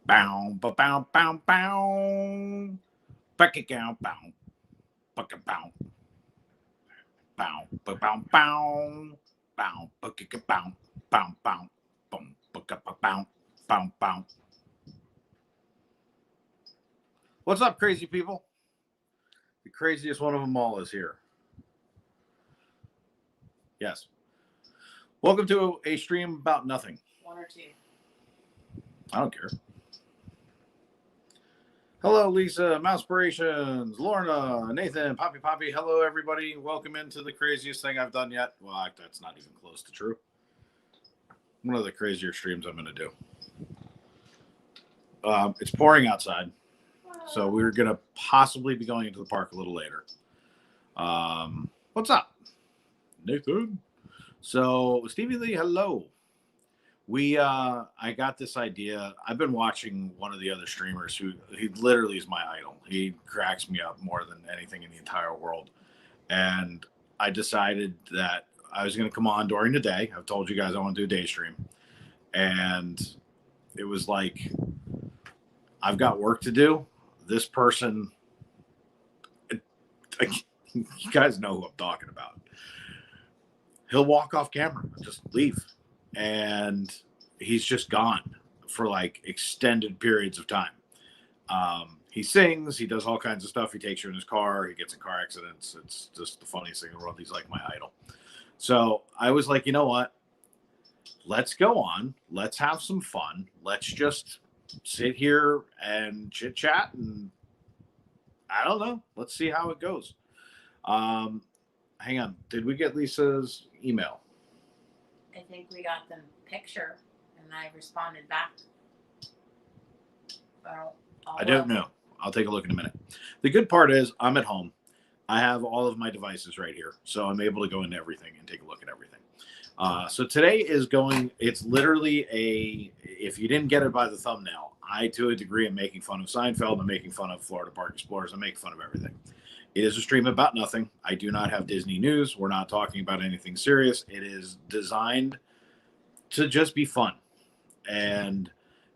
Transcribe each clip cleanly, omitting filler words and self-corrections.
Bow, ba bow, bow, bow. Bucket gown, bow, bucket bow, bow, ba bow, bow, bow, bucket bow, bow, bow, boom, bucket bow, bow, bow. What's up, crazy people? The craziest one of them all is here. Yes. Welcome to a stream about nothing. One or two. I don't care. Hello, Lisa, Mousepirations, Lorna, Nathan, Poppy. Hello, everybody. Welcome into the craziest thing I've done yet. Well, that's not even close to true. One of the crazier streams I'm going to do. It's pouring outside, so we're going to possibly be going into the park a little later. What's up, Nathan? So, Stevie Lee, hello. I got this idea. I've been watching one of the other streamers who he literally is my idol. He cracks me up more than anything in the entire world. And I decided that I was going to come on during the day. I've told you guys I want to do a day stream. And it was like, I've got work to do. This person, you guys know who I'm talking about. He'll walk off camera, just leave. And he's just gone for like extended periods of time. He sings, he does all kinds of stuff. He takes you in his car, he gets in car accidents. It's just the funniest thing in the world. He's like my idol. So I was like, you know what? Let's go on. Let's have some fun. Let's just sit here and chit chat. And I don't know. Let's see how it goes. Hang on. Did we get Lisa's email? I think we got the picture, and I responded back. I don't know. I'll take a look in a minute. The good part is I'm at home. I have all of my devices right here, so I'm able to go into everything and take a look at everything. So today is going, it's literally if you didn't get it by the thumbnail, I, to a degree, am making fun of Seinfeld. I'm making fun of Florida Park Explorers. I'm making fun of everything. It is a stream about nothing. I do not have Disney news. We're not talking about anything serious. It is designed to just be fun. And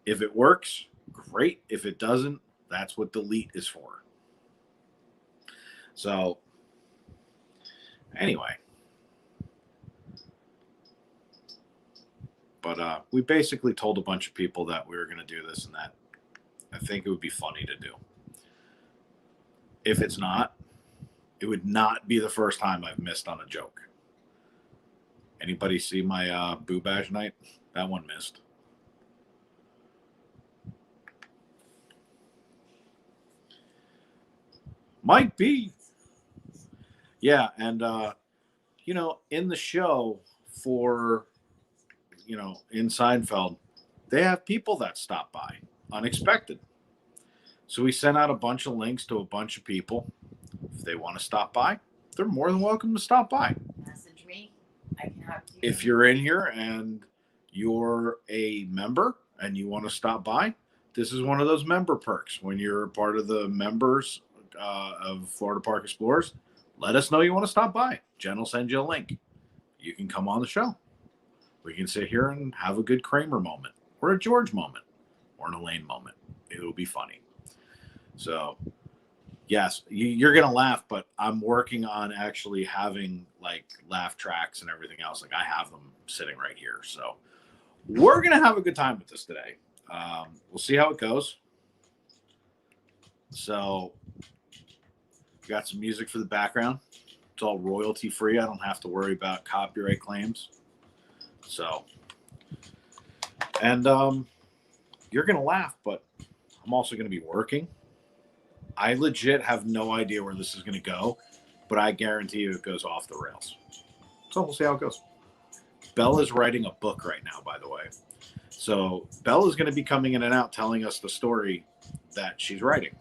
if it works, great. If it doesn't, that's what delete is for. So, anyway. But we basically told a bunch of people that we were going to do this and that. I think it would be funny to do. If it's not, it would not be the first time I've missed on a joke. Anybody see my Boo Bash night? That one missed. Might be. Yeah, and, in the show for, in Seinfeld, they have people that stop by, unexpected. So we sent out a bunch of links to a bunch of people. If they want to stop by, they're more than welcome to stop by. Message me. I can have you. If you're in here and you're a member and you want to stop by, this is one of those member perks. When you're part of the members of Florida Park Explorers, let us know you want to stop by. Jen will send you a link. You can come on the show. We can sit here and have a good Kramer moment or a George moment or an Elaine moment. It'll be funny. So, yes, you're going to laugh, but I'm working on actually having like laugh tracks and everything else. Like I have them sitting right here. So we're going to have a good time with this today. We'll see how it goes. So got some music for the background. It's all royalty free. I don't have to worry about copyright claims. So, and you're going to laugh, but I'm also going to be working. I legit have no idea where this is going to go, but I guarantee you it goes off the rails. So we'll see how it goes. Bella's writing a book right now, by the way. So Bella's going to be coming in and out telling us the story that she's writing.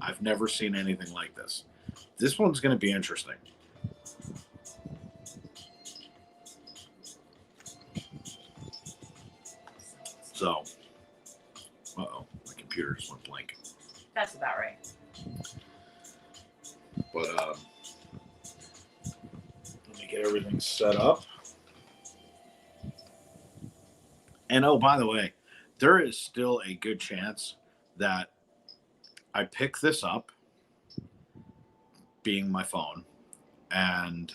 I've never seen anything like this. This one's going to be interesting. So, uh-oh, my computer just went blank. That's about right. But let me get everything set up. And oh, by the way, there is still a good chance that I pick this up, being my phone, and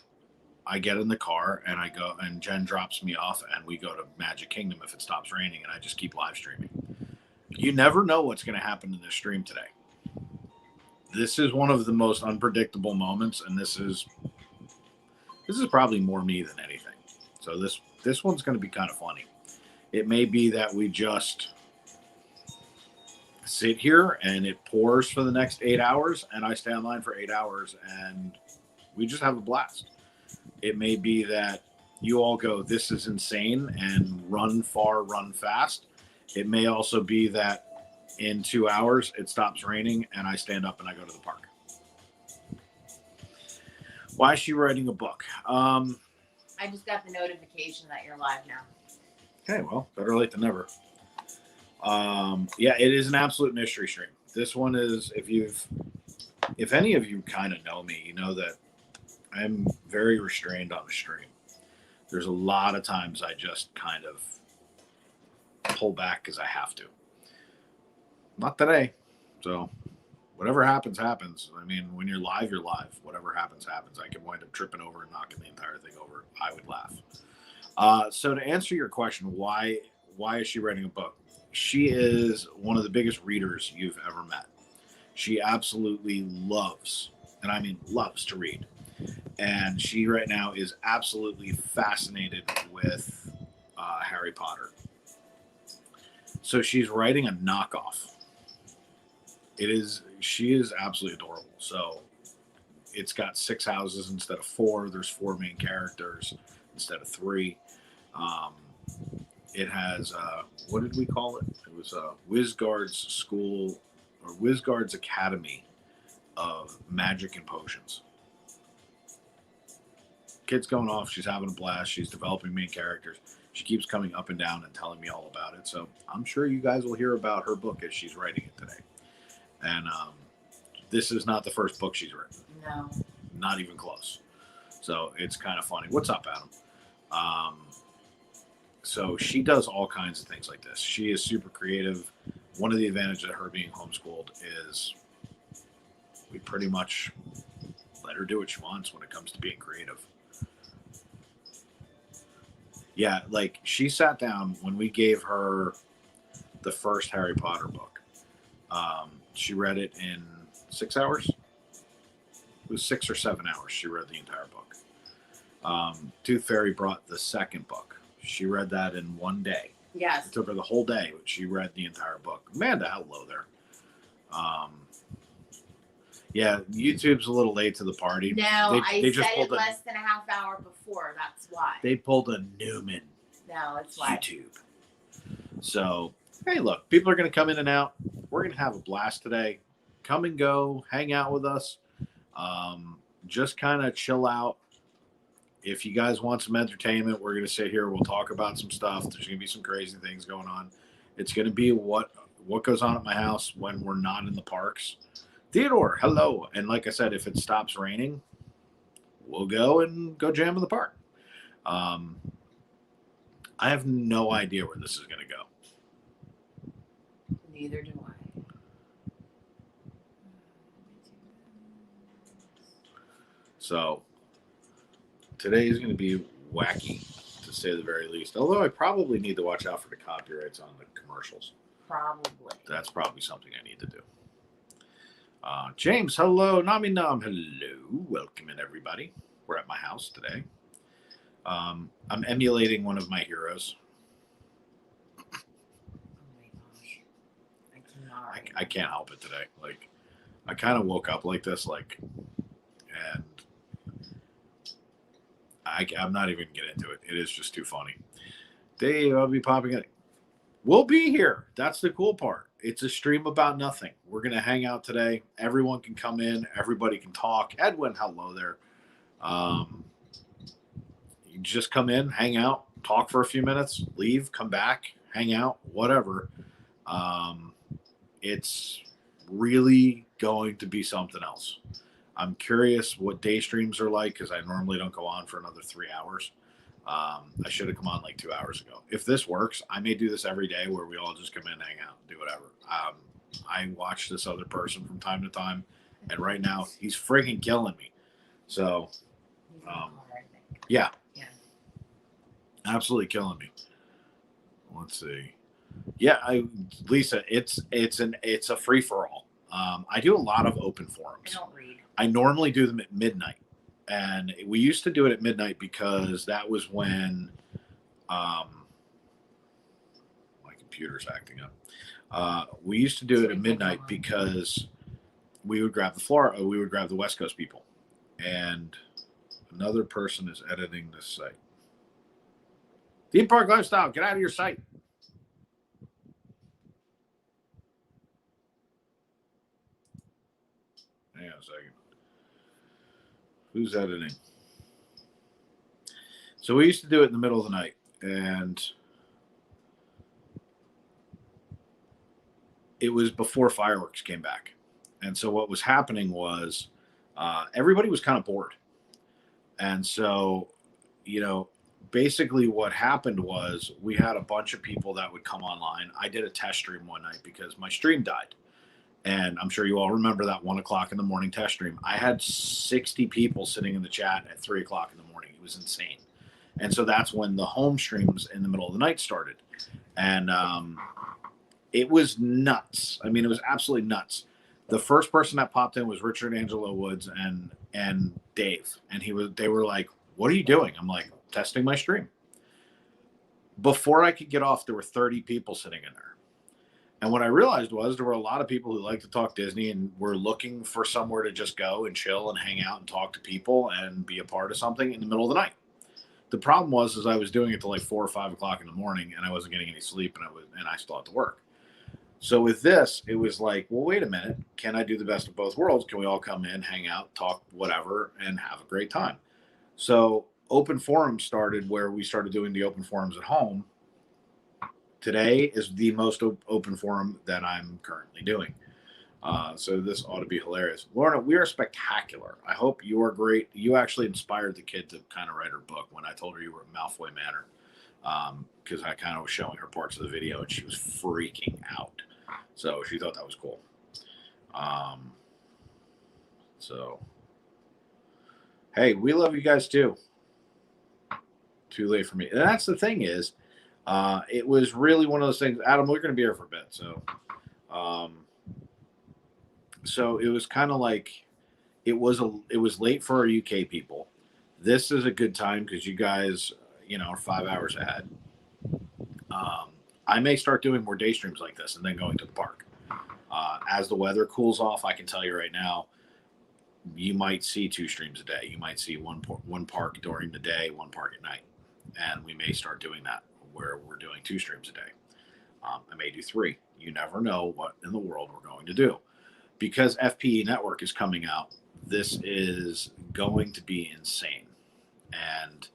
I get in the car and I go, and Jen drops me off and we go to Magic Kingdom if it stops raining, and I just keep live streaming. You never know what's going to happen in this stream today. This is one of the most unpredictable moments, and this is probably more me than anything. So this one's going to be kind of funny. It may be that we just sit here and it pours for the next 8 hours, and I stay online for 8 hours and we just have a blast. It may be that you all go, this is insane, and run far, run fast. It may also be that in 2 hours it stops raining and I stand up and I go to the park. Why is she writing a book? I just got the notification that you're live now. Okay, well, better late than never. Yeah, it is an absolute mystery stream. This one is, if any of you kind of know me, you know that I'm very restrained on the stream. There's a lot of times I just kind of pull back because I have to. Not today. So whatever happens, happens. I mean, when you're live, you're live. Whatever happens, happens. I could wind up tripping over and knocking the entire thing over. I would laugh. So to answer your question, why is she writing a book? She is one of the biggest readers you've ever met. She absolutely loves, and I mean loves, to read. And she right now is absolutely fascinated with Harry Potter. So she's writing a knockoff. She is absolutely adorable. So it's got 6 houses instead of 4. There's 4 main characters instead of 3. It has, what did we call it? It was Wizguard's School, or Wizguard's Academy of Magic and Potions. Kid's going off. She's having a blast. She's developing main characters. She keeps coming up and down and telling me all about it. So I'm sure you guys will hear about her book as she's writing it today. And this is not the first book she's written. No. Not even close. So it's kind of funny. What's up, Adam? So she does all kinds of things like this. She is super creative. One of the advantages of her being homeschooled is we pretty much let her do what she wants when it comes to being creative. Yeah, like she sat down when we gave her the first Harry Potter book. She read it in 6 hours. It was 6 or 7 hours. She read the entire book. Tooth Fairy brought the second book. She read that in one day. Yes. It took her the whole day, but she read the entire book. Amanda, hello there. Yeah, YouTube's a little late to the party. No, I said it less than a half hour before. That's why. They pulled a Newman. No, that's why. YouTube. So, hey, look, people are going to come in and out. We're going to have a blast today. Come and go, hang out with us. Just kind of chill out. If you guys want some entertainment, we're going to sit here. We'll talk about some stuff. There's going to be some crazy things going on. It's going to be what goes on at my house when we're not in the parks. Theodore, hello. And like I said, if it stops raining, we'll go jam in the park. I have no idea where this is going to go. Neither do I. So today is going to be wacky, to say the very least. Although I probably need to watch out for the copyrights on the commercials. Probably. That's probably something I need to do. James, hello. Nami Nam, hello. Welcome in, everybody. We're at my house today. I'm emulating one of my heroes. Oh my gosh. I cannot. I can't help it today. Like, I kind of woke up like this, like, and I'm not even getting into it. It is just too funny. Dave, I'll be popping in. We'll be here. That's the cool part. It's a stream about nothing. We're going to hang out today. Everyone can come in. Everybody can talk. Edwin, hello there. You just come in, hang out, talk for a few minutes, leave, come back, hang out, whatever. It's really going to be something else. I'm curious what day streams are like because I normally don't go on for another 3 hours. I should have come on like 2 hours ago. If this works, I may do this every day where we all just come in, hang out, do whatever. I watch this other person from time to time, and right now he's freaking killing me. So, yeah, absolutely killing me. Let's see. Yeah, Lisa, it's a free for all. I do a lot of open forums. I don't read. I normally do them at midnight, and we used to do it at midnight because that was when my computer's acting up. We used to do it at midnight because we would grab the West Coast people, and another person is editing this site. Theme Park Lifestyle, get out of your site. Hang on a second. Who's editing? So we used to do it in the middle of the night, and it was before fireworks came back. And so what was happening was everybody was kind of bored. And so, basically what happened was we had a bunch of people that would come online. I did a test stream one night because my stream died. And I'm sure you all remember that 1 o'clock in the morning test stream. I had 60 people sitting in the chat at 3 o'clock in the morning. It was insane. And so that's when the home streams in the middle of the night started. And it was nuts. I mean, it was absolutely nuts. The first person that popped in was Richard Angelo Woods and Dave. And they were like, "What are you doing?" I'm like, "Testing my stream." Before I could get off, there were 30 people sitting in there. And what I realized was there were a lot of people who like to talk Disney and were looking for somewhere to just go and chill and hang out and talk to people and be a part of something in the middle of the night. The problem was I was doing it till like 4 or 5 o'clock in the morning, and I wasn't getting any sleep, and I still had to work. So with this, it was like, well, wait a minute. Can I do the best of both worlds? Can we all come in, hang out, talk, whatever, and have a great time? So open forums started where we started doing the open forums at home. Today is the most open forum that I'm currently doing. So this ought to be hilarious. Lorna, we are spectacular. I hope you are great. You actually inspired the kid to kind of write her book when I told her you were at Malfoy Manor, because I kind of was showing her parts of the video and she was freaking out. So she thought that was cool. So, hey, we love you guys too. Too late for me. And that's the thing is, it was really one of those things. Adam, we're going to be here for a bit. So it was kind of like it was late for our UK people. This is a good time because you guys, are 5 hours ahead. I may start doing more day streams like this and then going to the park. As the weather cools off, I can tell you right now, you might see 2 streams a day. You might see one park during the day, one park at night. And we may start doing that where we're doing 2 streams a day. I may do 3. You never know what in the world we're going to do. Because FPE Network is coming out, this is going to be insane. And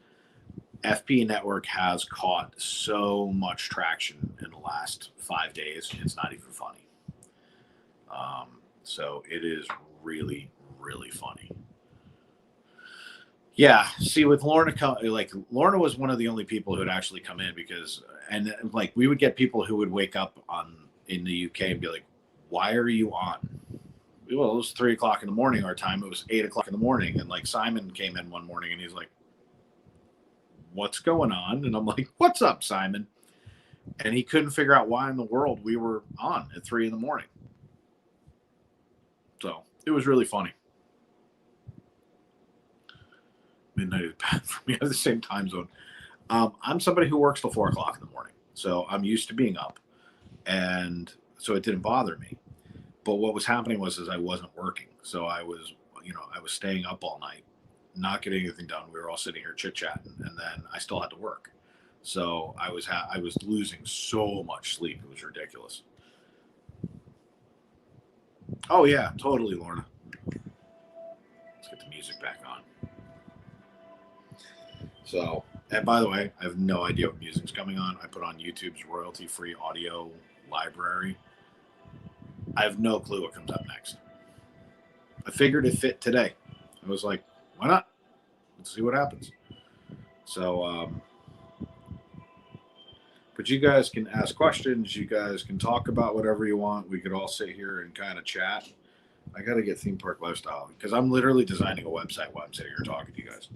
FPE Network has caught so much traction in the last 5 days, it's not even funny. So it is really, really funny. Yeah, see, with Lorna, Lorna was one of the only people who had actually come in we would get people who would wake up in the UK and be like, "Why are you on?" Well, it was 3 o'clock in the morning our time. It was 8 o'clock in the morning, and like Simon came in one morning and he's like, "What's going on?" And I'm like, "What's up, Simon?" And he couldn't figure out why in the world we were on at 3 in the morning. So it was really funny. Midnight is bad for me. I have the same time zone. I'm somebody who works till 4 o'clock in the morning, so I'm used to being up, and so it didn't bother me. But what was happening was I wasn't working, so I was staying up all night, not getting anything done. We were all sitting here chit chatting, and then I still had to work, so I was losing so much sleep. It was ridiculous. Oh yeah, totally, Lorna. Let's get the music back on. So, and by the way, I have no idea what music's coming on. I put on YouTube's royalty-free audio library. I have no clue what comes up next. I figured it fit today. I was like, why not? Let's see what happens. So, but you guys can ask questions. You guys can talk about whatever you want. We could all sit here and kind of chat. I got to get Theme Park Lifestyle because I'm literally designing a website while I'm sitting here talking to you guys.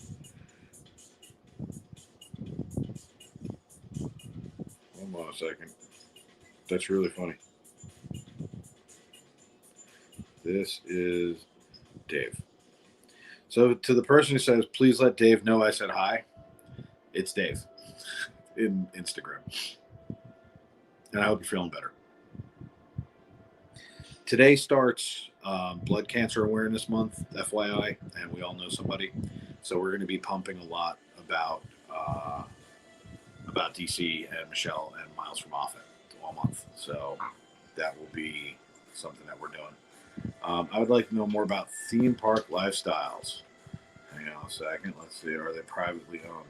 Hold on a second. That's really funny. This is Dave. So to the person who says, please let Dave know I said hi, it's Dave in Instagram. And I hope you're feeling better. Today starts Blood Cancer Awareness Month, FYI, and we all know somebody. So we're going to be pumping a lot about DC and Michelle and Miles from Offit all month. So that will be something that we're doing. I would like to know more about theme park lifestyles. Hang on a second. Let's see. Are they privately owned?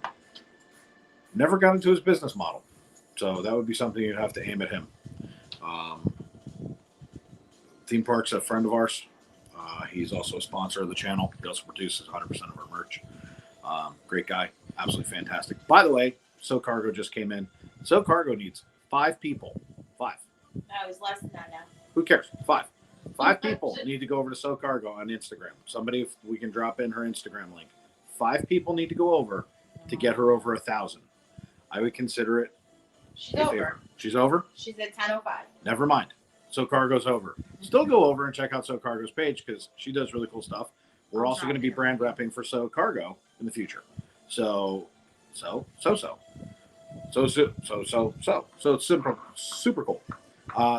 Never got into his business model. So that would be something you'd have to aim at him. Theme Park's a friend of ours. He's also a sponsor of the channel. He also produces 100% of our merch. Great guy. Absolutely fantastic. By the way, So Cargo just came in. So Cargo needs 5 people. 5. No, it's less than that now. Who cares? 5. 5 people need to go over to So Cargo on Instagram. Somebody, if we can drop in her Instagram link. 5 people need to go over to get her over 1,000. I would consider it. She's over. She's over? She's at 10:05. Never mind. So Cargo's over. Still go over and check out So Cargo's page because she does really cool stuff. We're also going to be brand repping for So Cargo in the future. So it's simple, super cool.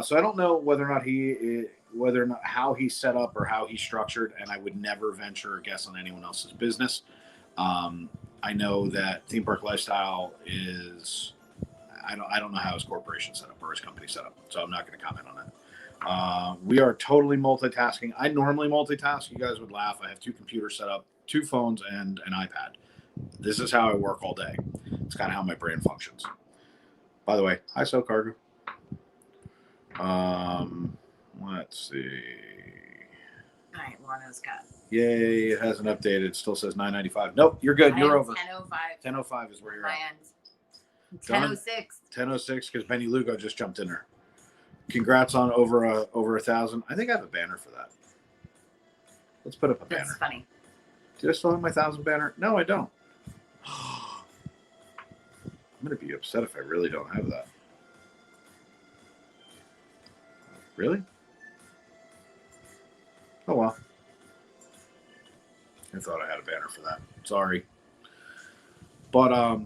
So I don't know whether or not how he's set up or how he's structured, and I would never venture or guess on anyone else's business. I know that Theme Park Lifestyle is. I don't know how his corporation set up or his company set up, so I'm not going to comment on that. We are totally multitasking. I normally multitask. You guys would laugh. I have 2 computers set up, 2 phones, and an iPad. This is how I work all day. It's kind of how my brain functions. By the way, hi, So Cargo. Let's see. All right, Lorna's got. Yay, it hasn't updated. It still says 995. Nope, you're good. You're over. 10:05. 10:05 is where you're at. 10:06. 10:06 because Benny Lugo just jumped in there. Congrats on over 1,000. I think I have a banner for that. Let's put up a banner. That's funny. Do I still have my 1,000 banner? No, I don't. I'm going to be upset if I really don't have that. Really? Oh, well. I thought I had a banner for that. Sorry. But,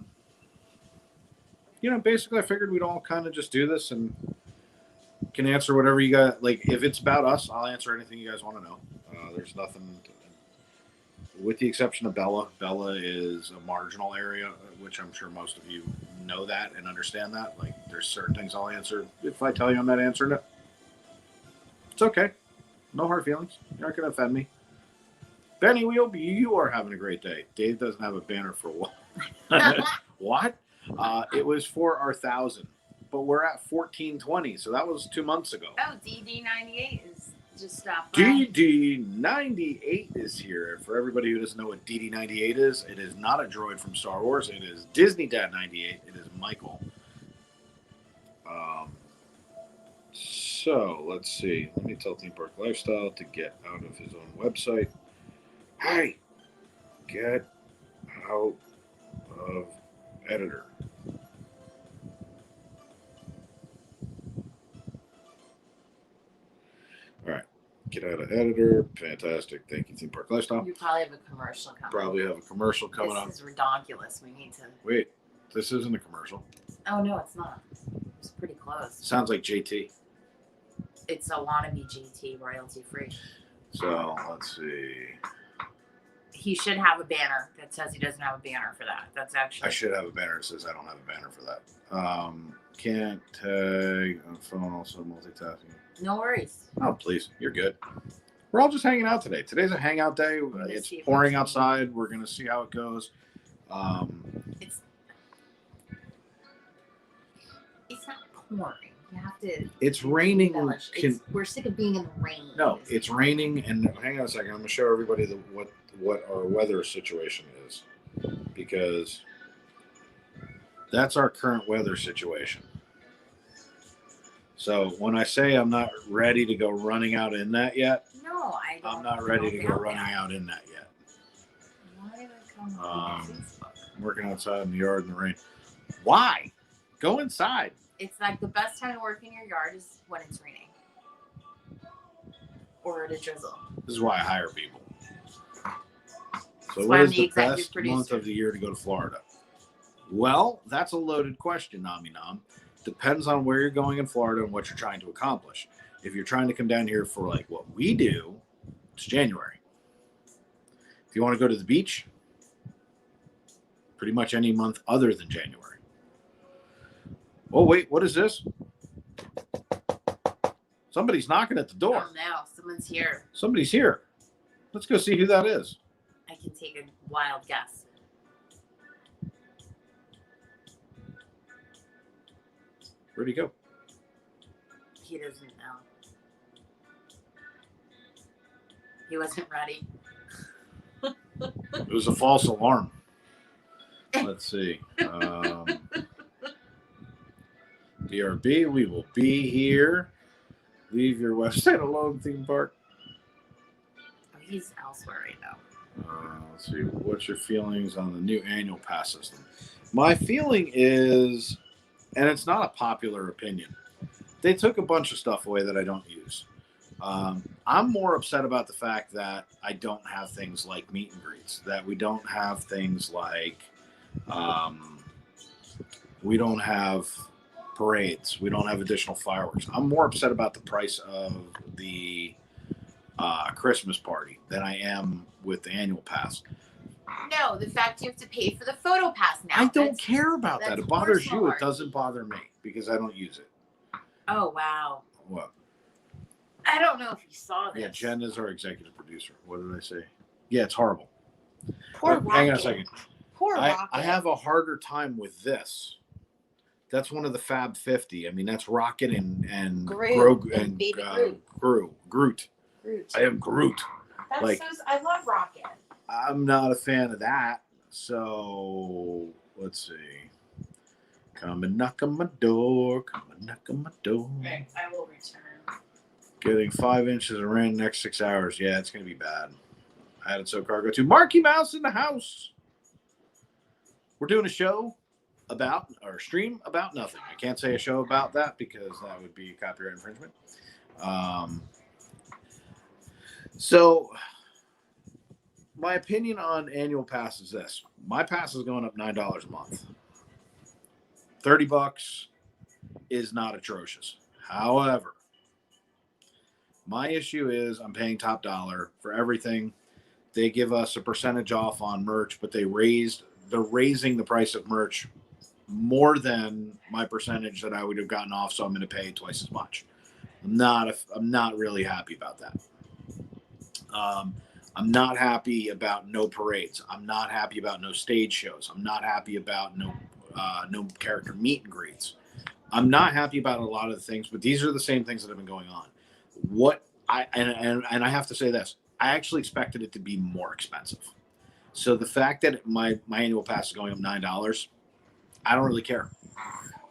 basically I figured we'd all kind of just do this and can answer whatever you got. Like, if it's about us, I'll answer anything you guys want to know. There's nothing, with the exception of Bella. Bella is a marginal area, which I'm sure most of you know that and understand that. Like, there's certain things I'll answer. If I tell you I'm not answering it, it's okay. No hard feelings. You're not going to offend me. Benny, you are having a great day. Dave doesn't have a banner for what? What? It was for our 1,000, but we're at 1420, so that was 2 months ago. Oh, DD98 is just stopped. DD98 is here. For everybody who doesn't know what DD98 is, it is not a droid from Star Wars. It is Disney Dad 98. It is Michael. So let's see. Let me tell Theme Park Lifestyle to get out of his own website. Hey, get out of editor. All right, get out of editor. Fantastic. Thank you, Theme Park Lifestyle. You probably have a commercial coming. Probably have a commercial coming up. This is redonkulous. We need to. Wait, this isn't a commercial. Oh no, it's not. It's pretty close. Sounds like JT. It's a wannabe GT, royalty free. So let's see. He should have a banner that says he doesn't have a banner for that. That's actually. I should have a banner that says I don't have a banner for that. Can't tag on phone, also multitasking. No worries. Oh, please. You're good. We're all just hanging out today. Today's a hangout day. It's pouring outside. We're going to see how it goes. It's not pouring. You have to. It's raining. We're sick of being in the rain. No, it's raining. And hang on a second. I'm going to show everybody what our weather situation is. Because That's our current weather situation. So when I say I'm not ready to go running out in that yet, No, I don't. I'm not ready to go doubt running that. out in that yet. Why did I come on Facebook? I'm working outside in the yard in the rain. Why? Go inside. It's like the best time to work in your yard is when it's raining. Or to drizzle. This is why I hire people. So That's what why is I'm the the executive best producer. month of the year to go to Florida? Well, that's a loaded question, Nami Nam. Depends on where you're going in Florida and what you're trying to accomplish. If you're trying to come down here for like what we do, it's January. If you want to go to the beach, pretty much any month other than January. Oh, wait, what is this? Somebody's knocking at the door. Oh no, someone's here. Somebody's here. Let's go see who that is. I can take a wild guess. Where'd he go? He doesn't know. He wasn't ready. It was a false alarm. Let's see. BRB, we will be here. Leave your website alone, theme park. Oh, he's elsewhere right now. Let's see. What's your feelings on the new annual pass system? My feeling is, and it's not a popular opinion, they took a bunch of stuff away that I don't use. I'm more upset about the fact that I don't have things like meet and greets, that we don't have things like, we don't have parades, we don't have additional fireworks. I'm more upset about the price of the Christmas party than I am with the annual pass. No, the fact you have to pay for the photo pass now. I don't care about that. It bothers you. personal It doesn't bother me because I don't use it. Oh, wow. What? I don't know if you saw this. Yeah, Jen is our executive producer. What did I say? Yeah, it's horrible. Poor Hang on a Rocket. second. Poor Rocket. I have a harder time with this. That's one of the Fab 50. I mean, that's Rocket and Groot and and Baby Groot. Groot. I am Groot. That's like- so. I love Rocket. I'm not a fan of that. So let's see. Come and knock on my door. Come and knock on my door. Okay, I will return. Getting 5 inches of rain next 6 hours. Yeah, it's gonna be bad. Added so cargo to Marky Mouse in the house. We're doing a show about or stream about nothing. I can't say a show about that because that would be copyright infringement. So my opinion on annual pass is this. My pass is going up $9 a month. $30 is not atrocious. However, my issue is I'm paying top dollar for everything. They give us a percentage off on merch, but they're raising the price of merch more than my percentage that I would have gotten off, so I'm going to pay twice as much. I'm not really happy about that. I'm not happy about no parades. I'm not happy about no stage shows. I'm not happy about no character meet and greets. I'm not happy about a lot of the things, but these are the same things that have been going on. And I have to say this, I actually expected it to be more expensive. So the fact that my annual pass is going up $9, I don't really care.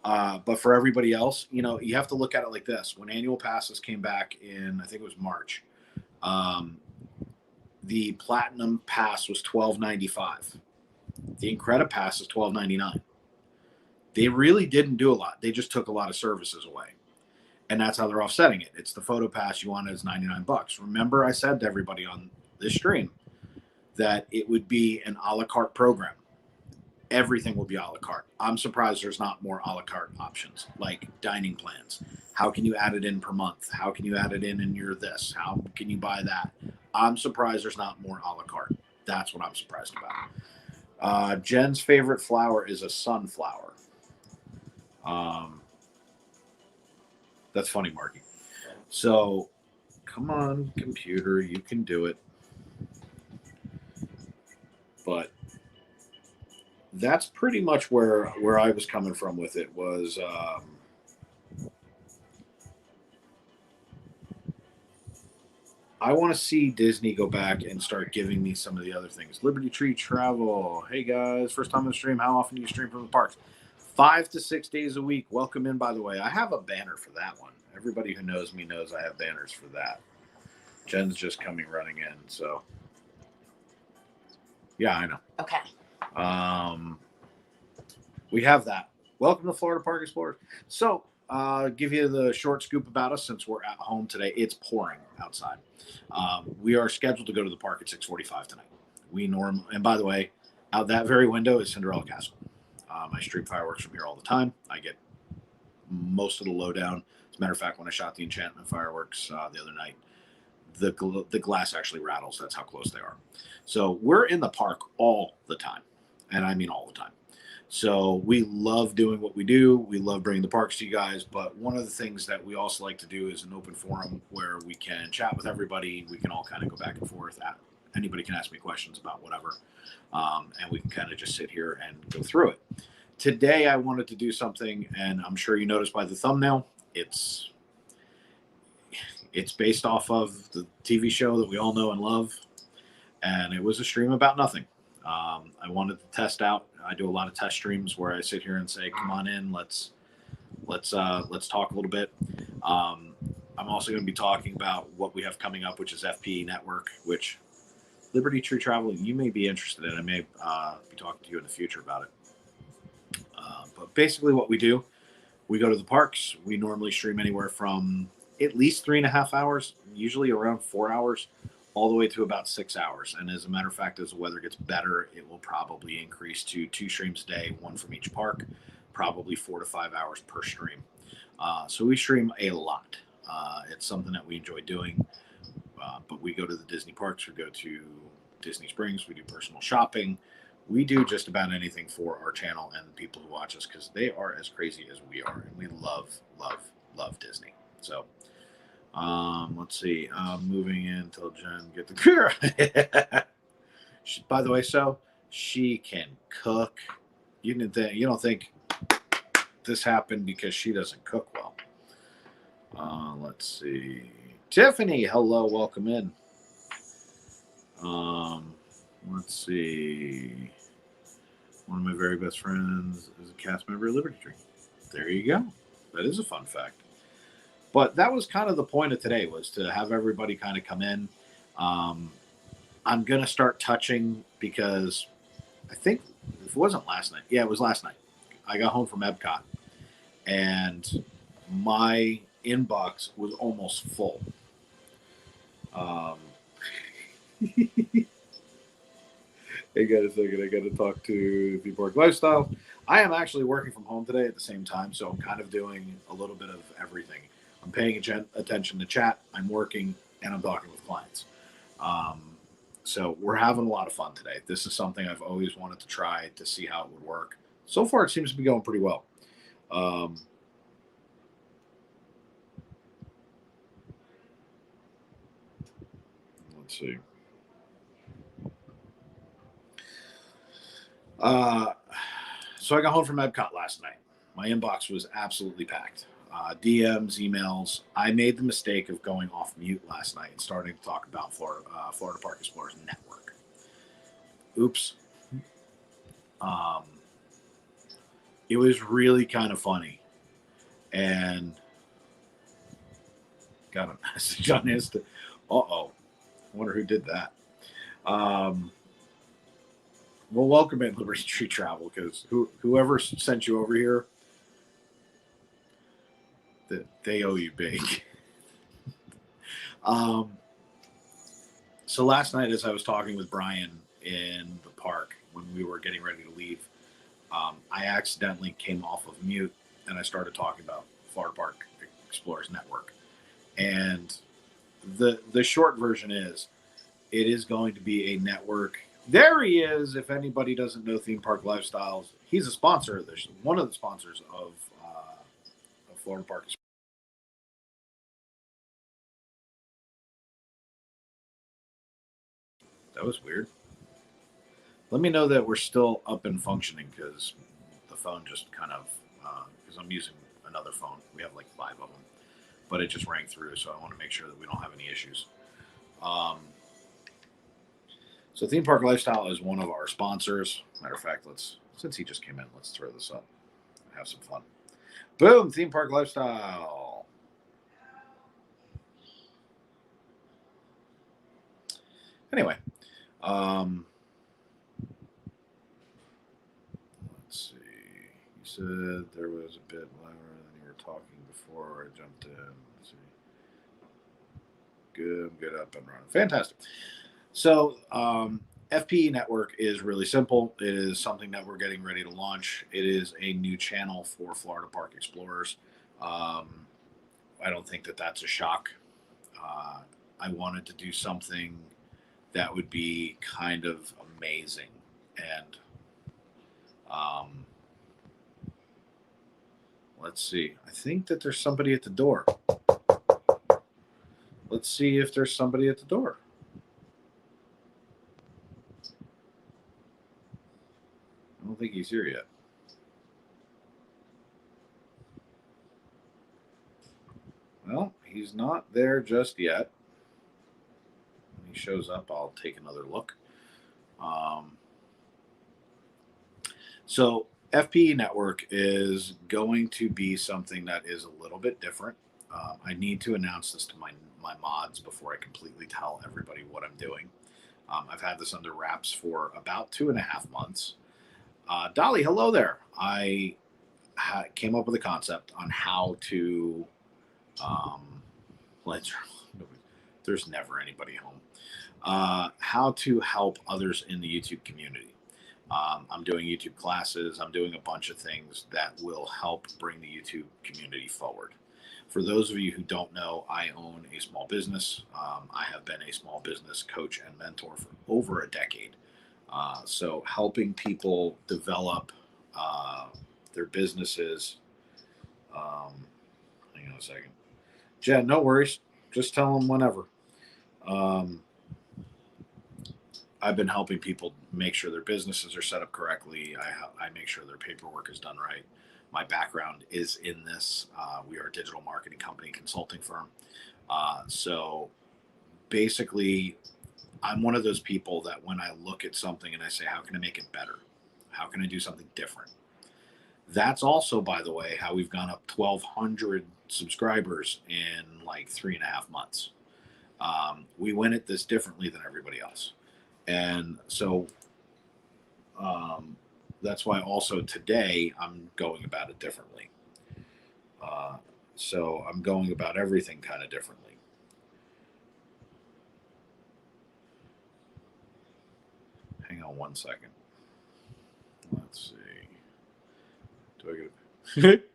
But for everybody else, you have to look at it like this. When annual passes came back in, I think it was March, the platinum pass was $12.95. The Incredipass pass is $12.99. They really didn't do a lot. They just took a lot of services away. And that's how they're offsetting it. It's the photo pass you want is $99. Remember, I said to everybody on this stream that it would be an a la carte program. Everything will be a la carte. I'm surprised there's not more a la carte options like dining plans. How can you add it in per month? How can you add it in your this? How can you buy that? I'm surprised there's not more a la carte. That's what I'm surprised about. Jen's favorite flower is a sunflower. That's funny, Marky. So, come on, computer, you can do it. But that's pretty much where I was coming from with it was I want to see Disney go back and start giving me some of the other things. Liberty Tree Travel. Hey guys, first time on the stream. How often do you stream from the parks? 5 to 6 days a week. Welcome in, by the way. I have a banner for that one. Everybody who knows me knows I have banners for that. Jen's just coming running in, so yeah, I know. Okay. We have that. Welcome to Florida Park Explorers. So, give you the short scoop about us since we're at home today. It's pouring outside. We are scheduled to go to the park at 6:45 tonight. And by the way, out that very window is Cinderella Castle. I stream fireworks from here all the time. I get most of the lowdown. As a matter of fact, when I shot the enchantment fireworks the other night, the glass actually rattles. That's how close they are. So we're in the park all the time, and I mean all the time. So we love doing what we do. We love bringing the parks to you guys. But one of the things that we also like to do is an open forum where we can chat with everybody. We can all kind of go back and forth. Anybody can ask me questions about whatever. And we can kind of just sit here and go through it. Today, I wanted to do something, and I'm sure you noticed by the thumbnail, it's based off of the TV show that we all know and love. And it was a stream about nothing. I wanted to test out. I do a lot of test streams where I sit here and say, "Come on in, let's talk a little bit." I'm also going to be talking about what we have coming up, which is FPE Network, which Liberty Tree Travel you may be interested in. I may be talking to you in the future about it. But basically, what we do, we go to the parks. We normally stream anywhere from at least 3.5 hours, usually around 4 hours, all the way to about 6 hours. And as a matter of fact, as the weather gets better, it will probably increase to 2 streams a day, one from each park, probably 4 to 5 hours per stream. So we stream a lot. It's something that we enjoy doing. But we go to the Disney parks, we go to Disney Springs, we do personal shopping. We do just about anything for our channel and the people who watch us because they are as crazy as we are. And we love, love, love Disney. So let's see. Moving in until Jen get the by the way, so she can cook. You don't think this happened because she doesn't cook well. Let's see. Tiffany, hello, welcome in. Let's see. One of my very best friends is a cast member of Liberty Tree. There you go. That is a fun fact. But that was kind of the point of today, was to have everybody kind of come in. I'm going to start touching because I think if it wasn't last night. Yeah, it was last night. I got home from Epcot and my inbox was almost full. Hey, got a second. I got to talk to the Park Lifestyle. I am actually working from home today at the same time, so I'm kind of doing a little bit of everything. I'm paying attention to chat, I'm working, and I'm talking with clients. So we're having a lot of fun today. This is something I've always wanted to try to see how it would work. So far, it seems to be going pretty well. Let's see. So I got home from Epcot last night. My inbox was absolutely packed. DMs, emails. I made the mistake of going off mute last night and starting to talk about Florida Park Explorers Network. Oops. It was really kind of funny. And got a message on Insta. Uh-oh. I wonder who did that. Well, welcome in Liberty Tree Travel, because whoever sent you over here, they owe you big. So last night, as I was talking with Brian in the park when we were getting ready to leave, I accidentally came off of mute and I started talking about Florida Park Explorers Network. And the short version is, it is going to be a network. There he is. If anybody doesn't know Theme Park Lifestyles, he's a sponsor of this. One of the sponsors of Florida Park. That was weird. Let me know that we're still up and functioning, because the phone just kind of, because I'm using another phone. We have like 5 of them, but it just rang through, so I want to make sure that we don't have any issues. So Theme Park Lifestyle is one of our sponsors. Matter of fact, since he just came in, let's throw this up. have some fun. Boom, theme park lifestyle. Anyway, let's see. You said there was a bit louder than you were talking before I jumped in. Let's see. Good up and running. Fantastic. So, FPE Network is really simple. It is something that we're getting ready to launch. It is a new channel for Florida Park Explorers. I don't think that that's a shock. I wanted to do something that would be kind of amazing. And let's see. I think that there's somebody at the door. Let's see if there's somebody at the door. I don't think he's here yet. Well, he's not there just yet. When he shows up, I'll take another look. So FPE Network is going to be something that is a little bit different. I need to announce this to my mods before I completely tell everybody what I'm doing. I've had this under wraps for about 2.5 months. Dolly, hello there. I came up with a concept on how to there's never anybody home. How to help others in the YouTube community. I'm doing YouTube classes. I'm doing a bunch of things that will help bring the YouTube community forward. For those of you who don't know, I own a small business. I have been a small business coach and mentor for over a decade. So helping people develop their businesses. Hang on a second. Jen, no worries. Just tell them whenever. I've been helping people make sure their businesses are set up correctly. I make sure their paperwork is done right. My background is in this. We are a digital marketing company consulting firm. So basically, I'm one of those people that when I look at something and I say, how can I make it better? How can I do something different? That's also, by the way, how we've gone up 1,200 subscribers in like 3.5 months. We went at this differently than everybody else. And so that's why also today I'm going about it differently. So I'm going about everything kind of differently. Hang on one second. Let's see. Do I get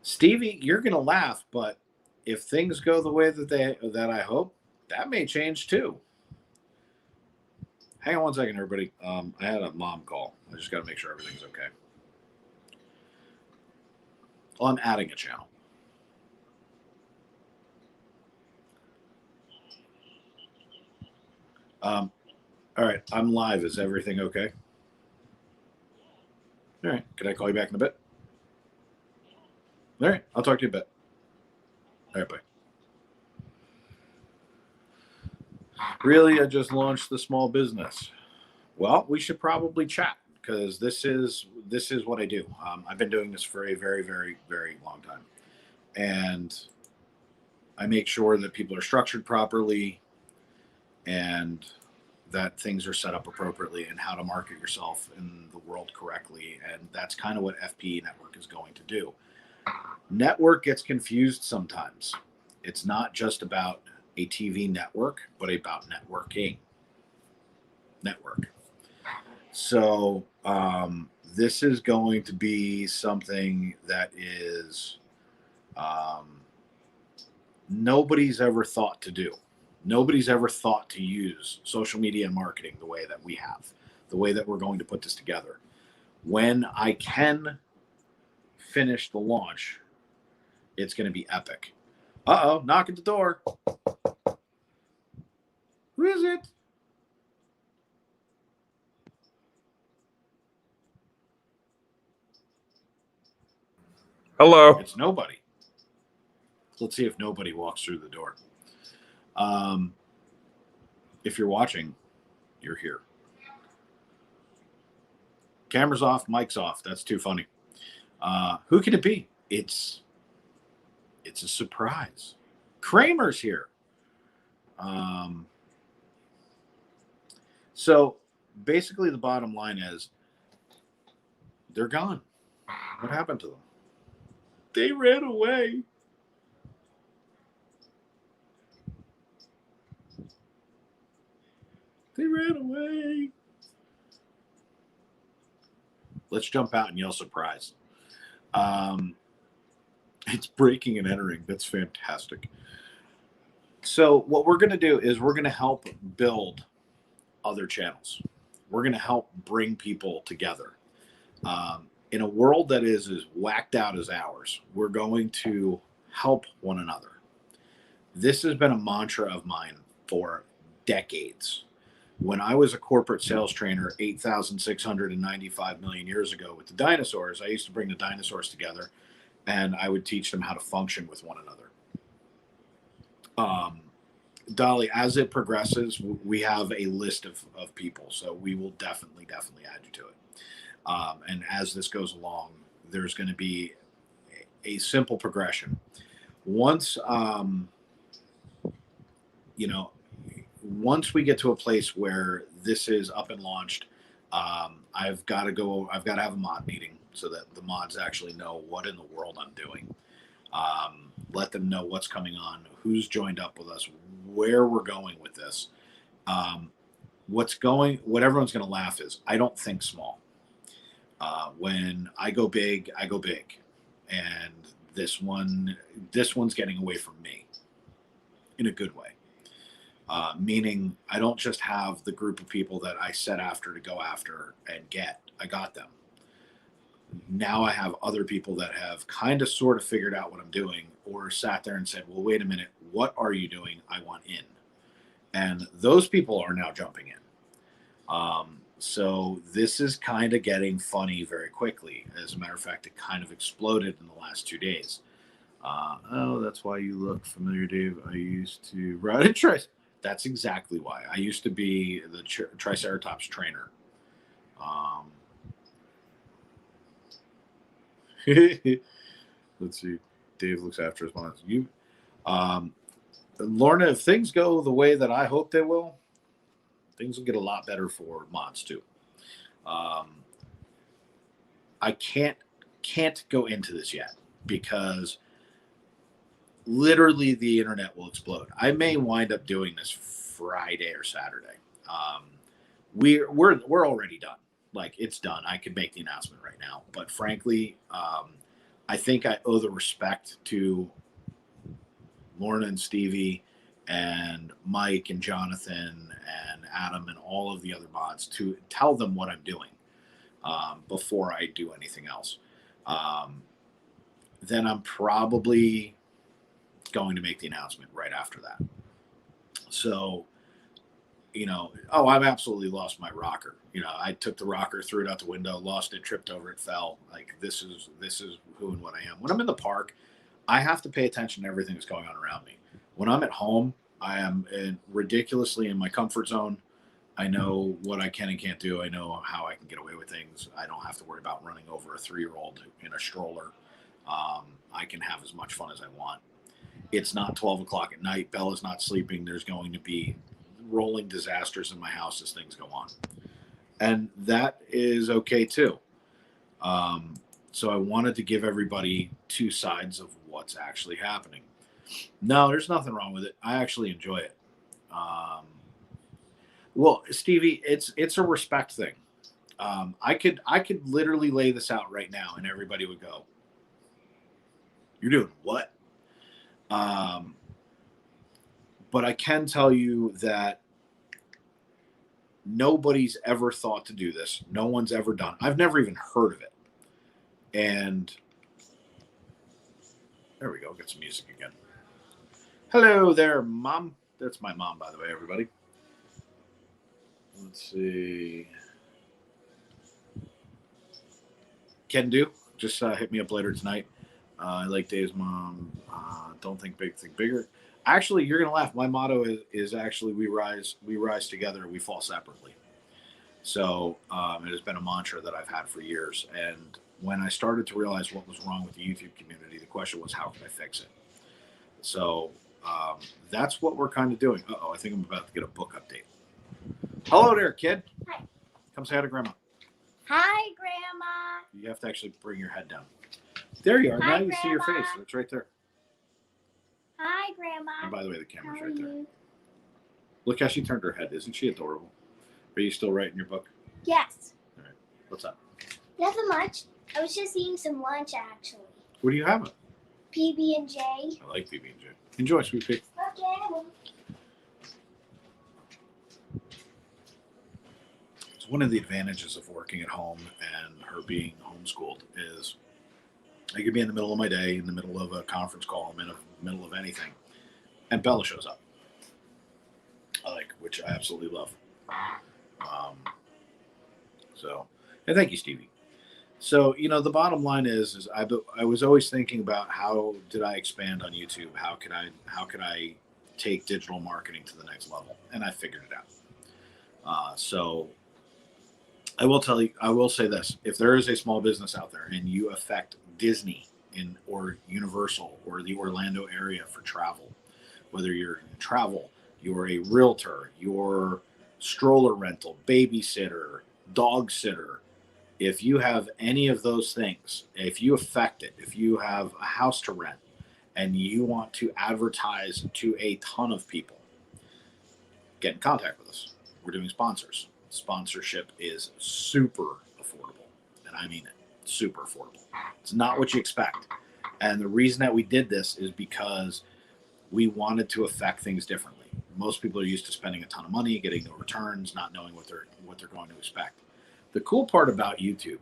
Stevie, you're gonna laugh, but if things go the way that I hope, that may change too. Hang on one second, everybody. I had a mom call. I just got to make sure everything's okay. Well, I'm adding a channel. All right, I'm live. Is everything okay? All right. Can I call you back in a bit? All right. I'll talk to you a bit. All right. Bye. Really, I just launched the small business. Well, we should probably chat because this is what I do. I've been doing this for a very, very, very long time, and I make sure that people are structured properly and that things are set up appropriately and how to market yourself in the world correctly. And that's kind of what FPE Network is going to do. Network gets confused sometimes. It's not just about a TV network, but about networking. Network. So this is going to be something that is nobody's ever thought to do. Nobody's ever thought to use social media and marketing the way that we have, the way that we're going to put this together. When I can finish the launch, it's going to be epic. Uh-oh, knock at the door. Who is it? Hello. It's nobody. Let's see if nobody walks through the door. If you're watching, you're here. Camera's off, mic's off. That's too funny. Who can it be? It's a surprise. Kramer's here. Um, so basically, the bottom line is they're gone. What happened to them? They ran away. They ran away. Let's jump out and yell surprise. It's breaking and entering. That's fantastic. So what we're going to do is we're going to help build other channels. We're going to help bring people together. In a world that is as whacked out as ours, we're going to help one another. This has been a mantra of mine for decades. When I was a corporate sales trainer 8,695 million years ago with the dinosaurs, I used to bring the dinosaurs together and I would teach them how to function with one another. Dolly, as it progresses, we have a list of people, so we will definitely add you to it. And as this goes along, there's going to be a simple progression. Once, once we get to a place where this is up and launched, I've got to have a mod meeting so that the mods actually know what in the world I'm doing. Let them know what's coming on, who's joined up with us, where we're going with this. What everyone's going to laugh is I don't think small. When I go big, and this one's getting away from me in a good way. Meaning I don't just have the group of people that I set after to go after and get. I got them. Now I have other people that have kind of sort of figured out what I'm doing or sat there and said, well, wait a minute, what are you doing? I want in. And those people are now jumping in. So this is kind of getting funny very quickly. As a matter of fact, it kind of exploded in the last 2 days. Oh, that's why you look familiar, Dave. I used to ride a Triceratops. That's exactly why. I used to be the Triceratops trainer. Let's see. Dave looks after his mods. Lorna, if things go the way that I hope they will, things will get a lot better for mods too. I can't go into this yet because literally the internet will explode. I may wind up doing this Friday or Saturday. We're already done. Like, it's done. I could make the announcement right now, but frankly, I think I owe the respect to Lorna and Stevie and Mike and Jonathan and Adam and all of the other mods to tell them what I'm doing before I do anything else. Then I'm probably going to make the announcement right after that. So, I've absolutely lost my rocker. I took the rocker, threw it out the window, lost it, tripped over it, fell. Like, this is who and what I am. When I'm in the park, I have to pay attention to everything that's going on around me. When I'm at home, I am ridiculously in my comfort zone. I know what I can and can't do. I know how I can get away with things. I don't have to worry about running over a 3-year-old in a stroller. I can have as much fun as I want. It's not 12 o'clock at night. Bella's not sleeping. There's going to be rolling disasters in my house as things go on. And that is okay too. So I wanted to give everybody two sides of what's actually happening. No, there's nothing wrong with it. I actually enjoy it. Well, Stevie, it's a respect thing. I could literally lay this out right now, and everybody would go, "You're doing what?" But I can tell you that nobody's ever thought to do this. No one's ever done. I've never even heard of it. And there we go. Get some music again. Hello there, Mom. That's my mom, by the way, everybody. Let's see. Can do. Just hit me up later tonight. I like Dave's mom. Don't think big, think bigger. Actually, you're gonna laugh. My motto is actually we rise together, we fall separately. So it has been a mantra that I've had for years, and when I started to realize what was wrong with the YouTube community, the question was, how can I fix it? So that's what we're kind of doing. Uh-oh, I think I'm about to get a book update. Hello there, kid. Hi. Come say hi to Grandma. Hi, Grandma. You have to actually bring your head down. There you are. Hi, now you see your Grandma. face. It's right there. Hi, Grandma. And by the way, the camera's How are right there. you? Look how she turned her head. Isn't she adorable? Are you still writing your book? Yes. All right. What's up? Nothing much. I was just eating some lunch, actually. What do you have? PB&J. I like PB&J. Enjoy, sweet pea. Okay. So one of the advantages of working at home and her being homeschooled is I could be in the middle of my day, in the middle of a conference call, I'm in the middle of anything, and Bella shows up. Which I absolutely love. And thank you, Stevie. So, the bottom line is I was always thinking about how did I expand on YouTube? How can I take digital marketing to the next level? And I figured it out. So I will say this: if there is a small business out there and you affect Disney or Universal or the Orlando area for travel, whether you're in travel, you're a realtor, you're stroller rental, babysitter, dog sitter. If you have any of those things, if you affect it, if you have a house to rent and you want to advertise to a ton of people, get in contact with us. We're doing sponsors. Sponsorship is super affordable. And I mean it, super affordable. It's not what you expect. And the reason that we did this is because we wanted to affect things differently. Most people are used to spending a ton of money, getting no returns, not knowing what they're going to expect. The cool part about YouTube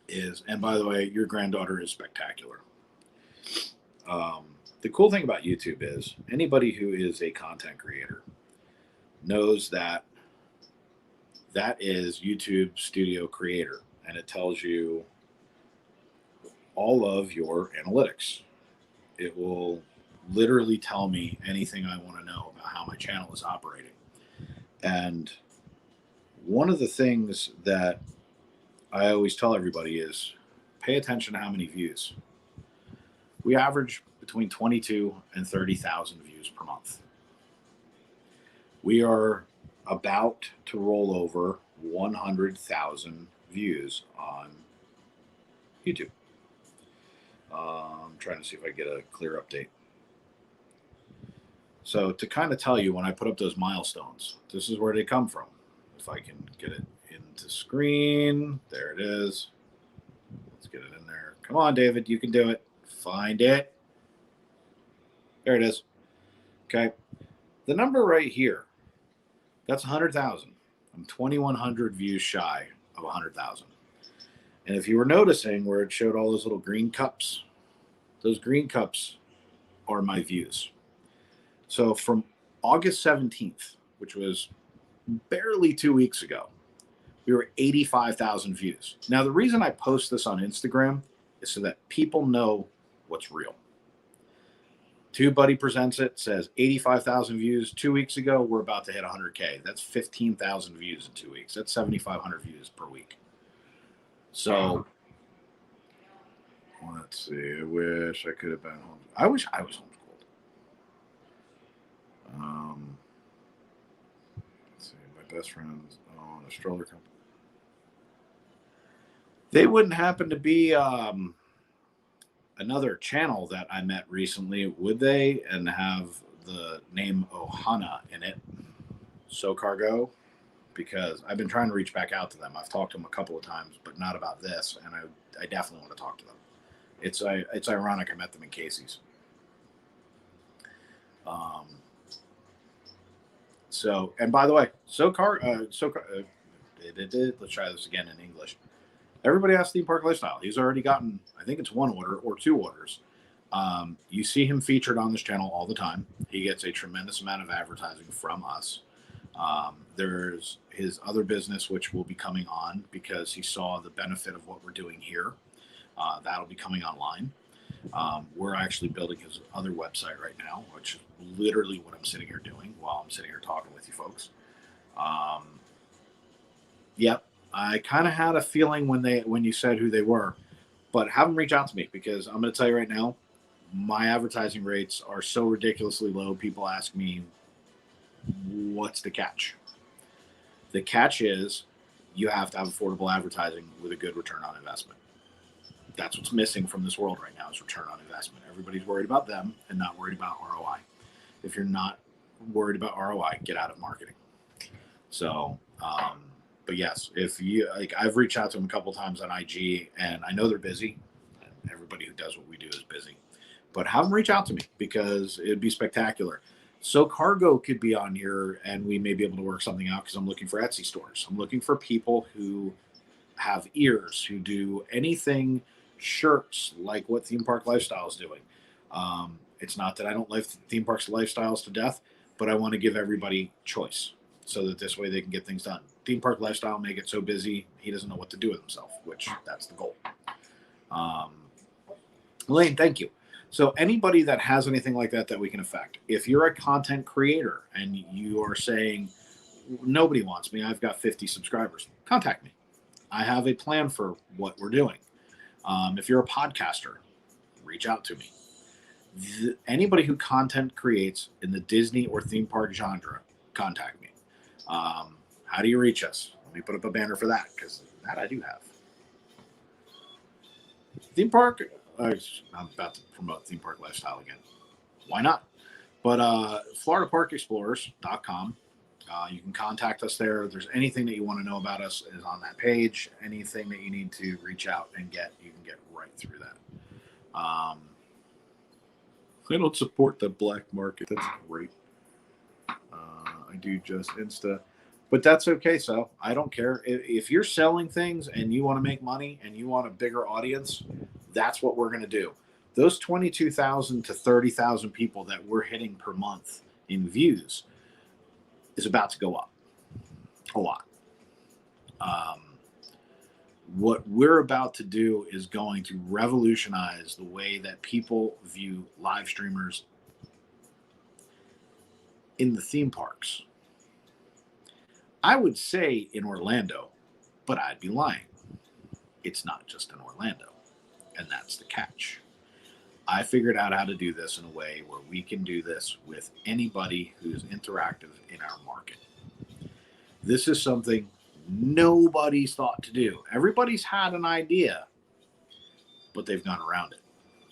is, and by the way, your granddaughter is spectacular. The cool thing about YouTube is anybody who is a content creator knows that is YouTube Studio Creator, and it tells you all of your analytics. It will literally tell me anything I want to know about how my channel is operating. And one of the things that I always tell everybody is pay attention to how many views. We average between 22 and 30,000 views per month. We are about to roll over 100,000 views on YouTube. I'm trying to see if I get a clear update. So to kind of tell you, when I put up those milestones, this is where they come from. If I can get it into screen, there it is. Let's get it in there. Come on, David, you can do it. Find it. There it is. Okay. The number right here, that's 100,000. I'm 2,100 views shy of 100,000. And if you were noticing where it showed all those little green cups, those green cups are my views. So from August 17th, which was barely 2 weeks ago, we were 85,000 views. Now, the reason I post this on Instagram is so that people know what's real. TubeBuddy presents it, says 85,000 views 2 weeks ago. We're about to hit 100K. That's 15,000 views in 2 weeks. That's 7,500 views per week. So let's see. I wish I could have been home. I wish I was homeschooled. Let's see. My best friends own a stroller company. They wouldn't happen to be another channel that I met recently, would they? And have the name Ohana in it. So Cargo. Because I've been trying to reach back out to them. I've talked to them a couple of times, but not about this. And I definitely want to talk to them. It's ironic I met them in Casey's. So, and by the way, let's try this again in English. Everybody asks Theme Park Lifestyle. He's already gotten, I think it's 1 order or 2 orders. You see him featured on this channel all the time. He gets a tremendous amount of advertising from us. There's his other business, which will be coming on because he saw the benefit of what we're doing here. That'll be coming online. We're actually building his other website right now, which is literally what I'm sitting here doing while I'm sitting here talking with you folks. Yep. I kind of had a feeling when you said who they were, but have them reach out to me because I'm going to tell you right now, my advertising rates are so ridiculously low. People ask me, what's the catch? The catch is you have to have affordable advertising with a good return on investment. That's what's missing from this world right now is return on investment. Everybody's worried about them and not worried about ROI. If you're not worried about ROI, get out of marketing. So, but yes, if you like, I've reached out to them a couple times on IG, and I know they're busy. Everybody who does what we do is busy, but have them reach out to me because it'd be spectacular. So cargo could be on here, and we may be able to work something out because I'm looking for Etsy stores. I'm looking for people who have ears, who do anything shirts like what Theme Park Lifestyle is doing. It's not that I don't like theme parks lifestyles to death, but I want to give everybody choice so that this way they can get things done. Theme Park Lifestyle may get so busy he doesn't know what to do with himself, which that's the goal. Elaine, thank you. So anybody that has anything like that we can affect, if you're a content creator and you are saying, nobody wants me, I've got 50 subscribers, contact me. I have a plan for what we're doing. If you're a podcaster, reach out to me. Anybody who content creates in the Disney or theme park genre, contact me. How do you reach us? Let me put up a banner for that because that I do have. Theme park, I'm about to promote Theme Park Lifestyle again. Why not? But FloridaParkExplorers.com. You can contact us there. If there's anything that you want to know about us is on that page. Anything that you need to reach out and get, you can get right through that. I don't support the black market. That's great. I do just Insta. But that's okay, so I don't care. If you're selling things and you want to make money and you want a bigger audience, that's what we're going to do. Those 22,000 to 30,000 people that we're hitting per month in views is about to go up a lot. What we're about to do is going to revolutionize the way that people view live streamers in the theme parks. I would say in Orlando, but I'd be lying. It's not just in Orlando, and that's the catch. I figured out how to do this in a way where we can do this with anybody who's interactive in our market. This is something nobody's thought to do. Everybody's had an idea, but they've gone around it.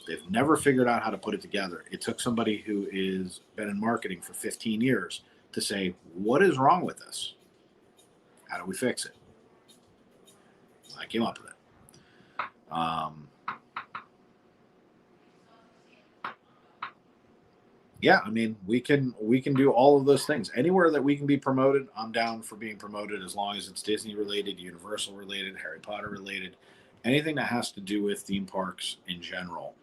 They've never figured out how to put it together. It took somebody who has been in marketing for 15 years to say, what is wrong with this? How do we fix it? I came up with it. Yeah, I mean, we can do all of those things. Anywhere that we can be promoted, I'm down for being promoted as long as it's Disney related, Universal related, Harry Potter related, anything that has to do with theme parks in general.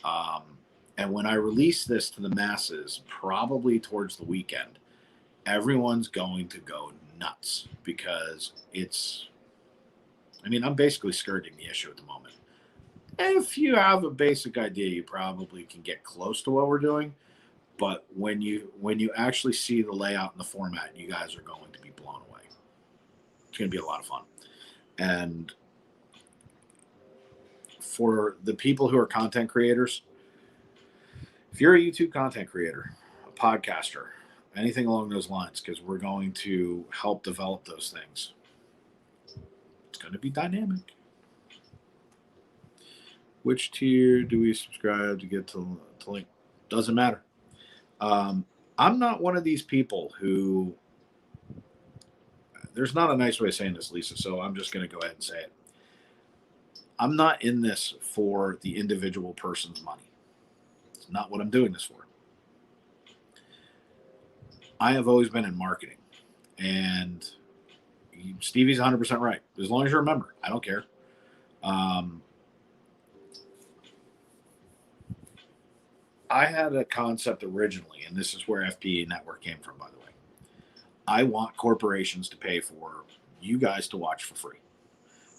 And when I release this to the masses, probably towards the weekend, everyone's going to go nuts because I'm basically skirting the issue at the moment. If you have a basic idea, you probably can get close to what we're doing. But when you actually see the layout and the format, you guys are going to be blown away. It's going to be a lot of fun. And for the people who are content creators, if you're a YouTube content creator, a podcaster, anything along those lines, because we're going to help develop those things, it's going to be dynamic. Which tier do we subscribe to get to link? Doesn't matter. I'm not one of these people who, there's not a nice way of saying this, Lisa, so I'm just going to go ahead and say it. I'm not in this for the individual person's money. It's not what I'm doing this for. I have always been in marketing, and Stevie's 100% right. As long as you're a member, I don't care. I had a concept originally, and this is where FBA Network came from, by the way. I want corporations to pay for you guys to watch for free.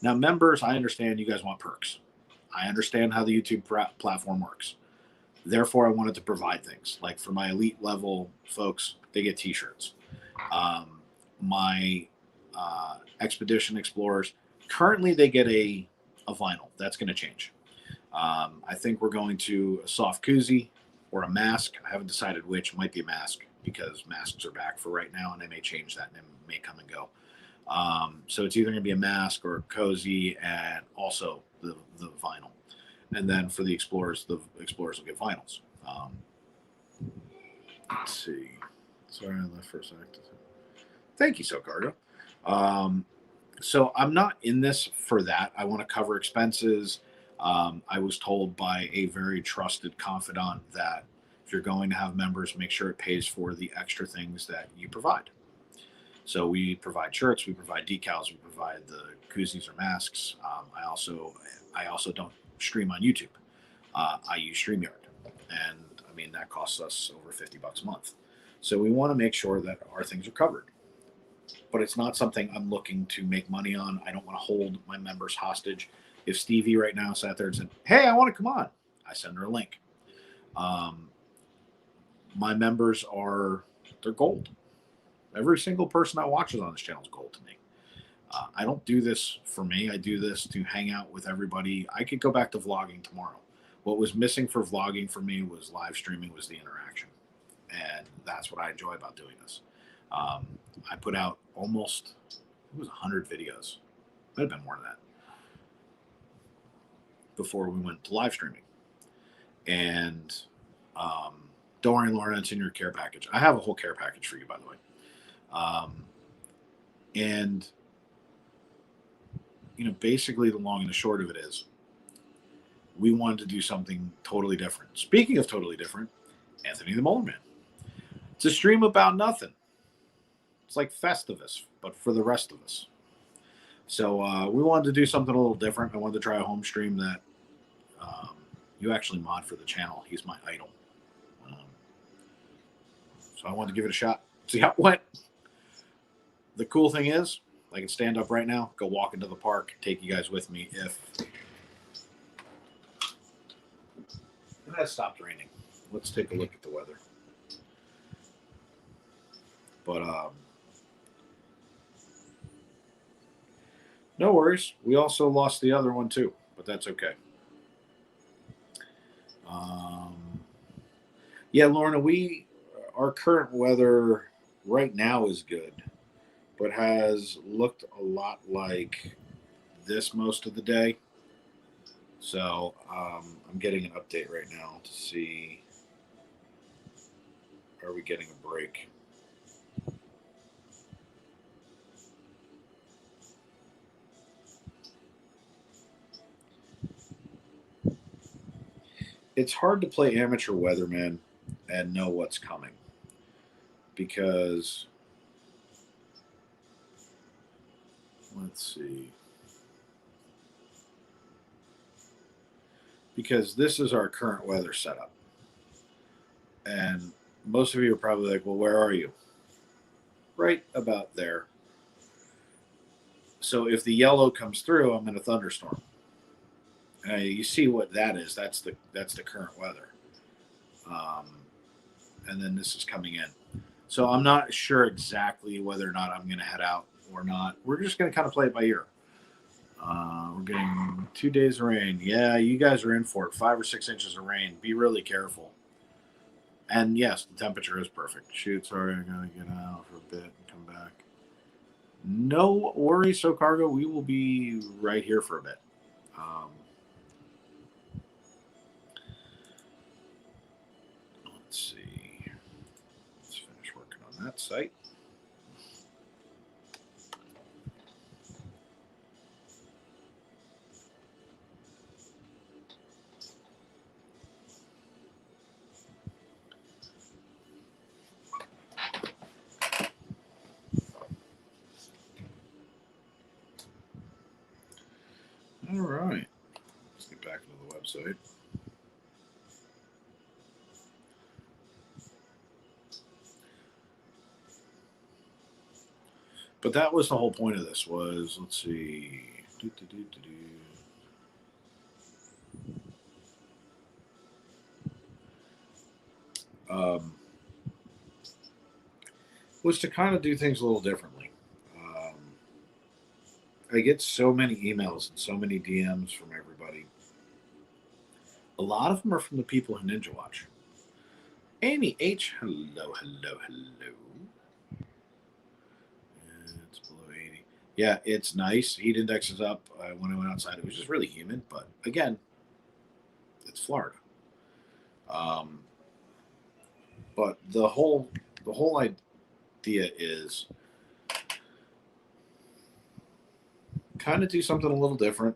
Now, members, I understand you guys want perks. I understand how the YouTube platform works. Therefore, I wanted to provide things. Like for my elite level folks, they get t-shirts. My Expedition Explorers. Currently, they get a vinyl. That's going to change. I think we're going to a soft koozie or a mask. I haven't decided which. Might be a mask because masks are back for right now, and they may change that and it may come and go. So it's either going to be a mask or a cozy, and also the vinyl. And then for the Explorers will get vinyls. Let's see. Sorry, I left for a second. Thank you, SoCargo. So I'm not in this for that. I want to cover expenses. I was told by a very trusted confidant that if you're going to have members, make sure it pays for the extra things that you provide. So we provide shirts, we provide decals, we provide the koozies or masks. I also don't stream on YouTube. I use StreamYard, and I mean that costs us over $50 a month. So we want to make sure that our things are covered. But it's not something I'm looking to make money on. I don't want to hold my members hostage. If Stevie right now sat there and said, "Hey, I want to come on," I send her a link. My members they're gold. Every single person that watches on this channel is gold to me. I don't do this for me. I do this to hang out with everybody. I could go back to vlogging tomorrow. What was missing for vlogging for me was live streaming, was the interaction. And that's what I enjoy about doing this. I put out almost, it was 100 videos. Might have been more than that before we went to live streaming. And don't worry, Lauren, it's in your care package. I have a whole care package for you, by the way. And, basically the long and the short of it is we wanted to do something totally different. Speaking of totally different, Anthony the Molar Man. It's a stream about nothing. It's like Festivus, but for the rest of us. So we wanted to do something a little different. I wanted to try a home stream that you actually mod for the channel. He's my idol. So I wanted to give it a shot, see how it went. The cool thing is, I can stand up right now, go walk into the park, take you guys with me if it has stopped raining. Let's take a look at the weather. But no worries. We also lost the other one too, but that's okay. Yeah, Lorna, our current weather right now is good, but has looked a lot like this most of the day. So I'm getting an update right now to see, are we getting a break? It's hard to play amateur weatherman and know what's coming because, let's see, because this is our current weather setup. And most of you are probably like, well, where are you? Right about there. So if the yellow comes through, I'm in a thunderstorm. You see what that is. That's the current weather. And then this is coming in. So I'm not sure exactly whether or not I'm going to head out or not. We're just going to kind of play it by ear. We're getting 2 days of rain. Yeah, you guys are in for it. 5 or 6 inches of rain. Be really careful. And yes, the temperature is perfect. Shoot, sorry, I got to get out for a bit and come back. No worries, SoCargo. We will be right here for a bit. Let's see. Let's finish working on that site. All right. Let's get back into the website. But that was the whole point of this was, let's see. Was to kind of do things a little differently. I get so many emails and so many DMs from everybody. A lot of them are from the people who Ninja Watch. Amy H, hello, hello, hello. It's below 80. Yeah, it's nice. Heat index is up. When I went outside, it was just really humid. But again, it's Florida. But the whole idea is kind of do something a little different,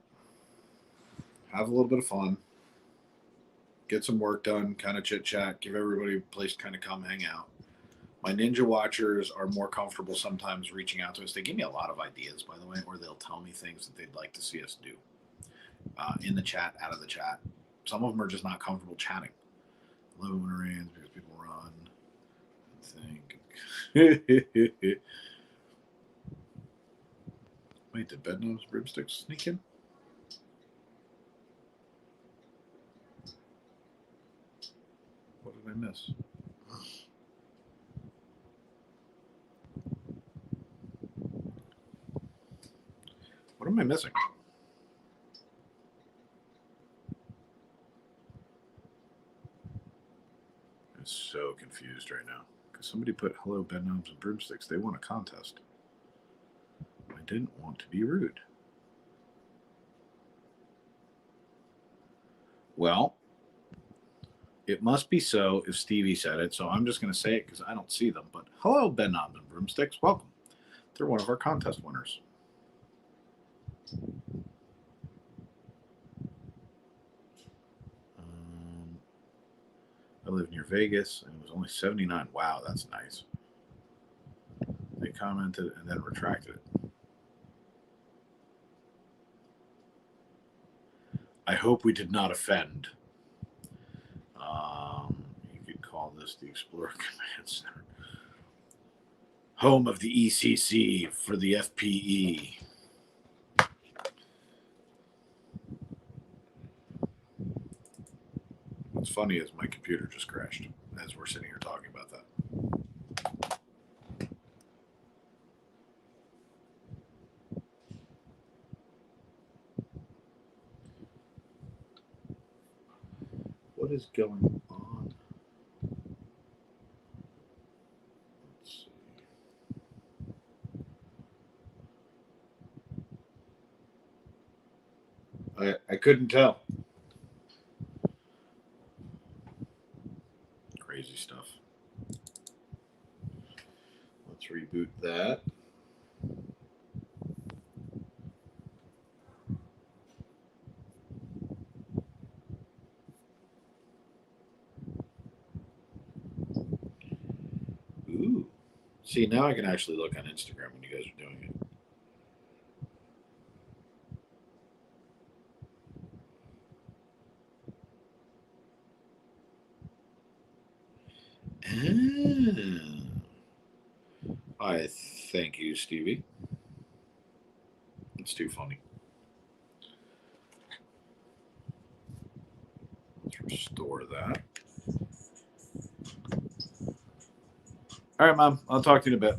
have a little bit of fun, get some work done, kind of chit chat, give everybody a place to kind of come hang out. My Ninja Watchers are more comfortable sometimes reaching out to us. They give me a lot of ideas, by the way, or they'll tell me things that they'd like to see us do in the chat, out of the chat. Some of them are just not comfortable chatting. I love it when it rains because people run and think. Wait, did Bedknobs Broomsticks sneak in? What did I miss? What am I missing? I'm so confused right now because somebody put hello Bedknobs and Broomsticks. They won a contest. I didn't want to be rude. Well, it must be so if Stevie said it, so I'm just going to say it because I don't see them. But hello, Bedknobs and Broomsticks. Welcome. They're one of our contest winners. I live near Vegas, and it was only 79. Wow, that's nice. They commented and then retracted it. I hope we did not offend. You could call this the Explorer Command Center. Home of the ECC for the FPE. What's funny is my computer just crashed as we're sitting here talking about that. What is going on? Let's see. I couldn't tell. Crazy stuff. Let's reboot that. Ooh. See, now I can actually look on Instagram when you guys are doing it. I thank you, Stevie. It's too funny. Let's restore that. All right, Mom. I'll talk to you in a bit.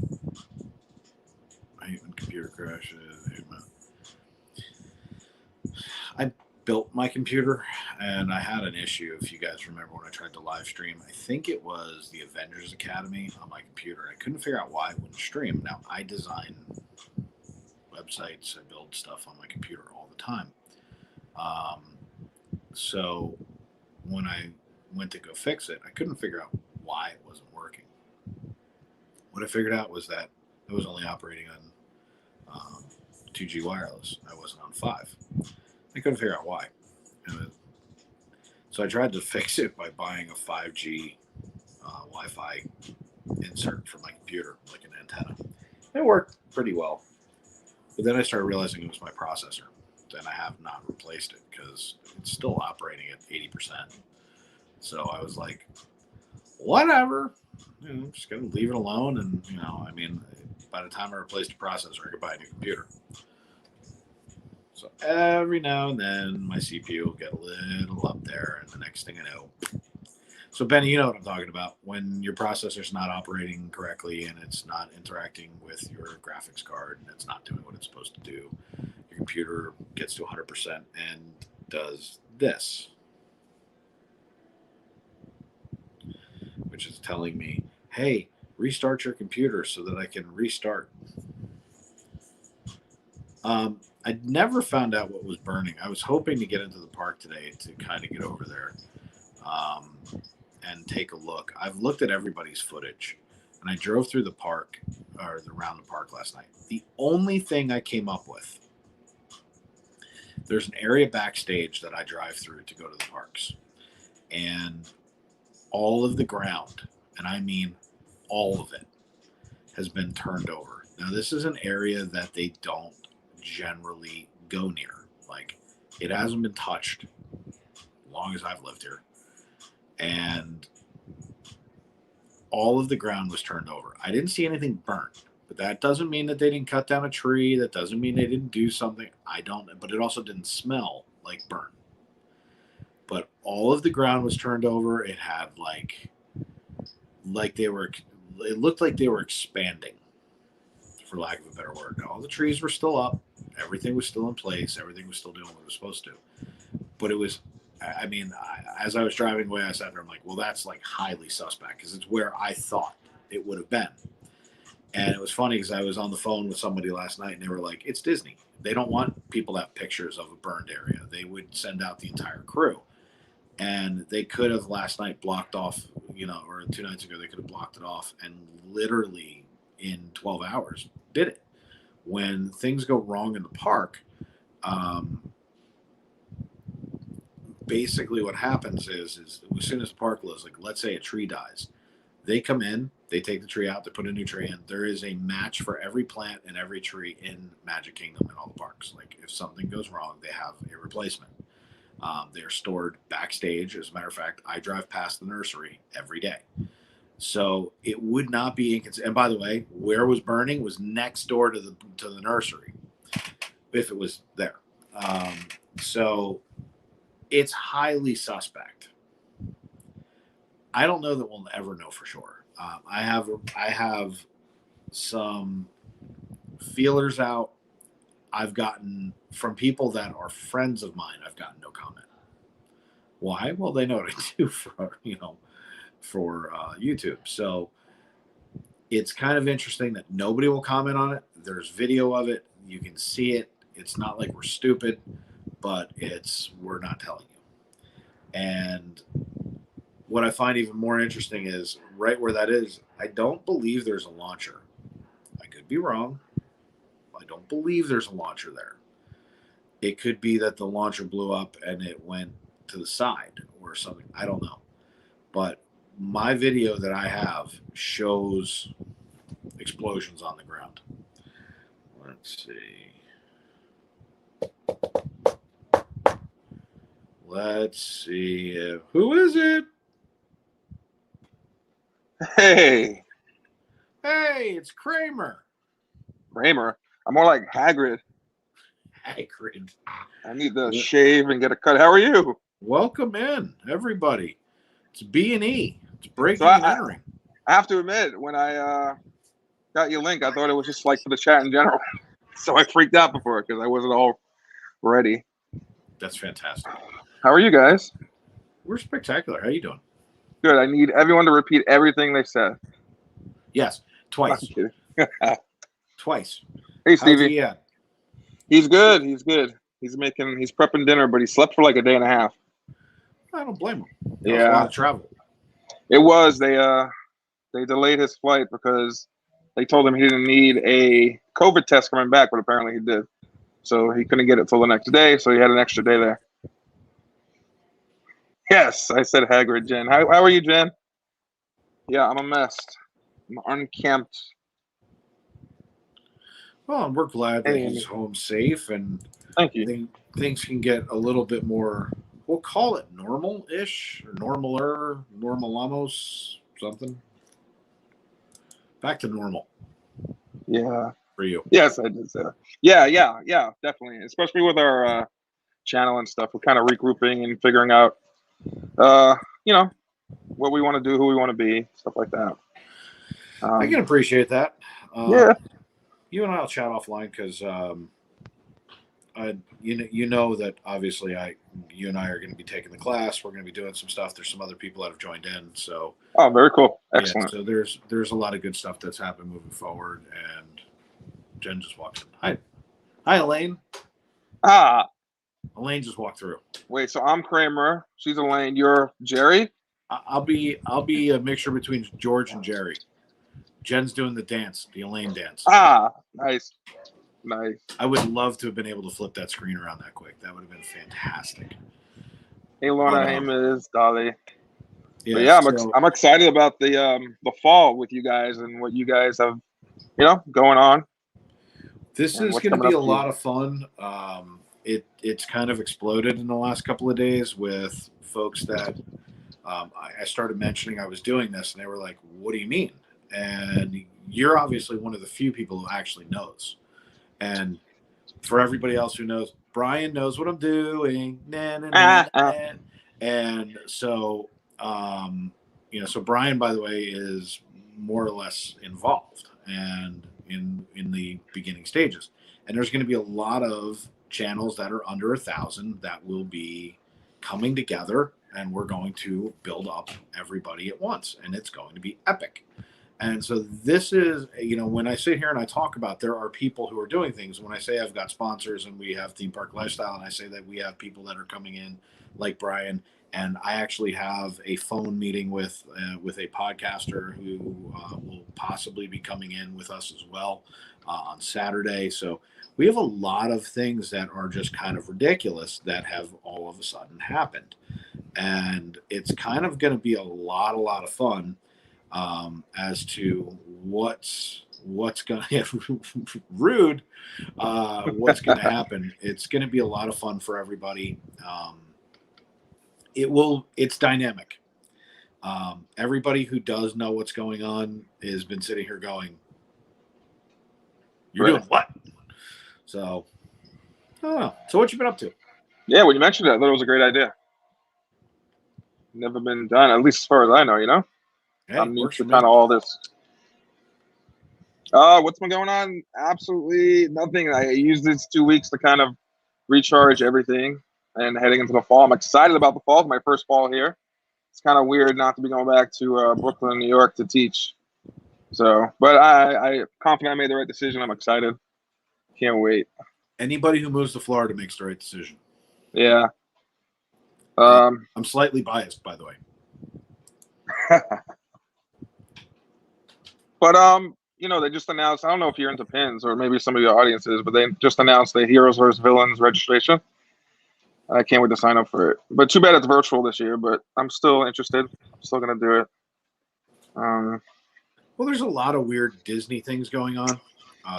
I hate when computer crashes. I built my computer, and I had an issue. If you guys remember when I tried to live stream, I think it was the Avengers Academy on my computer. I couldn't figure out why it wouldn't stream. Now, I design websites. I build stuff on my computer all the time. So when I went to go fix it, I couldn't figure out why it wasn't working. What I figured out was that it was only operating on 2G wireless. I wasn't on 5. I couldn't figure out why. So I tried to fix it by buying a 5G Wi-Fi insert for my computer, like an antenna. It worked pretty well. But then I started realizing it was my processor. Then I have not replaced it because it's still operating at 80%. So I was like, whatever. I'm just going to leave it alone. And, I mean, by the time I replaced the processor, I could buy a new computer. So every now and then, my CPU will get a little up there, and the next thing I know, So, Benny, you know what I'm talking about. When your processor's not operating correctly and it's not interacting with your graphics card and it's not doing what it's supposed to do, your computer gets to 100% and does this, which is telling me, hey, restart your computer so that I can restart. I never found out what was burning. I was hoping to get into the park today to kind of get over there and take a look. I've looked at everybody's footage, and I drove through the park or around the park last night. The only thing I came up with, there's an area backstage that I drive through to go to the parks, and all of the ground, and I mean all of it, has been turned over. Now, this is an area that they don't generally go near. Like, it hasn't been touched as long as I've lived here. And all of the ground was turned over. I didn't see anything burnt, but that doesn't mean that they didn't cut down a tree. That doesn't mean they didn't do something. I don't, but it also didn't smell like burnt. But all of the ground was turned over. It had like they were, it looked like they were expanding, for lack of a better word. Now, all the trees were still up. Everything was still in place. Everything was still doing what it was supposed to. But it was, I mean, as I was driving away, I sat there, I'm like, well, that's like highly suspect because it's where I thought it would have been. And it was funny because I was on the phone with somebody last night and they were like, it's Disney. They don't want people to have pictures of a burned area. They would send out the entire crew. And they could have last night blocked off, or 2 nights ago, they could have blocked it off and literally in 12 hours did it. When things go wrong in the park, basically what happens is as soon as the park closes, like let's say a tree dies, they come in, they take the tree out, they put a new tree in. There is a match for every plant and every tree in Magic Kingdom and all the parks. Like if something goes wrong, they have a replacement. They're stored backstage. As a matter of fact, I drive past the nursery every day. So it would not be inconsistent. And by the way, where it was burning was next door to the nursery, if it was there. So it's highly suspect. I don't know that we'll ever know for sure. I have some feelers out. I've gotten from people that are friends of mine. I've gotten no comment. Why? Well, they know what I do for YouTube. So it's kind of interesting that nobody will comment on it. There's video of it. You can see it. It's not like we're stupid, but we're not telling you. And what I find even more interesting is right where that is, I don't believe there's a launcher. I could be wrong. I don't believe there's a launcher there. It could be that the launcher blew up and it went to the side or something. I don't know. But my video that I have shows explosions on the ground. Let's see. Who is it? Hey, It's Kramer. Kramer. I'm more like Hagrid. Hagrid. I need to shave and get a cut. How are you? Welcome in, everybody. It's B&E. It's breaking So and entering. I have to admit, when I got your link, I thought it was just like for the chat in general. So I freaked out before because I wasn't all ready. That's fantastic. How are you guys? We're spectacular. How you doing? Good. I need everyone to repeat everything they said. Yes, twice. I'm kidding. Twice. Hey, How's Stevie. he at? He's good. He's good. He's prepping dinner, but he slept for like a day and a half. I don't blame him. That was a Yeah. lot of travel. It was. They delayed his flight because they told him he didn't need a COVID test coming back, but apparently he did. So he couldn't get it till the next day, so he had an extra day there. Yes, I said Hagrid, Jen. How are you, Jen? Yeah, I'm a mess. I'm unkempt. Well, and we're glad that Hey, he's home safe and thank you. things can get a little bit more, we'll call it normal-ish or normalamos, something. Back to normal. Yeah. For you. Yes, I did say that. Yeah, definitely. Especially with our channel and stuff. We're kind of regrouping and figuring out, what we want to do, who we want to be, stuff like that. I can appreciate that. Yeah. You and I'll chat offline because you know that obviously you and I are going to be taking the class. We're going to be doing some stuff. There's some other people that have joined in. So Oh, very cool. Excellent. Yeah, so there's a lot of good stuff that's happened moving forward. And Jen just walked in. Hi, Elaine. Elaine just walked through. Wait, so I'm Kramer. She's Elaine. You're Jerry? I'll be a mixture between George and Jerry. Jen's doing the dance, the Elaine dance. Nice. I would love to have been able to flip that screen around that quick. That would have been fantastic. Hey, Lorna, hey, Ms. Dolly. Yeah, I'm excited about the fall with you guys and what you guys have, going on. This is going to be a lot of fun. It's kind of exploded in the last couple of days with folks that I started mentioning I was doing this, and they were like, "What do you mean?" And you're obviously one of the few people who actually knows. And for everybody else who knows, Brian knows what I'm doing. And so, so Brian, by the way, is more or less involved and in the beginning stages. And there's going to be a lot of channels that are under 1,000 that will be coming together, and we're going to build up everybody at once, and it's going to be epic. And so this is, when I sit here and I talk about there are people who are doing things, when I say I've got sponsors and we have Theme Park Lifestyle, and I say that we have people that are coming in like Brian, and I actually have a phone meeting with a podcaster who will possibly be coming in with us as well on Saturday. So we have a lot of things that are just kind of ridiculous that have all of a sudden happened. And it's kind of going to be a lot of fun. As to what's going to rude, what's going to happen. It's going to be a lot of fun for everybody. It's dynamic. Everybody who does know what's going on has been sitting here going, "You're doing what?" So, I don't know. So what you been up to? Yeah, when you mentioned it, I thought it was a great idea. Never been done, at least as far as I know, Hey, I'm new to kind of all this. What's been going on? Absolutely nothing. I used these 2 weeks to kind of recharge everything and heading into the fall. I'm excited about the fall. It's my first fall here. It's kind of weird not to be going back to Brooklyn, New York to teach. So, but I confident I made the right decision. I'm excited. Can't wait. Anybody who moves to Florida makes the right decision. Yeah. I'm slightly biased, by the way. But they just announced, I don't know if you're into pins or maybe some of your audience is, but they just announced the Heroes vs. Villains registration. I can't wait to sign up for it. But too bad it's virtual this year, but I'm still interested. I'm still going to do it. Well, there's a lot of weird Disney things going on.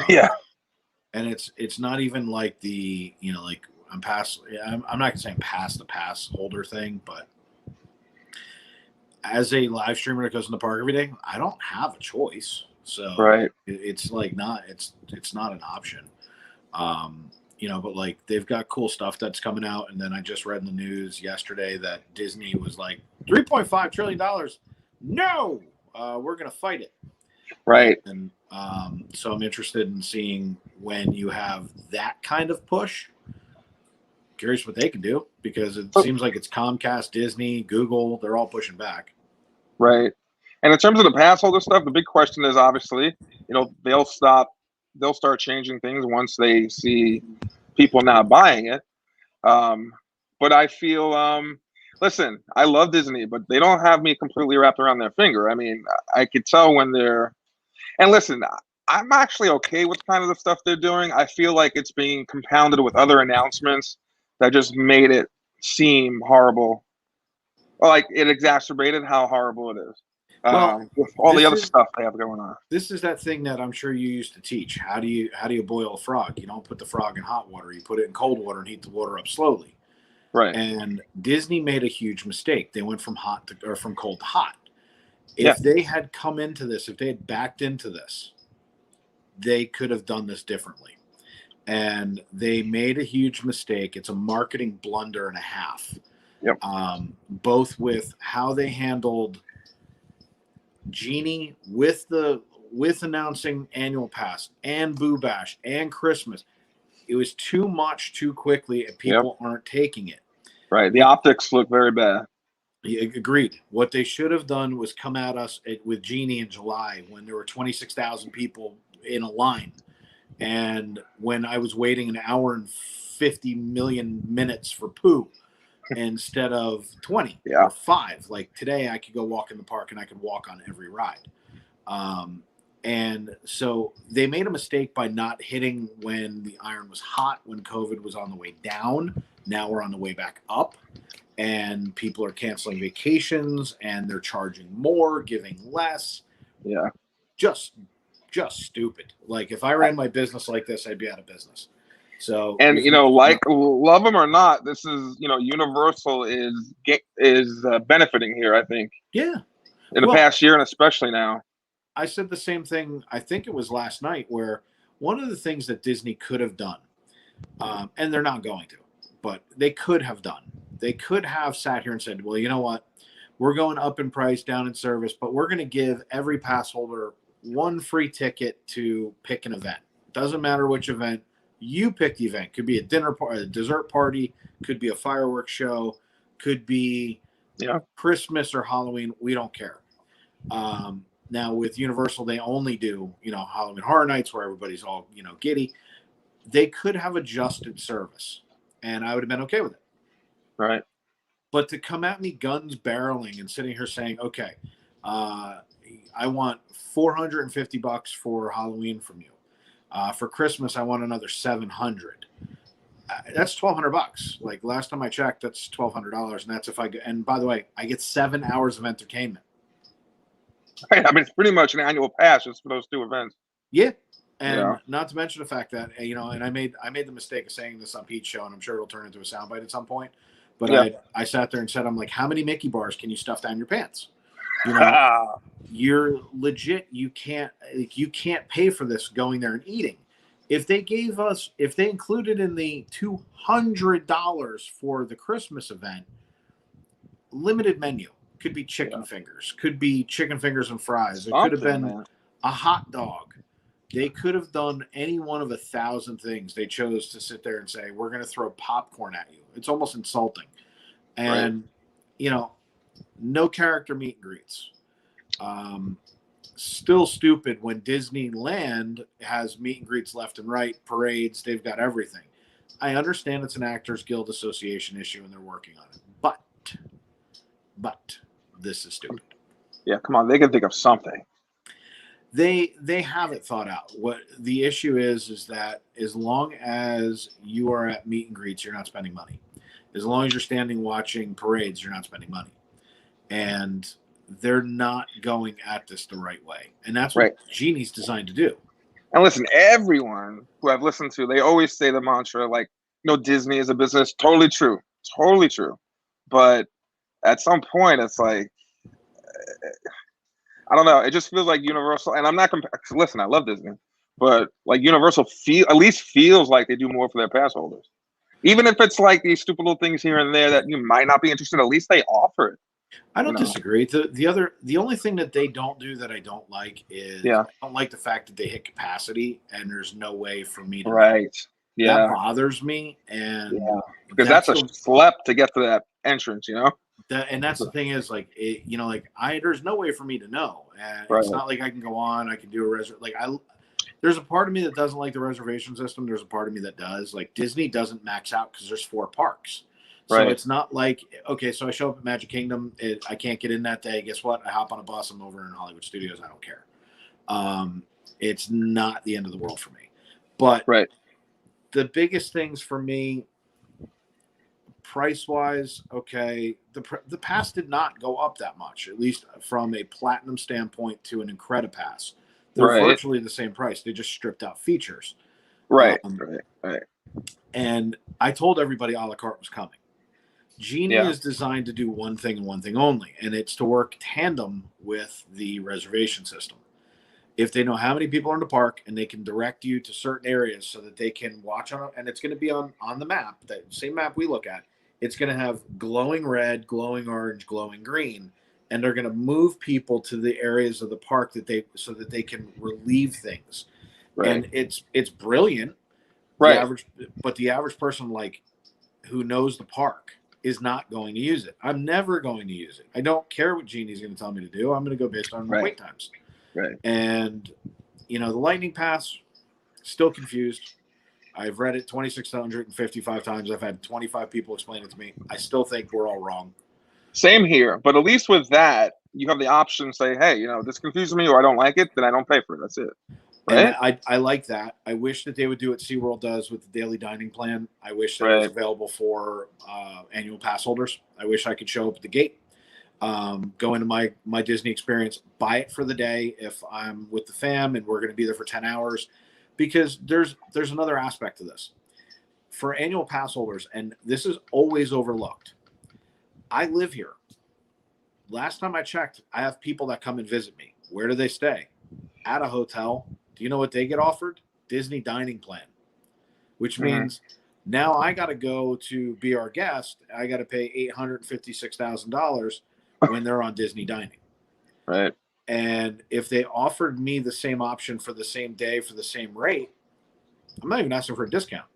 Yeah. And it's not even like the, like I'm not going to say I'm past the pass holder thing, but as a live streamer that goes in the park every day, I don't have a choice. So right. It's like it's not an option. But like they've got cool stuff that's coming out. And then I just read in the news yesterday that Disney was like $3.5 trillion. No, we're going to fight it. Right. And so I'm interested in seeing when you have that kind of push. Curious what they can do, because it seems like it's Comcast, Disney, Google, they're all pushing back. Right. And in terms of the pass holder stuff, the big question is obviously, they'll start changing things once they see people not buying it. But I feel, listen, I love Disney, but they don't have me completely wrapped around their finger. I mean, I could tell when they're, and listen, I'm actually okay with kind of the stuff they're doing. I feel like it's being compounded with other announcements that just made it seem horrible. Like it exacerbated how horrible it is. With all the other stuff they have going on. This is that thing that I'm sure you used to teach. How do you boil a frog? You don't put the frog in hot water. You put it in cold water and heat the water up slowly. Right. And Disney made a huge mistake. They went from cold to hot. If they had come into this, if they had backed into this, they could have done this differently. And they made a huge mistake. It's a marketing blunder and a half. Yep. Both with how they handled Genie with announcing annual pass and Boo Bash and Christmas. It was too much too quickly, and people aren't taking it. Right. The optics look very bad. Agreed. What they should have done was come at us with Genie in July when there were 26,000 people in a line. And when I was waiting an hour and 50 million minutes for Pooh instead of 20 or 5. Like today, I could go walk in the park and I could walk on every ride. And so they made a mistake by not hitting when the iron was hot, when COVID was on the way down. Now we're on the way back up, and people are canceling vacations and they're charging more, giving less. Yeah. Just stupid. Like if I ran my business like this, I'd be out of business. So, and love them or not, this is Universal is benefiting here. I think. Yeah. In the past year and especially now. I said the same thing. I think it was last night, where one of the things that Disney could have done, and they're not going to, but they could have done. They could have sat here and said, "Well, you know what? We're going up in price, down in service, but we're going to give every pass holder one free ticket to pick an event. Doesn't matter which event. You pick the event. Could be a dinner party, a dessert party, could be a fireworks show, could be Christmas or Halloween. We don't care." Now with Universal, they only do Halloween Horror Nights where everybody's all giddy. They could have adjusted service, and I would have been okay with it. Right. But to come at me guns barreling and sitting here saying, okay, I want $450 for Halloween from you. For Christmas, I want another $700. That's $1,200. Like last time I checked, that's $1,200, and that's if and by the way, I get 7 hours of entertainment. Right. I mean, it's pretty much an annual pass just for those 2 events. Yeah. And not to mention the fact that, and I made the mistake of saying this on Pete's show, and I'm sure it'll turn into a soundbite at some point. But I sat there and said, I'm like, how many Mickey bars can you stuff down your pants? You're legit. You can't pay for this going there and eating. If they included in the $200 for the Christmas event, limited menu. Could be chicken fingers. Could be chicken fingers and fries. It could have been a hot dog. They could have done any one of 1,000 things. They chose to sit there and say, we're going to throw popcorn at you. It's almost insulting. And, no character meet and greets. Still stupid when Disneyland has meet and greets left and right, parades. They've got everything. I understand it's an Actors Guild Association issue and they're working on it. But this is stupid. Yeah, come on. They can think of something. They have it thought out. What the issue is that as long as you are at meet and greets, you're not spending money. As long as you're standing watching parades, you're not spending money. And they're not going at this the right way. And that's what Genie's designed to do. And listen, everyone who I've listened to, they always say the mantra, like, Disney is a business. Totally true. Totally true. But at some point, it's like, I don't know. It just feels like Universal, and I'm not listen, I love Disney, but like Universal at least feels like they do more for their pass holders. Even if it's like these stupid little things here and there that you might not be interested in, at least they offer it. I don't disagree. The only thing that they don't do that I don't like is I don't like the fact that they hit capacity and there's no way for me to that bothers me, and because that's a schlep to get to that entrance, and that's the thing is like there's no way for me to know, and it's not like I can go on, I can do a reservation. There's a part of me that doesn't like the reservation system. There's a part of me that does. Like Disney doesn't max out because there's 4 parks. So it's not like, okay, so I show up at Magic Kingdom. I can't get in that day. Guess what? I hop on a bus. I'm over in Hollywood Studios. I don't care. It's not the end of the world for me. But the biggest things for me, price-wise, okay, the pass did not go up that much, at least from a platinum standpoint to an Incredipass. They're virtually the same price. They just stripped out features. Right. And I told everybody a la carte was coming. Genie is designed to do one thing and one thing only, and it's to work tandem with the reservation system. If they know how many people are in the park and they can direct you to certain areas so that they can watch on, and it's going to be on the map, that same map we look at, it's going to have glowing red, glowing orange, glowing green, and they're going to move people to the areas of the park so that they can relieve things. Right. And it's brilliant. Right. The average person like who knows the park is not going to use it. I'm never going to use it. I don't care what Genie's going to tell me to do. I'm going to go based on wait times. Right. And the Lightning Pass, still confused. I've read it 2,655 times. I've had 25 people explain it to me. I still think we're all wrong. Same here, but at least with that, you have the option to say, hey, this confuses me or I don't like it, then I don't pay for it. That's it. Right? And I like that. I wish that they would do what SeaWorld does with the daily dining plan. I wish that it was available for annual pass holders. I wish I could show up at the gate, go into my Disney experience, buy it for the day if I'm with the fam and we're going to be there for 10 hours. Because there's another aspect to this. For annual pass holders, and this is always overlooked, I live here. Last time I checked, I have people that come and visit me. Where do they stay? At a hotel. Do you know what they get offered? Disney dining plan, which means now I got to go to be our guest. I got to pay $856,000 when they're on Disney dining. Right. And if they offered me the same option for the same day for the same rate, I'm not even asking for a discount.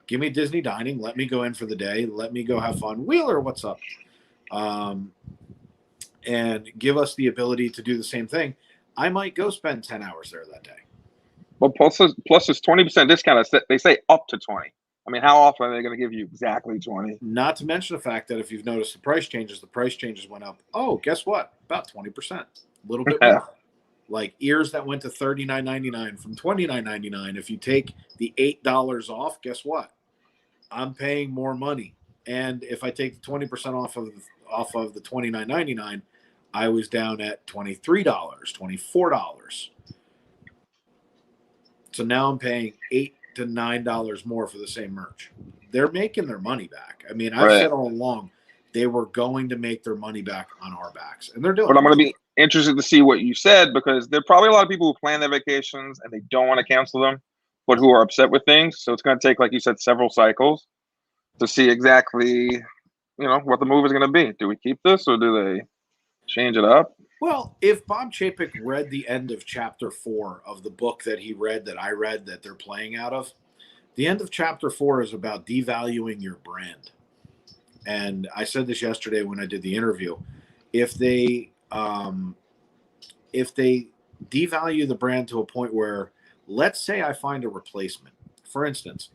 Give me Disney dining. Let me go in for the day. Let me go have fun. Wheeler, what's up? And give us the ability to do the same thing. I might go spend 10 hours there that day. Well, plus this 20% discount. They say up to 20. I mean, how often are they going to give you exactly 20? Not to mention the fact that if you've noticed the price changes went up. Oh, guess what? About 20%. A little bit more. Like ears that went to $39.99 from $29.99. If you take the $8 off, guess what? I'm paying more money. And if I take the 20% off of the $29.99, I was down at $23, $24. So now I'm paying $8 to $9 more for the same merch. They're making their money back. I mean, I've said all along they were going to make their money back on our backs, and they're doing it. But I'm going to be interested to see what you said, because there are probably a lot of people who plan their vacations and they don't want to cancel them, but who are upset with things. So it's going to take, like you said, several cycles to see exactly, what the move is going to be. Do we keep this or do they change it up? Well, if Bob Chapek read the end of chapter 4 of the book that he read, that I read, that they're playing out of, the end of chapter 4 is about devaluing your brand. And I said this yesterday when I did the interview. If they devalue the brand to a point where, let's say I find a replacement. For instance,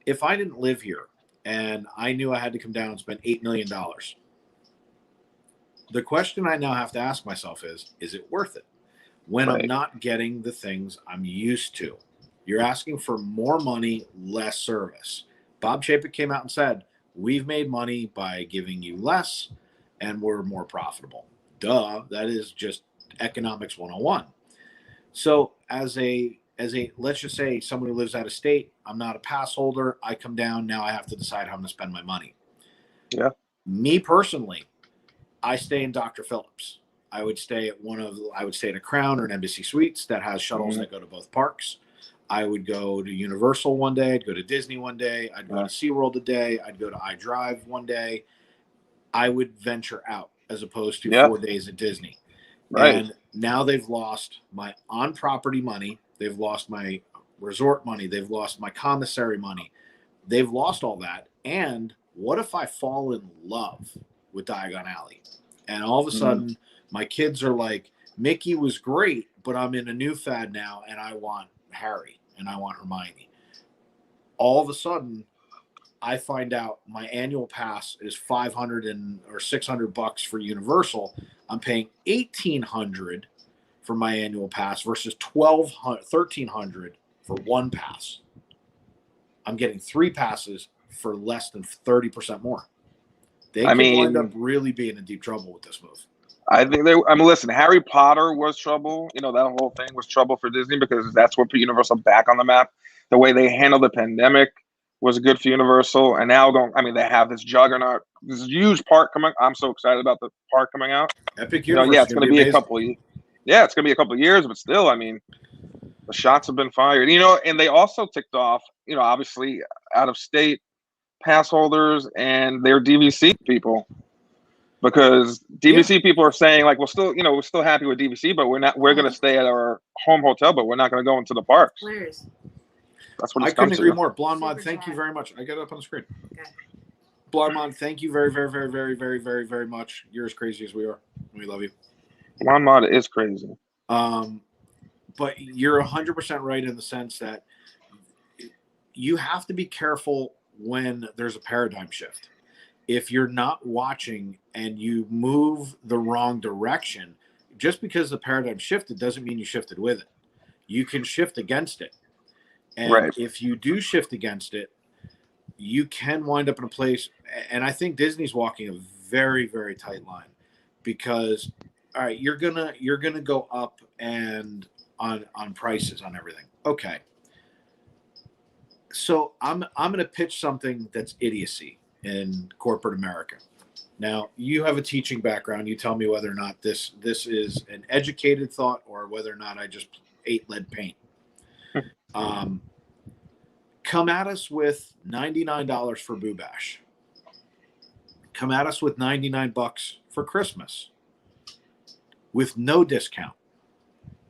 if I didn't live here and I knew I had to come down and spend $8 million, the question I now have to ask myself is it worth it when I'm not getting the things I'm used to? You're asking for more money, less service. Bob Chapek came out and said, we've made money by giving you less and we're more profitable. Duh, that is just economics 101. So as a let's just say someone who lives out of state, I'm not a pass holder, I come down, now I have to decide how I'm going to spend my money. Yeah. Me personally, I stay in Dr. Phillips. I would stay at a Crown or an Embassy Suites that has shuttles that go to both parks. I would go to Universal one day. I'd go to Disney one day. I'd go to SeaWorld a day. I'd go to iDrive one day. I would venture out as opposed to 4 days at Disney. Right. And now they've lost my on-property money. They've lost my resort money. They've lost my commissary money. They've lost all that. And what if I fall in love with Diagon Alley? And all of a sudden, my kids are like, Mickey was great, but I'm in a new fad now, and I want Harry, and I want Hermione. All of a sudden, I find out my annual pass is $500 or $600 for Universal. I'm paying $1,800 for my annual pass versus $1,300 for one pass. I'm getting 3 passes for less than 30% more. They could wind up really being in deep trouble with this move. I think listen, Harry Potter was trouble. That whole thing was trouble for Disney because that's what put Universal back on the map. The way they handled the pandemic was good for Universal. And now they have this juggernaut, this huge park coming. I'm so excited about the park coming out. Epic Universe. It's going to be a couple of, it's going to be a couple of years, but still, the shots have been fired. And they also ticked off, obviously out of state pass holders and their DVC people. because DVC people are saying like, we're still happy with DVC, but we're going to stay at our home hotel, but we're not going to go into the parks. Players. That's what I it's come couldn't agree to. more. Blonde Mod, Super thank you chat. very much. I got it up on the screen. Okay. Blonde Mod, thank you very, very, very, very, very, very, very much. You're as crazy as we are. We love you. Blonde Mod is crazy. But you're 100% right in the sense that you have to be careful when there's a paradigm shift. If you're not watching and you move the wrong direction, just because the paradigm shifted doesn't mean you shifted with it. You can shift against it. And Right. if you do shift against it, you can wind up in a place, and I think Disney's walking a very, very tight line because, all right, you're gonna go up and on prices on everything. Okay. So I'm gonna pitch something that's idiocy in corporate America. Now, you have a teaching background. You tell me whether or not this is an educated thought or whether or not I just ate lead paint. Come at us with $99 for Boo Bash. Come at us with $99 for Christmas with no discount.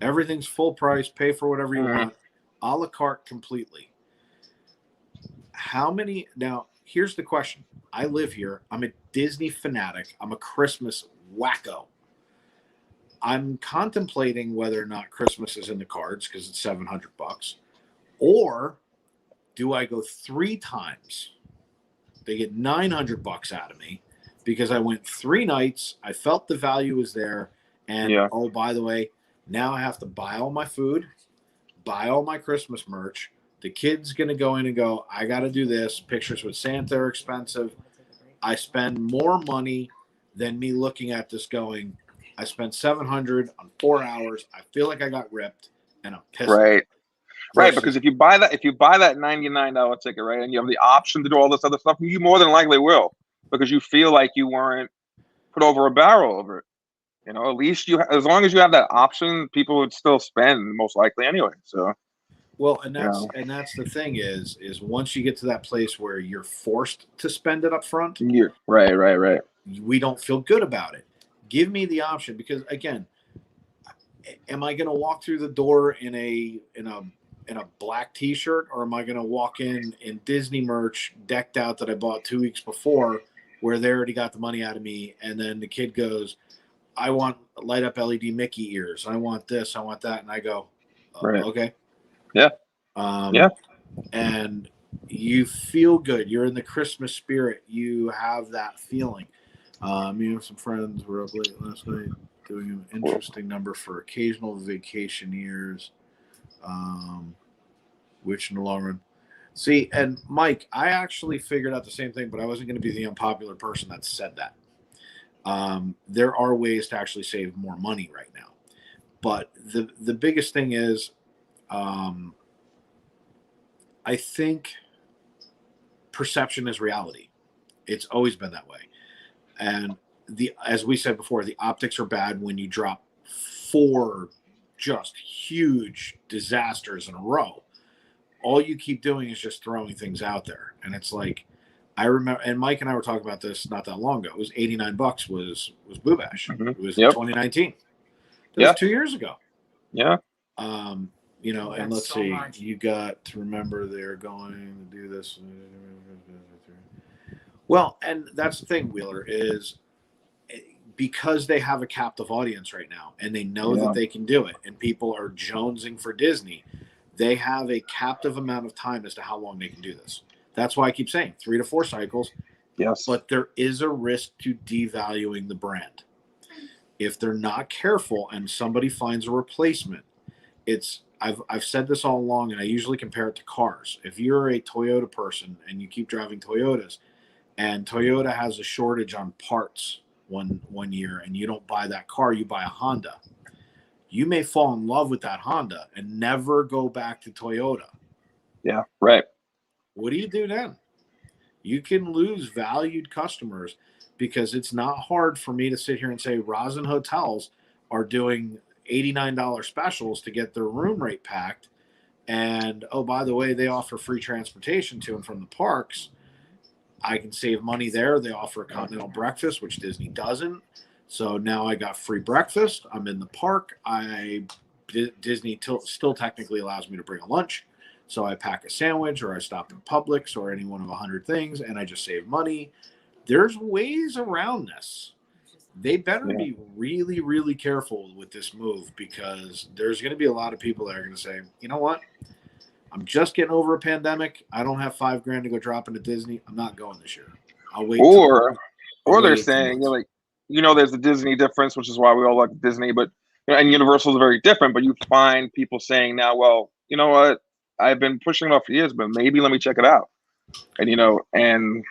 Everything's full price. Pay for whatever you want. A la carte completely. How many? Now, here's the question. I live here. I'm a Disney fanatic. I'm a Christmas wacko. I'm contemplating whether or not Christmas is in the cards because it's $700. Or do I go 3 times? They get $900 out of me because I went 3 nights. I felt the value was there. And, oh, by the way, now I have to buy all my food, buy all my Christmas merch. The kid's going to go in and go, I got to do this. Pictures with Santa are expensive. I spend more money than me looking at this going, I spent $700 on 4 hours. I feel like I got ripped, and I'm pissed. Right. Right, because if you buy that $99 ticket, right, and you have the option to do all this other stuff, you more than likely will, because you feel like you weren't put over a barrel over it. You know, at least as long as you have that option, people would still spend most likely anyway. So, well, and that's the thing is once you get to that place where you're forced to spend it up front, right. We don't feel good about it. Give me the option, because again, am I going to walk through the door in a black T-shirt, or am I going to walk in Disney merch decked out that I bought 2 weeks before, where they already got the money out of me, and then the kid goes, I want light up LED Mickey ears. I want this. I want that. And I go, okay. Yeah. And you feel good. You're in the Christmas spirit. You have that feeling. Me and some friends were up late last night doing an interesting number for occasional vacationers, which in the long run. See, and Mike, I actually figured out the same thing, but I wasn't going to be the unpopular person that said that. There are ways to actually save more money right now. But the biggest thing is, I think perception is reality. It's always been that way. And as we said before, the optics are bad when you drop 4 just huge disasters in a row. All you keep doing is just throwing things out there. And it's like, I remember, and Mike and I were talking about this not that long ago. It was $89 was Boo Bash. It was 2019. That was 2 years ago. Yeah. You know, and let's see. Much. You got to remember they're going to do this. Well, and that's the thing, Wheeler, is because they have a captive audience right now, and they know that they can do it, and people are jonesing for Disney. They have a captive amount of time as to how long they can do this. That's why I keep saying 3 to 4 cycles. Yes. But there is a risk to devaluing the brand. If they're not careful and somebody finds a replacement, I've said this all along, and I usually compare it to cars. If you're a Toyota person and you keep driving Toyotas, and Toyota has a shortage on parts one year, and you don't buy that car, you buy a Honda. You may fall in love with that Honda and never go back to Toyota. Yeah, right. What do you do then? You can lose valued customers, because it's not hard for me to sit here and say Rosin Hotels are doing $89 specials to get their room rate packed. And, oh, by the way, they offer free transportation to and from the parks. I can save money there. They offer a continental breakfast, which Disney doesn't. So now I got free breakfast. I'm in the park. Disney still technically allows me to bring a lunch. So I pack a sandwich, or I stop at Publix, or any one of 100 things, and I just save money. There's ways around this. They better be really, really careful with this move, because there's going to be a lot of people that are going to say, you know what? I'm just getting over a pandemic. I don't have $5,000 to go drop into Disney. I'm not going this year. I'll wait. Or they're wait 18 saying, months. there's the Disney difference, which is why we all like Disney, but and Universal is very different. But you find people saying now, well, you know what? I've been pushing it off for years, but maybe let me check it out. And and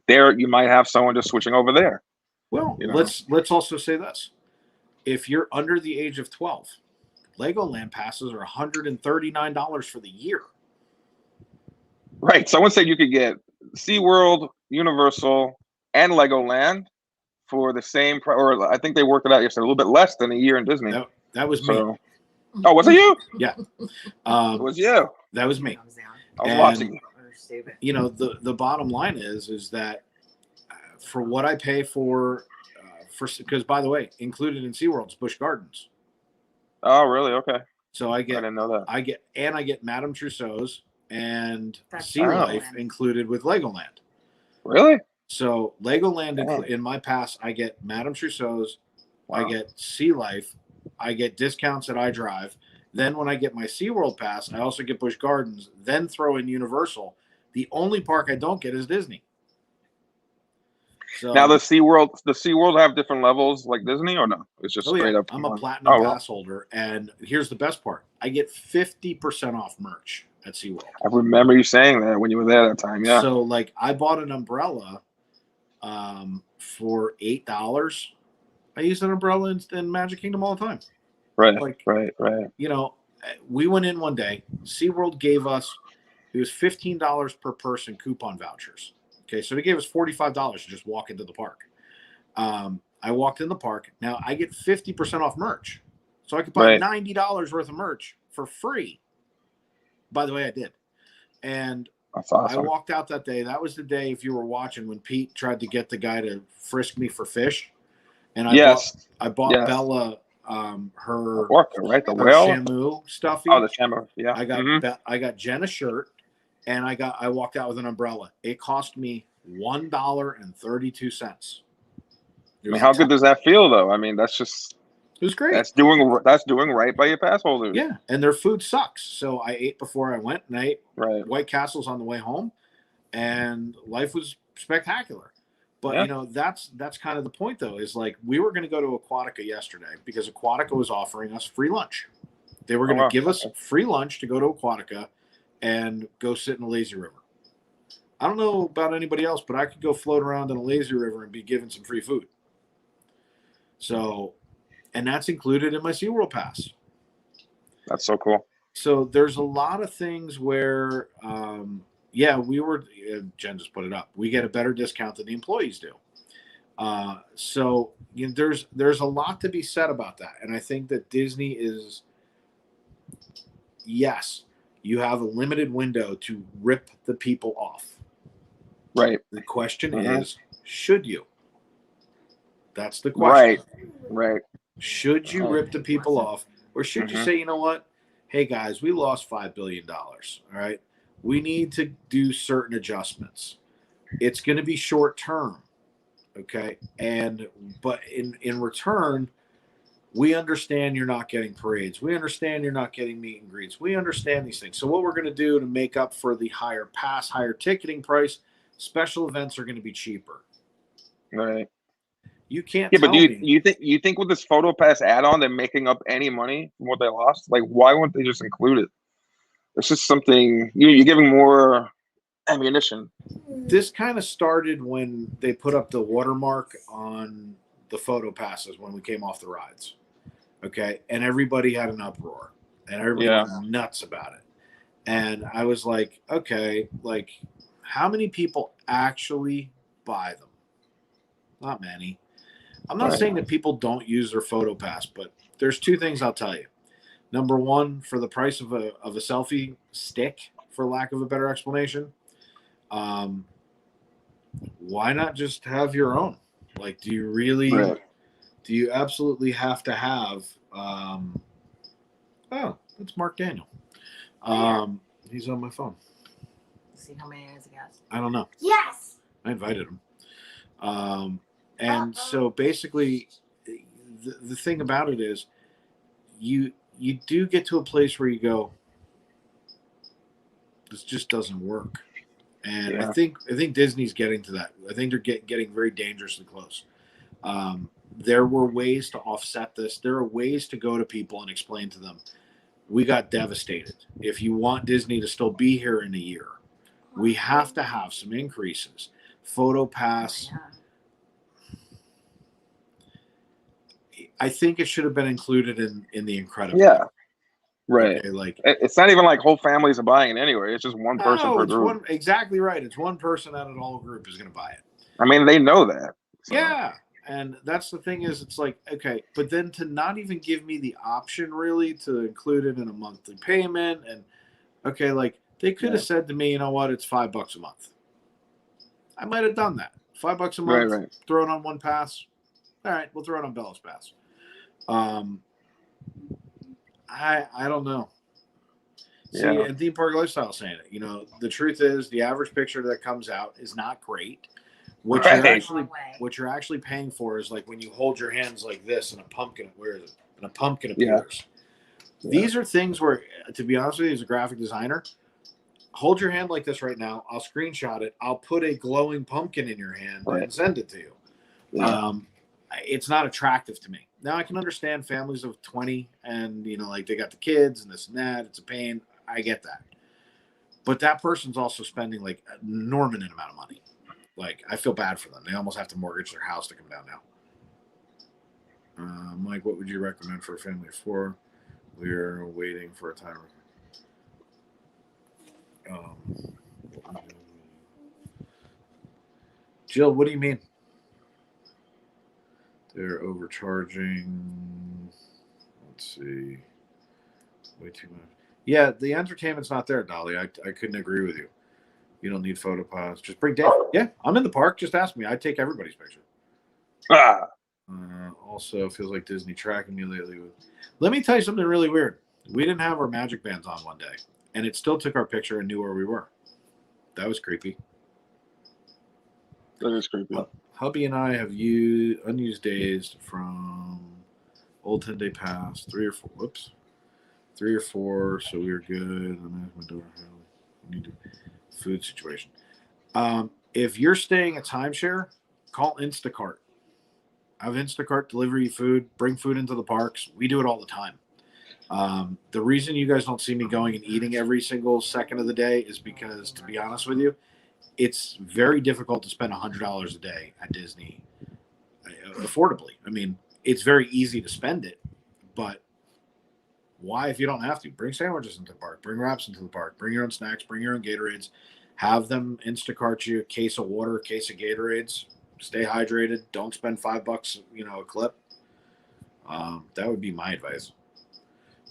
there you might have someone just switching over there. Well, let's also say this: if you're under the age of 12, Legoland passes are $139 for the year. Right. Someone said you could get SeaWorld, Universal, and Legoland for the same price, or I think they worked it out yesterday, a little bit less than a year in Disney. That was me. Oh, was it you? Yeah. It was you. That was me. I was watching. The bottom line is that for what I pay for because, by the way, included in SeaWorld is Busch Gardens. Oh, really? Okay. So I didn't know that. I get Madame Tussauds and That's Sea Life included with Legoland. Really? So Legoland in my pass, I get Madame Tussauds, I get Sea Life, I get discounts at iDrive. Then when I get my SeaWorld pass, I also get Busch Gardens, then throw in Universal. The only park I don't get is Disney. So now the SeaWorld have different levels like Disney, or no? It's just straight up. I'm a platinum pass holder, and here's the best part: I get 50% off merch at SeaWorld. I remember you saying that when you were there that time. Yeah. So like I bought an umbrella for $8. I use an umbrella in Magic Kingdom all the time. Right. Right. We went in one day. SeaWorld gave us, it was $15 per person coupon vouchers. Okay, so they gave us $45 to just walk into the park. I walked in the park. Now I get 50% off merch. So I could buy $90 worth of merch for free. By the way, I did. And that's awesome. I walked out that day. That was the day, if you were watching, when Pete tried to get the guy to frisk me for fish. And I bought Bella her orca, right? The whale Shamu stuffy. Oh, the Shamu. Yeah. I got Jen a shirt, and I walked out with an umbrella. It cost me $1.32. I mean, how good does that feel, though? I mean, that's just it was great. That's doing right by your pass holders. Yeah, and their food sucks. So I ate before I went, and I ate White Castles on the way home, and life was spectacular. But that's kind of the point, though, is like we were going to go to Aquatica yesterday because Aquatica was offering us free lunch. They were going to give us free lunch to go to Aquatica and go sit in a lazy river. I don't know about anybody else, but I could go float around in a lazy river and be given some free food. So, and that's included in my SeaWorld pass. That's so cool. So there's a lot of things where, Jen just put it up. We get a better discount than the employees do. So there's a lot to be said about that. And I think that Disney is, yes, you have a limited window to rip the people off. Right. The question is, should you? That's the question. Right. Should you rip the people off, or should you say, you know what? Hey guys, we lost $5 billion. All right. We need to do certain adjustments. It's going to be short term. Okay. But in return, we understand you're not getting parades. We understand you're not getting meet and greets. We understand these things. So what we're going to do to make up for the higher ticketing price, special events are going to be cheaper. Right. You can't. Yeah, but you think with this photo pass add-on they're making up any money from what they lost? Like, why wouldn't they just include it? It's just something you're giving more ammunition. This kind of started when they put up the watermark on the photo passes when we came off the rides. Okay, and everybody had an uproar, and everybody was nuts about it. And I was like, okay, like, how many people actually buy them? Not many. I'm not saying that people don't use their photo pass, but there's two things I'll tell you. Number one, for the price of a selfie stick, for lack of a better explanation, why not just have your own? Like, do you really? Right. Do you absolutely have to have? Oh, that's Mark Daniel. He's on my phone. See how many years ago. I don't know. Yes. I invited him. And so basically, the thing about it is, you do get to a place where you go, this just doesn't work. And Yeah. I think Disney's getting to that. I think they're getting very dangerously close. There were ways to offset this. There are ways to go to people and explain to them, we got devastated. If you want Disney to still be here in a year, we have to have some increases. Photo Pass. Yeah. I think it should have been included in the Incredible. Yeah. Right. Okay, like It's not even like whole families are buying it anyway. It's just one person per it's group. exactly right. It's one person out of the whole group is going to buy it. I mean, they know that. So. Yeah. And that's the thing is, it's like, okay, but then to not even give me the option really to include it in a monthly payment. And okay, like they could have said to me, you know what, it's $5 a month. I might have done that. $5 a month, Right. throw it on one pass. All right, we'll throw it on Bella's pass. I don't know. See, Yeah. and Theme Park Lifestyle saying it. You know, the truth is, the average picture that comes out is not great. What you're actually paying for is like when you hold your hands like this, and a pumpkin. Where is it? And a pumpkin appears. Yeah. These are things where, to be honest with you, as a graphic designer, hold your hand like this right now. I'll screenshot it. I'll put a glowing pumpkin in your hand and send it to you. Yeah. It's not attractive to me. Now I can understand families of 20 and, you know, like they got the kids and this and that. It's a pain. I get that. But that person's also spending like an enormous amount of money. Like, I feel bad for them. They almost have to mortgage their house to come down now. Mike, what would you recommend for a family of 4? We're waiting for a timer. Jill, what do you mean? They're overcharging. Let's see. Way too much. Yeah, the entertainment's not there, Dolly. I couldn't agree with you. You don't need photo pass. Just bring Dave. Yeah, I'm in the park. Just ask me. I take everybody's picture. Also, feels like Disney tracking me lately. Let me tell you something really weird. We didn't have our magic bands on one day, and it still took our picture and knew where we were. That was creepy. That is creepy. Hubby and I have used unused days from old 10-day pass, 3 or 4. Whoops. 3 or 4, so we were good. And my daughter need to food situation. If you're staying at timeshare, call Instacart. Have Instacart deliver you food, bring food into the parks. We do it all the time. The reason you guys don't see me going and eating every single second of the day is because, to be honest with you, it's very difficult to spend $100 a day at Disney affordably. I mean, it's very easy to spend it, but why if you don't have to? Bring sandwiches into the park, bring wraps into the park, bring your own snacks, bring your own Gatorades, have them Instacart you a case of water, a case of Gatorades. Stay hydrated. Don't spend $5, a clip. That would be my advice.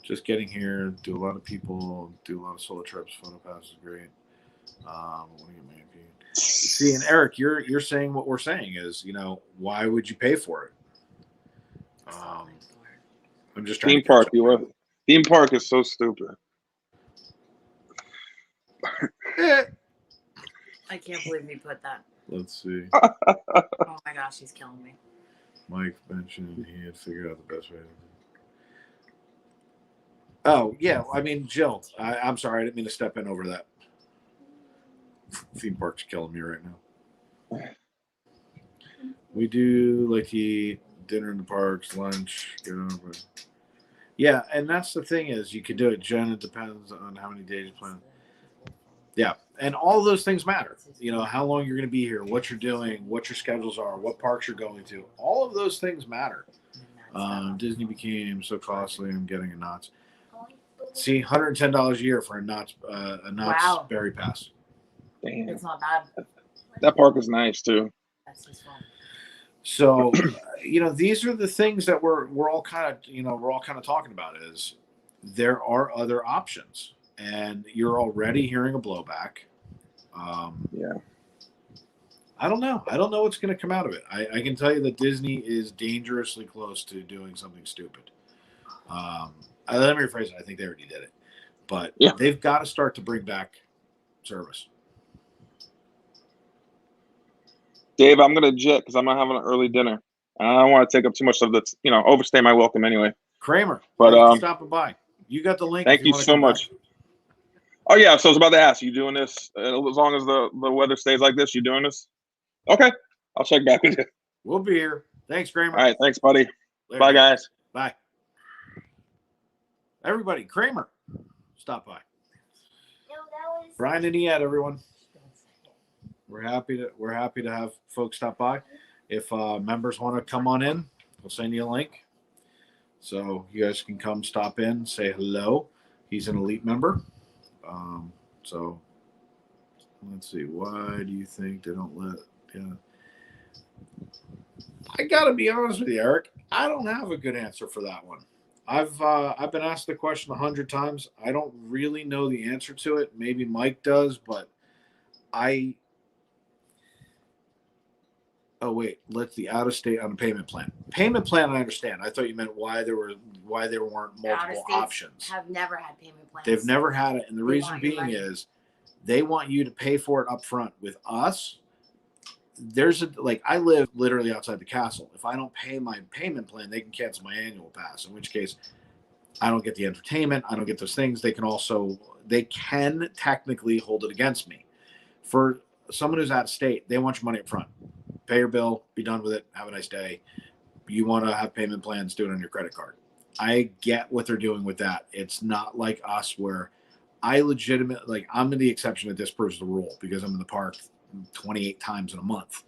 Just getting here, do a lot of people, do a lot of solo trips. Photo pass is great. See, and Eric, you're saying what we're saying is, why would you pay for it? I'm just trying. Theme park, theme park is so stupid. I can't believe he put that. Let's see. Oh my gosh, he's killing me. Mike mentioned he had figured out the best way. Oh, yeah. I mean, Jill, I'm sorry. I didn't mean to step in over that. Theme park's killing me right now. We do like to eat dinner in the parks, lunch, get over. Yeah, and that's the thing is you could do it, Jen. It depends on how many days you plan. Yeah, and all those things matter. How long you're going to be here, what you're doing, what your schedules are, what parks you're going to. All of those things matter. Disney became so costly. I'm getting a Knott's. See, $110 a year for a Knott's Berry Pass. Damn. It's not bad. That park is nice too. That's just fun. So, these are the things that we're all kind of talking about. Is there are other options. And you're already hearing a blowback. Yeah. I don't know. I don't know what's going to come out of it. I can tell you that Disney is dangerously close to doing something stupid. Let me rephrase it. I think they already did it, but Yeah. they've got to start to bring back service. Dave, I'm gonna jet because I'm not having an early dinner. I don't want to take up too much of the, overstay my welcome anyway. Kramer, But thanks for stopping by. You got the link. thank if you you want to so come much. back. Oh yeah, so I was about to ask, you doing this as long as the weather stays like this? You doing this? Okay, I'll check back with you. We'll be here. Thanks, Kramer. All right, thanks, buddy. Later, Bye, man. guys. Bye. Everybody, Kramer, stop by. No, that was. Brian and Ian, everyone. We're happy to have folks stop by. If members want to come on in, we'll send you a link. So you guys can come stop in, say hello. He's an elite member. So let's see. Why do you think they don't let? Yeah. I gotta be honest with you, Eric. I don't have a good answer for that one. I've been asked the question 100 times. I don't really know the answer to it. Maybe Mike does, but oh wait, let's the out of state on a payment plan. Payment plan, I understand. I thought you meant why there weren't multiple options. Have never had payment plans. They've never had it, and the They reason want your being money. is they want you to pay for it up front. With us, I live literally outside the castle. If I don't pay my payment plan, they can cancel my annual pass. In which case, I don't get the entertainment. I don't get those things. They can technically hold it against me. For someone who's out of state, they want your money up front. Pay your bill, be done with it, have a nice day. You want to have payment plans, do it on your credit card. I get what they're doing with that. It's not like us where I'm the exception that disproves the rule because I'm in the park 28 times in a month.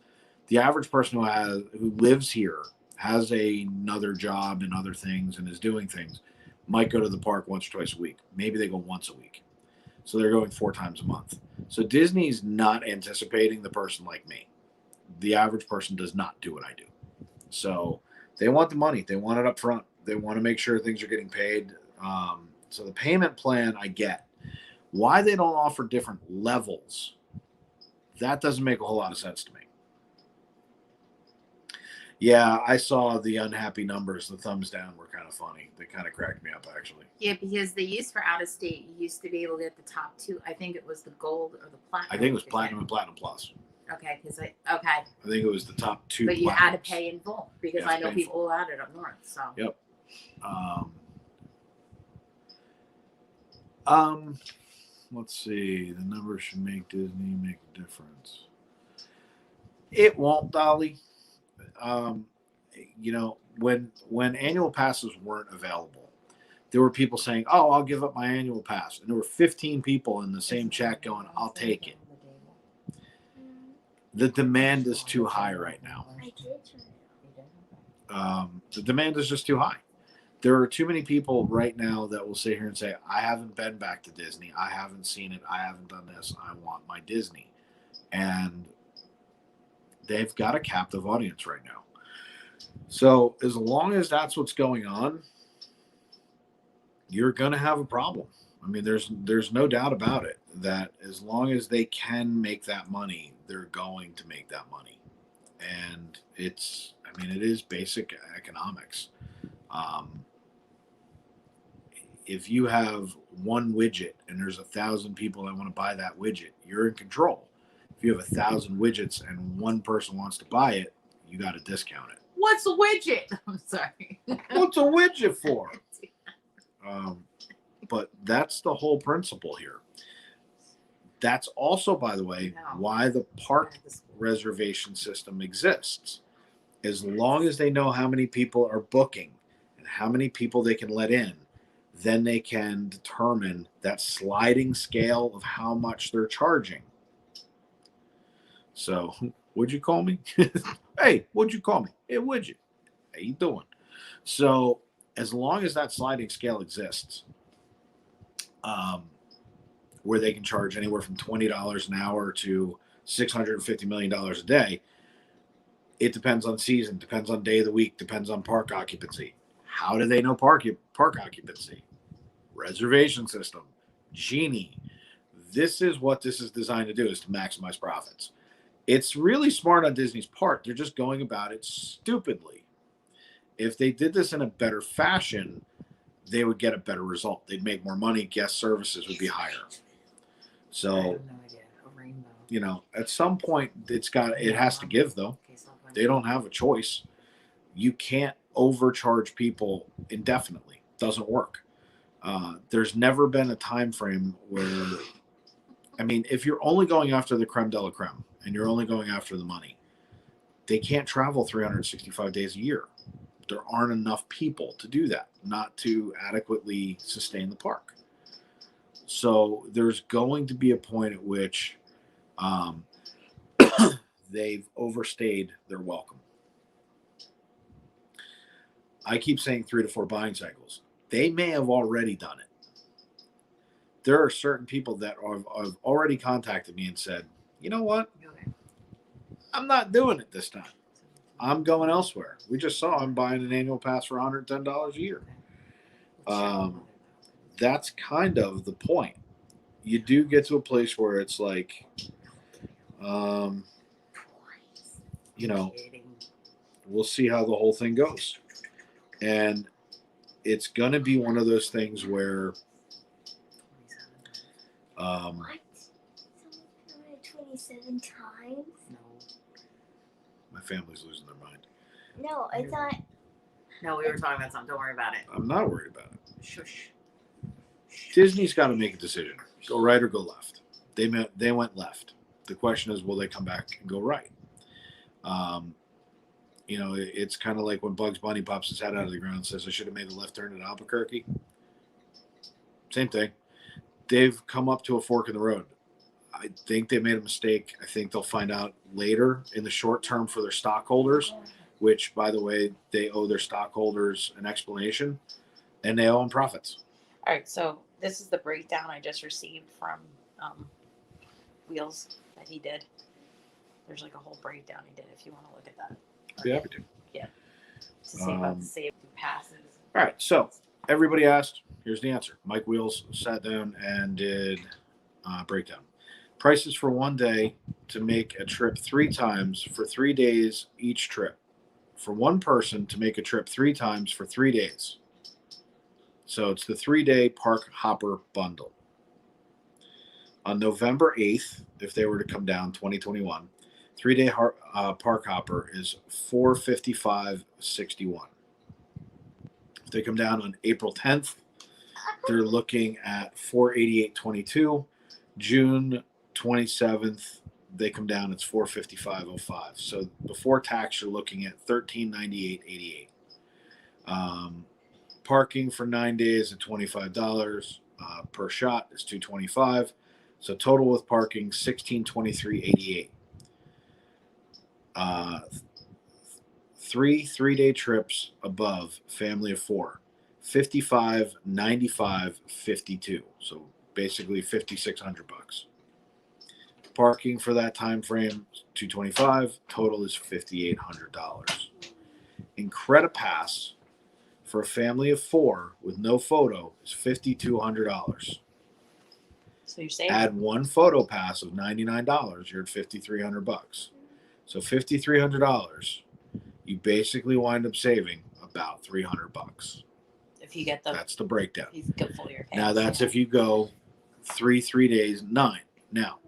The average person who lives here, has another job and other things and is doing things, might go to the park once or twice a week. Maybe they go once a week. So they're going 4 times a month. So Disney's not anticipating the person like me. The average person does not do what I do. So they want the money. They want it up front. They want to make sure things are getting paid. So the payment plan, I get. Why they don't offer different levels, that doesn't make a whole lot of sense to me. Yeah, I saw the unhappy numbers. The thumbs down were kind of funny. They kind of cracked me up, actually. Yeah, because they used for out of state, you used to be able to get the top 2. I think it was the gold or the platinum. I think it was platinum and platinum plus. Okay, I think it was the top 2. But you had to pay in full because I know people who had it up north. So. Yep. Let's see. The numbers should make Disney make a difference. It won't, Dolly. When annual passes weren't available, there were people saying, "Oh, I'll give up my annual pass," and there were 15 people in the same chat going, "I'll take it." The demand is too high right now. The demand is just too high. There are too many people right now that will sit here and say, "I haven't been back to Disney. I haven't seen it. I haven't done this. I want my Disney," and they've got a captive audience right now. So as long as that's what's going on, you're going to have a problem. I mean, there's no doubt about it that as long as they can make that money, they're going to make that money. And it is basic economics. If you have one widget and there's 1,000 people that want to buy that widget, you're in control. If you have 1,000 widgets and one person wants to buy it, you got to discount it. What's a widget? I'm sorry. What's a widget for? But that's the whole principle here. That's also, by the way, why the park reservation system exists. As long as they know how many people are booking and how many people they can let in, then they can determine that sliding scale of how much they're charging. So, would you call me? Hey, what'd you call me? Hey, would you? How you doing? So, as long as that sliding scale exists, where they can charge anywhere from $20 an hour to $650 million a day, it depends on season, depends on day of the week, depends on park occupancy. How do they know park occupancy? Reservation system, Genie. This is what this is designed to do, is to maximize profits. It's really smart on Disney's part. They're just going about it stupidly. If they did this in a better fashion, they would get a better result. They'd make more money. Guest services would be higher. I So, have no idea. A rainbow. you know, at some point it has to give though. Okay, so I'm They don't have a choice. You can't overcharge people indefinitely. Doesn't work. There's never been a time frame where, I mean, if you're only going after the creme de la creme and you're only going after the money, they can't travel 365 days a year. There aren't enough people to do that, not to adequately sustain the park. So there's going to be a point at which they've overstayed their welcome. I keep saying 3 to 4 buying cycles. They may have already done it. There are certain people that have already contacted me and said, you know what? Okay. I'm not doing it this time. I'm going elsewhere. We just saw I'm buying an annual pass for $110 a year. That's kind of the point. You do get to a place where it's like, you know, we'll see how the whole thing goes. And it's going to be one of those things where What? Someone 27 times? No. my family's losing their mind. No, I thought. No, we were talking about something. Don't worry about it. I'm not worried about it. Shush. Disney's got to make a decision. Go right or go left. They went left. The question is, will they come back and go right? You know, it's kind of like when Bugs Bunny pops his head out of the ground and says, I should have made the left turn at Albuquerque. Same thing. They've come up to a fork in the road. I think they made a mistake. I think they'll find out later in the short term for their stockholders, which, by the way, they owe their stockholders an explanation, and they owe them profits. All right, so this is the breakdown I just received from Wheels that he did. There's like a whole breakdown he did if you want to look at that. I'd be happy to. To say about the save passes. All right, so everybody asked. Here's the answer. Mike Wheels sat down and did breakdown. Prices for one day to make a trip 3 times for 3 days each trip. For one person to make a trip 3 times for 3 days. So it's the 3-day park hopper bundle. On November 8th, if they were to come down 2021, 3-day park hopper is $455.61. If they come down on April 10th, they're looking at $488.22. June 27th, they come down, it's $455.05. So before tax, you're looking at $1398.88. Parking for 9 days at $25 per shot is $225. So total with parking, $1623.88. 3 3-day trips above, family of 4, $55.95.52. So basically $5,600. Parking for that time frame, $225. Total is $5,800. Incredipass for a family of 4 with no photo is $5,200. So you're saying Add one photo pass of $99, you're at $5,300. So $5,300, you basically wind up saving about $300. if you get the That's the breakdown. you go full year pass. Now that's if you go 3 days, 9. Now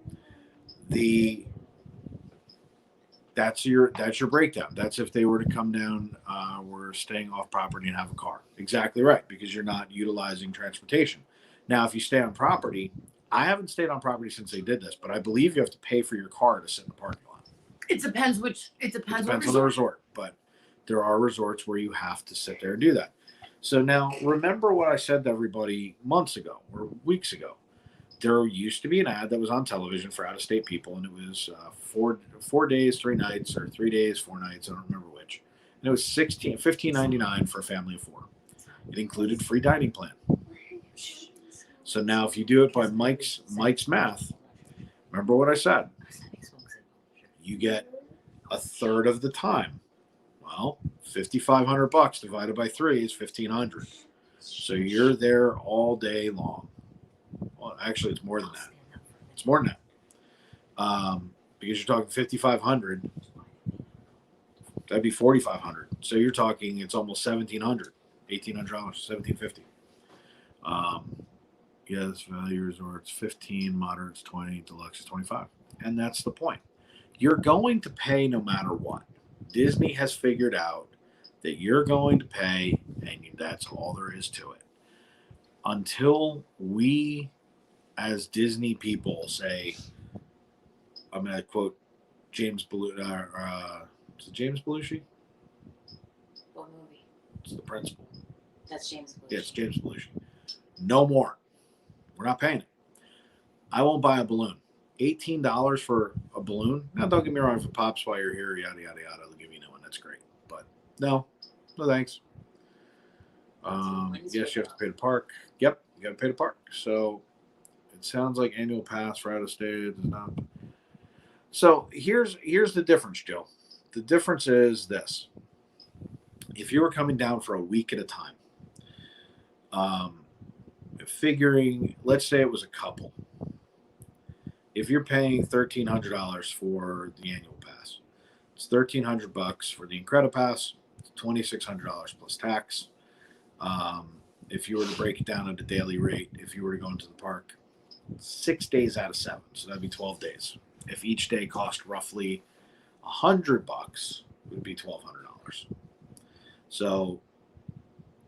that's your breakdown. That's if they were to come down, we're staying off property and have a car. Exactly right, because you're not utilizing transportation. Now, if you stay on property, I haven't stayed on property since they did this, but I believe you have to pay for your car to sit in the parking lot. It depends It depends on the resort, but there are resorts where you have to sit there and do that. So now, remember what I said to everybody months ago or weeks ago. There used to be an ad that was on television for out-of-state people, and it was 4 days, 3 nights, or 3 days, 4 nights. I don't remember which. And it was $15.99 for a family of 4. It included free dining plan. So now, if you do it by Mike's math, remember what I said? You get a third of the time. Well, $5,500 divided by 3 is $1,500. So you're there all day long. Well, actually, it's more than that. It's more than that. because you're talking 5,500. That'd be 4,500. So you're talking it's almost $1,700, $1,800, $1,750. Yes, value resorts 15, moderates 20, deluxe is 25, and that's the point. You're going to pay no matter what. Disney has figured out that you're going to pay, and that's all there is to it. Until we, as Disney people, say, I'm going to quote James Belushi. Is it James Belushi? What movie? It's the principal. That's James Belushi. Yeah, it's James Belushi. No more. We're not paying it. I won't buy a balloon. $18 for a balloon. Now, don't get me wrong. If it pops while you're here, yada yada yada, they'll give you a new one. That's great. But no thanks. Yes, you have to pay to park. Yep, you got to pay to park. So it sounds like annual pass for out of state does not. So here's the difference, Joe. The difference is this: if you were coming down for a week at a time, figuring, let's say it was a couple. If you're paying $1,300 for the annual pass, it's $1,300 for the Incredipass, $2,600 plus tax. If you were to break it down at a daily rate, if you were to go into the park, 6 days out of 7, so that'd be 12 days. If each day cost roughly $100, it would be $1,200. So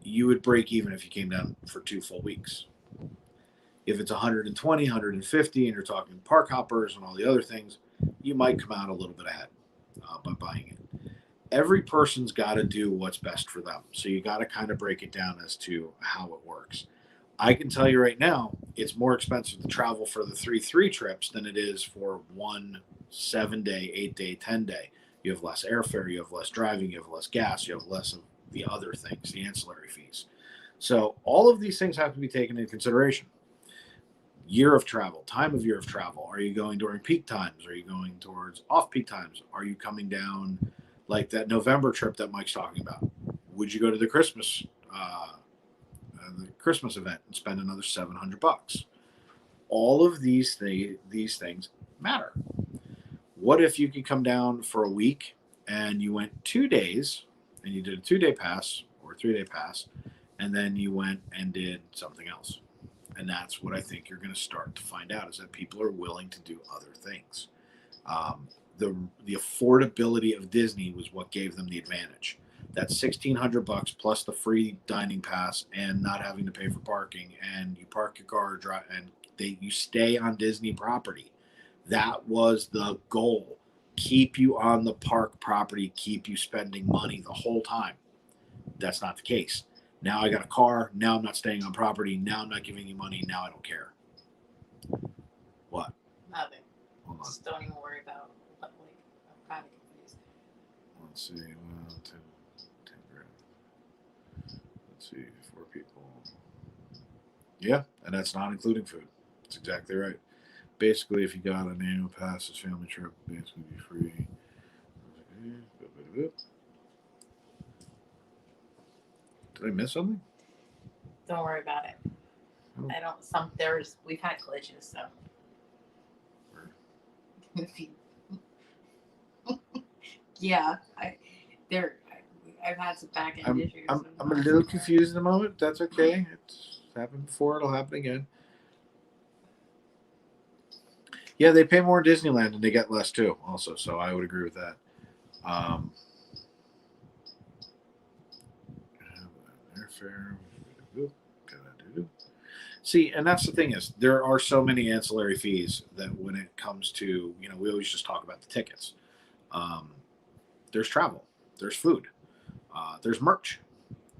you would break even if you came down for 2 full weeks. If it's 120, 150, and you're talking park hoppers and all the other things, you might come out a little bit ahead by buying it. Every person's got to do what's best for them. So you got to kind of break it down as to how it works. I can tell you right now, it's more expensive to travel for the 3 trips than it is for 1 7-day, 8-day, 10-day. You have less airfare, you have less driving, you have less gas, you have less of the other things, the ancillary fees. So all of these things have to be taken into consideration. Year of travel, time of year of travel. Are you going during peak times? Are you going towards off-peak times? Are you coming down like that November trip that Mike's talking about? Would you go to the Christmas event and spend another $700? All of these things matter. What if you could come down for a week and you went 2 days and you did a 2-day pass or a 3-day pass, and then you went and did something else? And that's what I think you're going to start to find out, is that people are willing to do other things. The affordability of Disney was what gave them the advantage. That's $1,600 plus the free dining pass and not having to pay for parking, and you park your car and you stay on Disney property. That was the goal. Keep you on the park property, keep you spending money the whole time. That's not the case. Now I got a car. Now I'm not staying on property. Now I'm not giving you money. Now I don't care. What? Nothing. Hold on. Just don't even worry about what, like, I'm kind of confused. Let's see. Well, 10 grand. Let's see. 4 people. Yeah, and that's not including food. That's exactly right. Basically, if you got an annual pass, this family trip basically be free. Did I miss something? Don't worry about it. Oh. I don't. We've had glitches, so. Yeah, I've had some back end issues. I'm a little confused in the moment. That's okay. It's happened before. It'll happen again. Yeah, they pay more in Disneyland and they get less too, also. So I would agree with that. Airfare. See, and that's the thing, is there are so many ancillary fees that when it comes to, we always just talk about the tickets. There's travel, there's food, there's merch.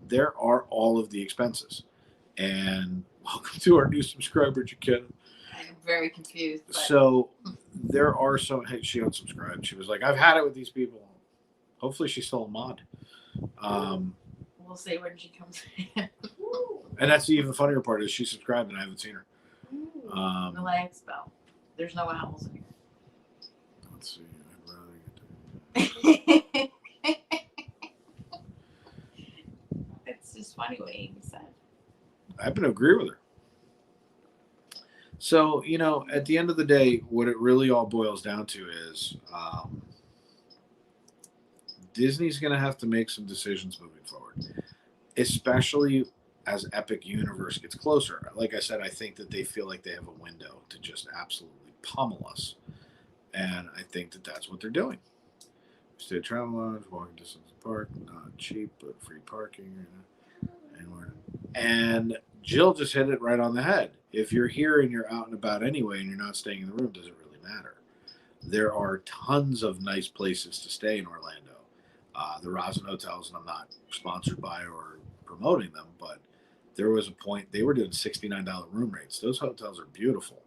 There are all of the expenses. And welcome to our new subscriber, Jaquetta. I'm very confused. But... So there are some. Hey, she unsubscribed. She was like, "I've had it with these people." Hopefully, she's still a mod. We'll see when she comes in. And that's the even funnier part, is she subscribed and I haven't seen her. The lag spell. There's no owls in here. Let's see. I'd rather It's just funny what Amy said. I happen to agree with her. So, at the end of the day, what it really all boils down to is Disney's going to have to make some decisions moving forward, especially as Epic Universe gets closer. Like I said, I think that they feel like they have a window to just absolutely pummel us. And I think that that's what they're doing. Stay at Travel Lodge, walking distance to the park, not cheap, but free parking. And Jill just hit it right on the head. If you're here and you're out and about anyway and you're not staying in the room, does it really matter? There are tons of nice places to stay in Orlando. The Rosin Hotels, and I'm not sponsored by or promoting them, but there was a point they were doing $69 room rates. Those hotels are beautiful.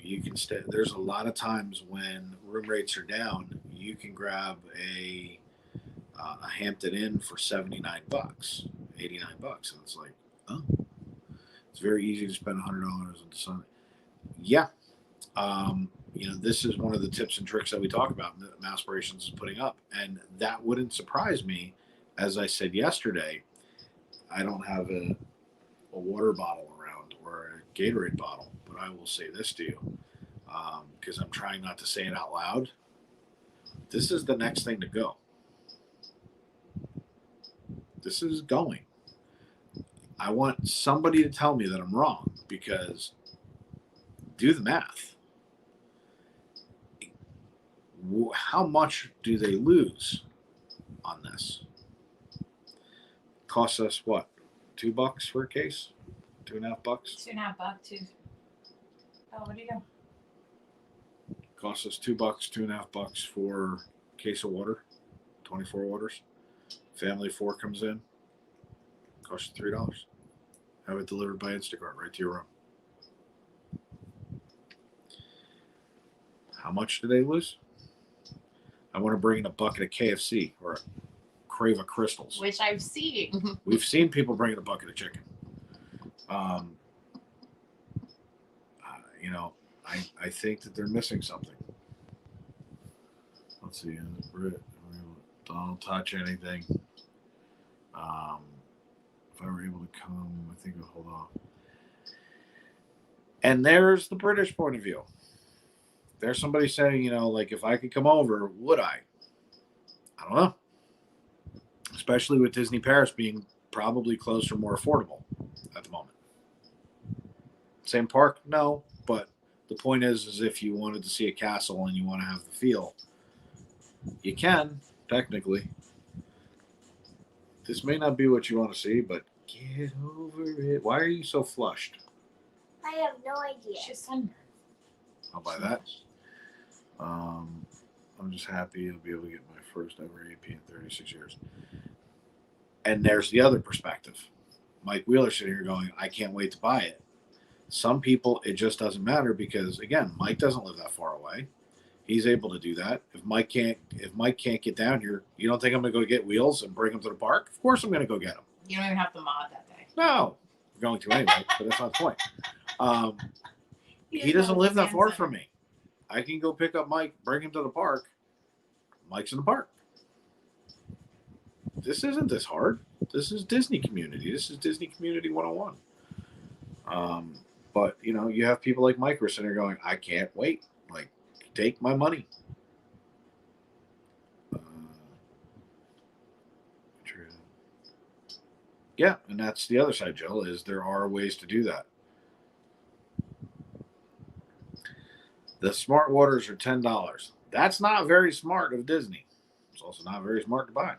You can stay. There's a lot of times when room rates are down, you can grab a Hampton Inn for $79, $89, and it's like, oh, it's very easy to spend $100 on something. Yeah. This is one of the tips and tricks that we talk about that Aspirations is putting up. And that wouldn't surprise me. As I said yesterday, I don't have a water bottle around or a Gatorade bottle, but I will say this to you because I'm trying not to say it out loud. This is the next thing to go. This is going. I want somebody to tell me that I'm wrong because do the math. How much do they lose on this? Costs us what? $2 for a case? $2.50? $2.50. Oh, what do you do? Costs us $2, $2.50 for a case of water, 24 orders. Family of 4 comes in, costs you $3. Have it delivered by Instacart right to your room. How much do they lose? I want to bring in a bucket of KFC or a crave of Crystals. Which I've seen. We've seen people bring in a bucket of chicken. I think that they're missing something. Let's see. Don't touch anything. If I were able to come, I think I'll hold off. And there's the British point of view. There's somebody saying, if I could come over, would I? I don't know. Especially with Disney Paris being probably closer, more affordable at the moment. Same park? No. But the point is if you wanted to see a castle and you want to have the feel, you can, technically. This may not be what you want to see, but get over it. Why are you so flushed? I have no idea. She's sunburned. I'll buy that. I'm just happy to be able to get my first ever AP in 36 years. And there's the other perspective. Mike Wheeler sitting here going, I can't wait to buy it. Some people, it just doesn't matter because, again, Mike doesn't live that far away. He's able to do that. If Mike can't get down here, you don't think I'm going to go get wheels and bring him to the park? Of course I'm going to go get him. You don't even have to mod that day. No, I'm going to anyway, but that's not the point. He doesn't live that far from me. I can go pick up Mike, bring him to the park. Mike's in the park. This isn't this hard. This is Disney community. This is Disney community 101. But, you have people like Mike who are sitting there going, I can't wait. Like, take my money. Yeah, and that's the other side, Jill, is there are ways to do that. The smart waters are $10. That's not very smart of Disney. It's also not very smart to buy.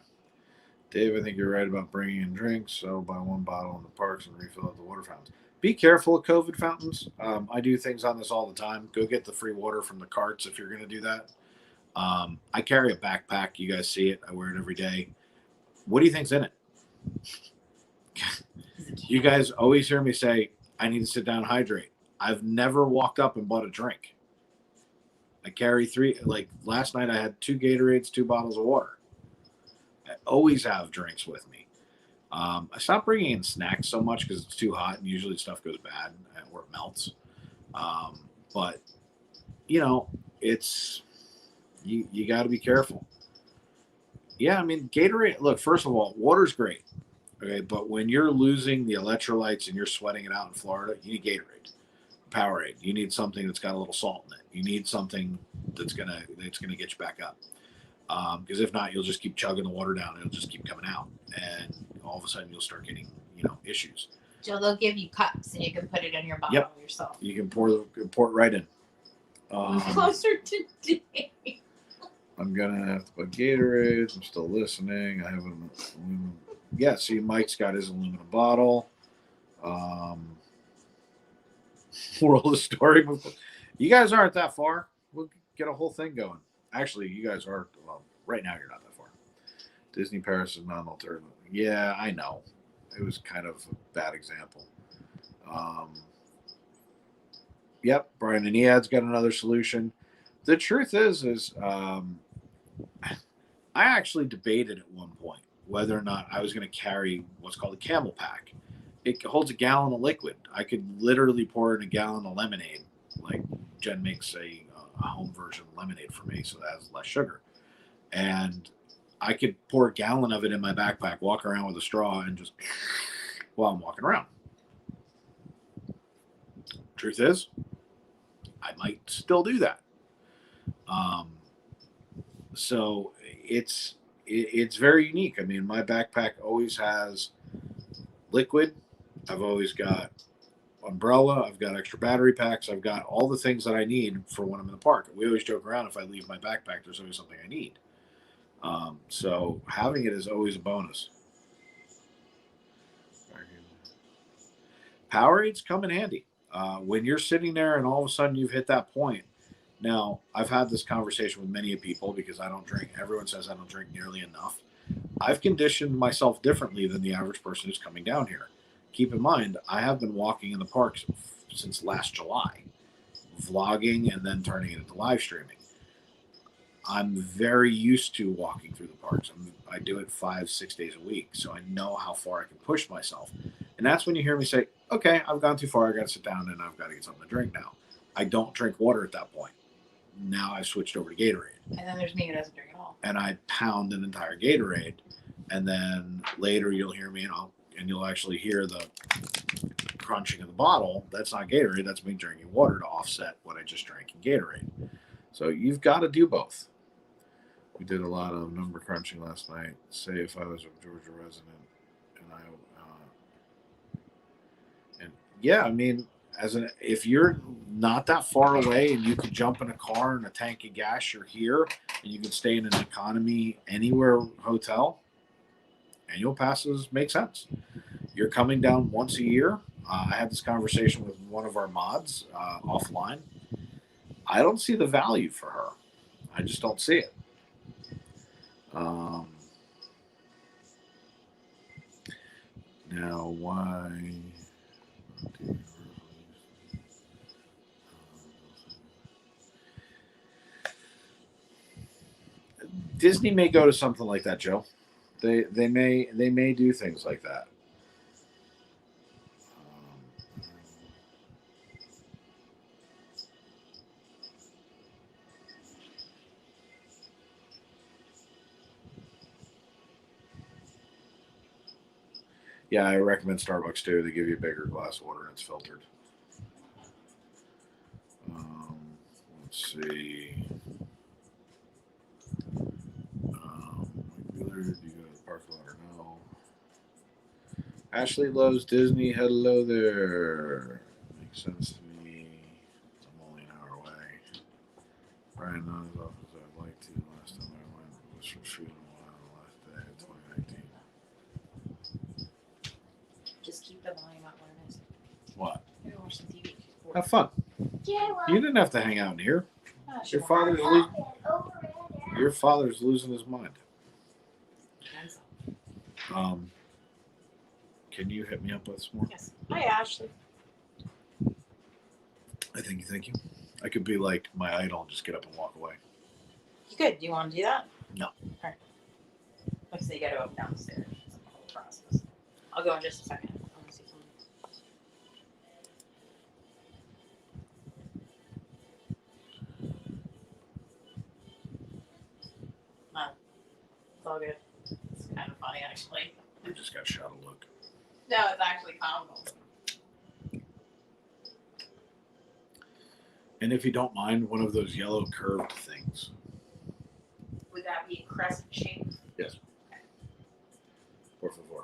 Dave, I think you're right about bringing in drinks. So buy one bottle in the parks and refill at the water fountains. Be careful of COVID fountains. I do things on this all the time. Go get the free water from the carts if you're going to do that. I carry a backpack. You guys see it. I wear it every day. What do you think's in it? You guys always hear me say, I need to sit down and hydrate. I've never walked up and bought a drink. I carry 3. Like last night, I had 2 Gatorades, 2 bottles of water. I always have drinks with me. I stopped bringing in snacks so much because it's too hot and usually stuff goes bad or it melts. But, it's you got to be careful. Yeah, I mean, Gatorade, look, first of all, water's great. Okay, but when you're losing the electrolytes and you're sweating it out in Florida, you need Gatorade, Powerade. You need something that's got a little salt in it. You need something that's gonna get you back up. Because if not, you'll just keep chugging the water down. It'll just keep coming out, and all of a sudden you'll start getting issues. So they'll give you cups and you can put it in your bottle Yep. yourself. You can pour it right in. Closer to day. I'm gonna have to put Gatorade. I'm still listening. I have an aluminum. Yeah, see, Mike's got his aluminum bottle. Moral of the story: you guys aren't that far. We'll get a whole thing going. Actually, you guys are. Well, right now you're not that far. Disney Paris is not an alternative. Yeah, I know. It was kind of a bad example. Yep, Brian and Ead's got another solution. The truth is I actually debated at one point whether or not I was going to carry what's called a camel pack. It holds a gallon of liquid. I could literally pour in a gallon of lemonade. Like Jen makes a home version of lemonade for me, so that has less sugar. And I could pour a gallon of it in my backpack, walk around with a straw, and just while I'm walking around. Truth is, I might still do that. So it's very unique. I mean, my backpack always has liquid. I've always got umbrella. I've got extra battery packs. I've got all the things that I need for when I'm in the park. We always joke around, if I leave my backpack, there's always something I need. So having it is always a bonus. Powerades come in handy. When you're sitting there and all of a sudden you've hit that point. Now, I've had this conversation with many people because I don't drink. Everyone says I don't drink nearly enough. I've conditioned myself differently than the average person who's coming down here. Keep in mind, I have been walking in the parks since last July, vlogging and then turning it into live streaming. I'm very used to walking through the parks. I do it 5-6 days a week, so I know how far I can push myself. And that's when you hear me say, okay, I've gone too far. I got to sit down and I've got to get something to drink now. I don't drink water at that point. Now I've switched over to Gatorade. And then there's me who doesn't drink at all. And I pound an entire Gatorade. And then later you'll hear me and you'll actually hear the crunching of the bottle. That's not Gatorade. That's me drinking water to offset what I just drank in Gatorade. So you've got to do both. We did a lot of number crunching last night. Say if I was a Georgia resident and yeah, I mean, if you're not that far away and you can jump in a car and a tank of gas, you're here and you can stay in an economy anywhere hotel, annual passes make sense. You're coming down once a year. I had this conversation with one of our mods offline. I don't see the value for her. I just don't see it. Now, why? Disney may go to something like that, Joe. They may do things like that. Yeah, I recommend Starbucks too. They give you a bigger glass of water and it's filtered. Let's see. Do you go to the park a lot or no? Ashley loves Disney. Hello there. Makes sense to me. I'm only an hour away. Brian, not as often as I'd like to. Last time I went was for shooting a while. Last day of 2019. Just keep the volume up where it is. What? Maybe watch some TV. Have fun. Yeah, You didn't have to hang out in here. Oh, Your sure. father's your father's losing his mind. Can you hit me up with some more? Yes. Hi, Ashley. Thank you. I could be like my idol and just get up and walk away. You good? Do you want to do that? No. All right. Like I said, you got to go downstairs. It's a whole process. I'll go in just a second. I want to see something. No. It's all good. It's kind of funny, actually. I just got shot a look. No, it's actually comical. And if you don't mind, one of those yellow curved things. Would that be a crescent shape? Yes. Por favor.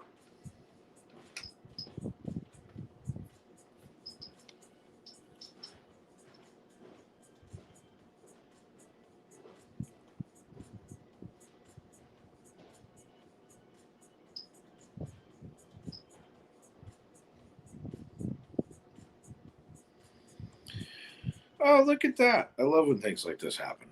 Oh, look at that. I love when things like this happen.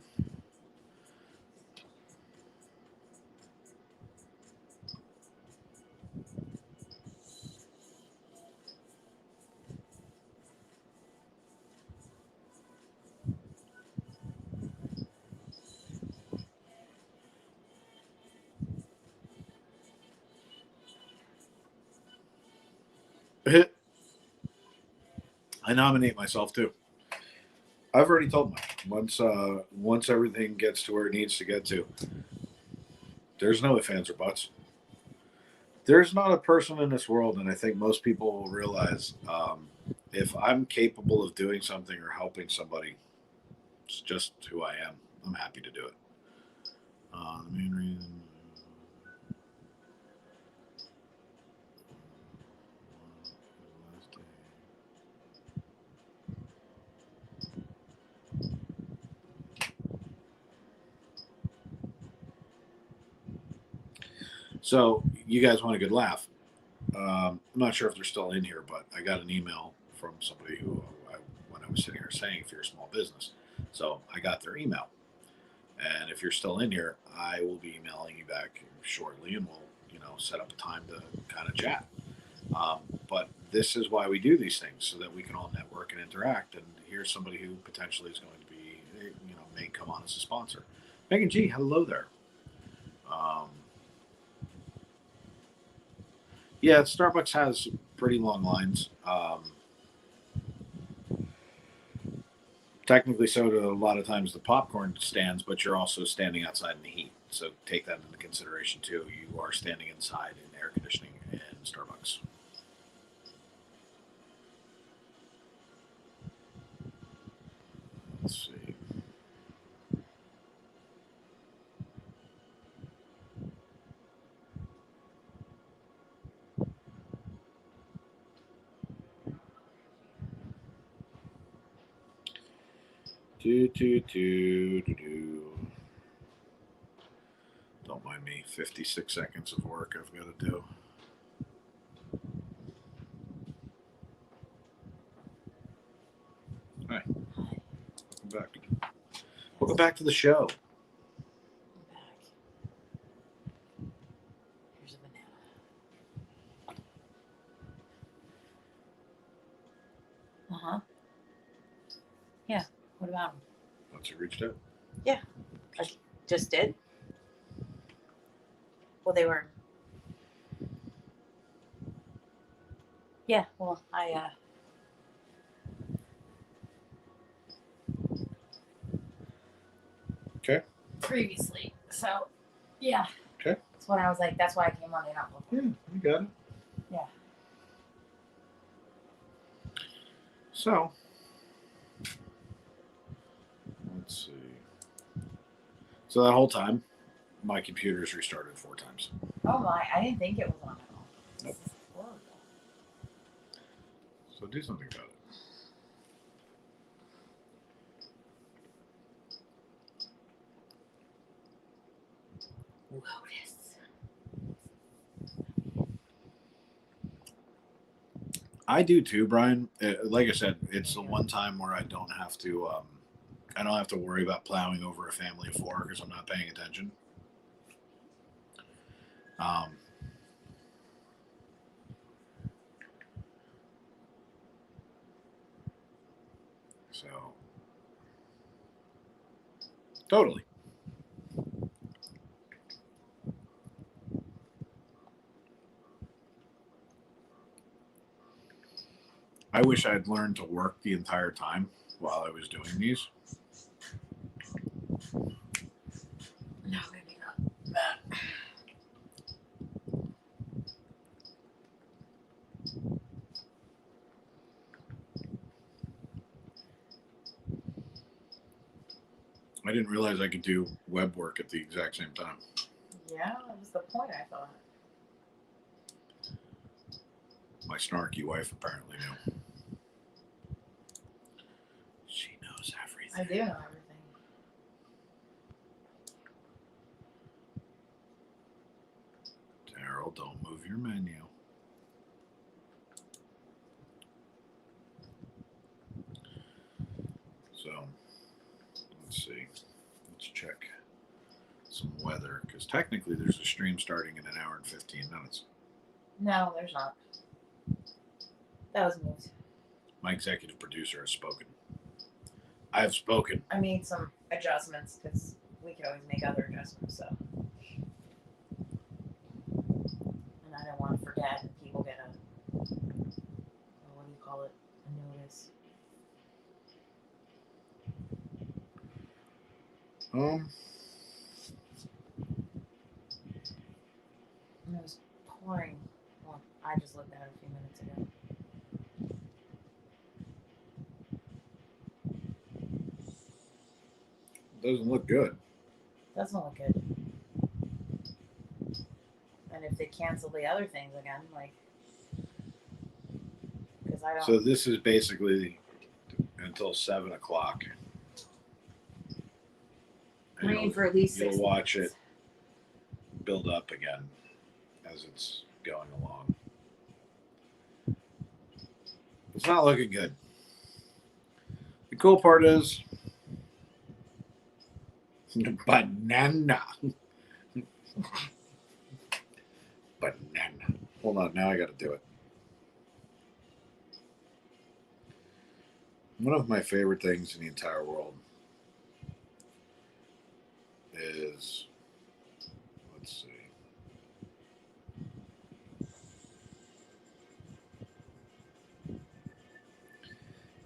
I nominate myself too. I've already told Mike once everything gets to where it needs to get to, there's no ifs, ands, or buts. There's not a person in this world, and I think most people will realize if I'm capable of doing something or helping somebody, it's just who I am. I'm happy to do it. The main reason. So you guys want a good laugh? I'm not sure if they're still in here, but I got an email from somebody when I was sitting here saying if you're a small business. So I got their email, and if you're still in here, I will be emailing you back shortly, and we'll set up a time to kind of chat. But this is why we do these things, so that we can all network and interact. And here's somebody who potentially is going to be, may come on as a sponsor. Megan G, hello there. Yeah, Starbucks has pretty long lines. Technically, so do a lot of times the popcorn stands, but you're also standing outside in the heat. So take that into consideration too. You are standing inside in air conditioning in Starbucks. Let's see. Don't mind me. 56 seconds of work I've got to do. Hi. Welcome back. Welcome back to the show. I'm back. Here's a banana. Uh-huh. Yeah. What about them? Once you reached out. Yeah. I just did. Well, they were. Yeah. Well, I. Okay. Previously. So, yeah. Okay. That's when I was like, that's why I came on and not looking. Yeah, you got it. Yeah. So, let's see. So that whole time, my computer's restarted 4 times. Oh my! I didn't think it was on at all. Nope. This is horrible. So do something about it. Lotus. I do too, Brian. Like I said, it's the one time where I don't have to worry about plowing over a family of 4 because I'm not paying attention. So totally. I wish I'd learned to work the entire time while I was doing these. No, maybe not. I didn't realize I could do web work at the exact same time. Yeah, that was the point, I thought. My snarky wife apparently knew. She knows everything. I do know everything. Daryl, don't move your menu. So, let's see. Let's check some weather because technically there's a stream starting in an hour and 15 minutes. No, there's not. That was moved. My executive producer has spoken. I have spoken. I made some adjustments because we could always make other adjustments. So, and I don't want to forget that people get a what do you call it? A notice. And it was pouring. Well, I just looked at it a few minutes ago. Doesn't look good. Doesn't look good. And if they cancel the other things again, like, because I don't. So this is basically until 7 o'clock. And Rain for at least 6 you'll watch minutes. it build up again as it's going along. It's not looking good. The cool part is banana. Banana. Hold on, now I got to do it. One of my favorite things in the entire world is, let's see.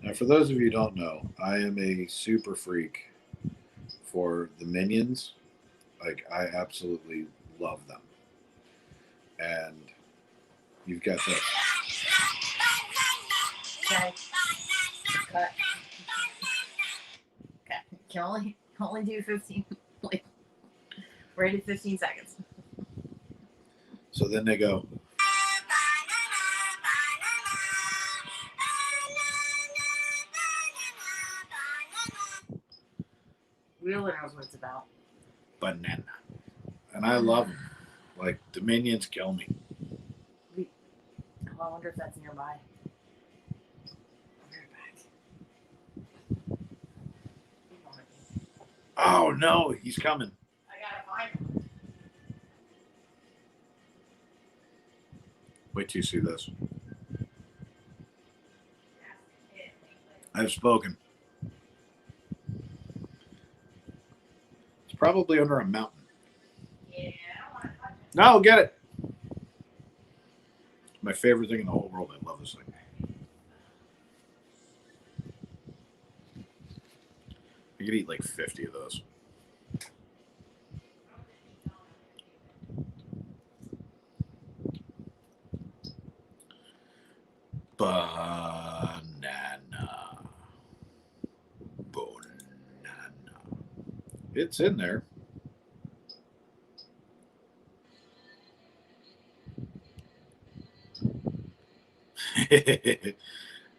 Now, for those of you who don't know, I am a super freak for the Minions. Like, I absolutely love them. And you've got the Okay. Cut. Okay. Can only do 15. Like, rated 15 seconds. so then they go, Wheeler knows what it's about. banana. And I love them. Like, the Minions kill me. Oh, I wonder if that's nearby. I'll be right back. Oh, no, he's coming. I gotta find him. Wait till you see this. I've spoken. It's probably under a mountain. Yeah, I don't want to touch it. No, get it. My favorite thing in the whole world. I love this thing. I could eat like 50 of those. Banana. Banana. It's in there.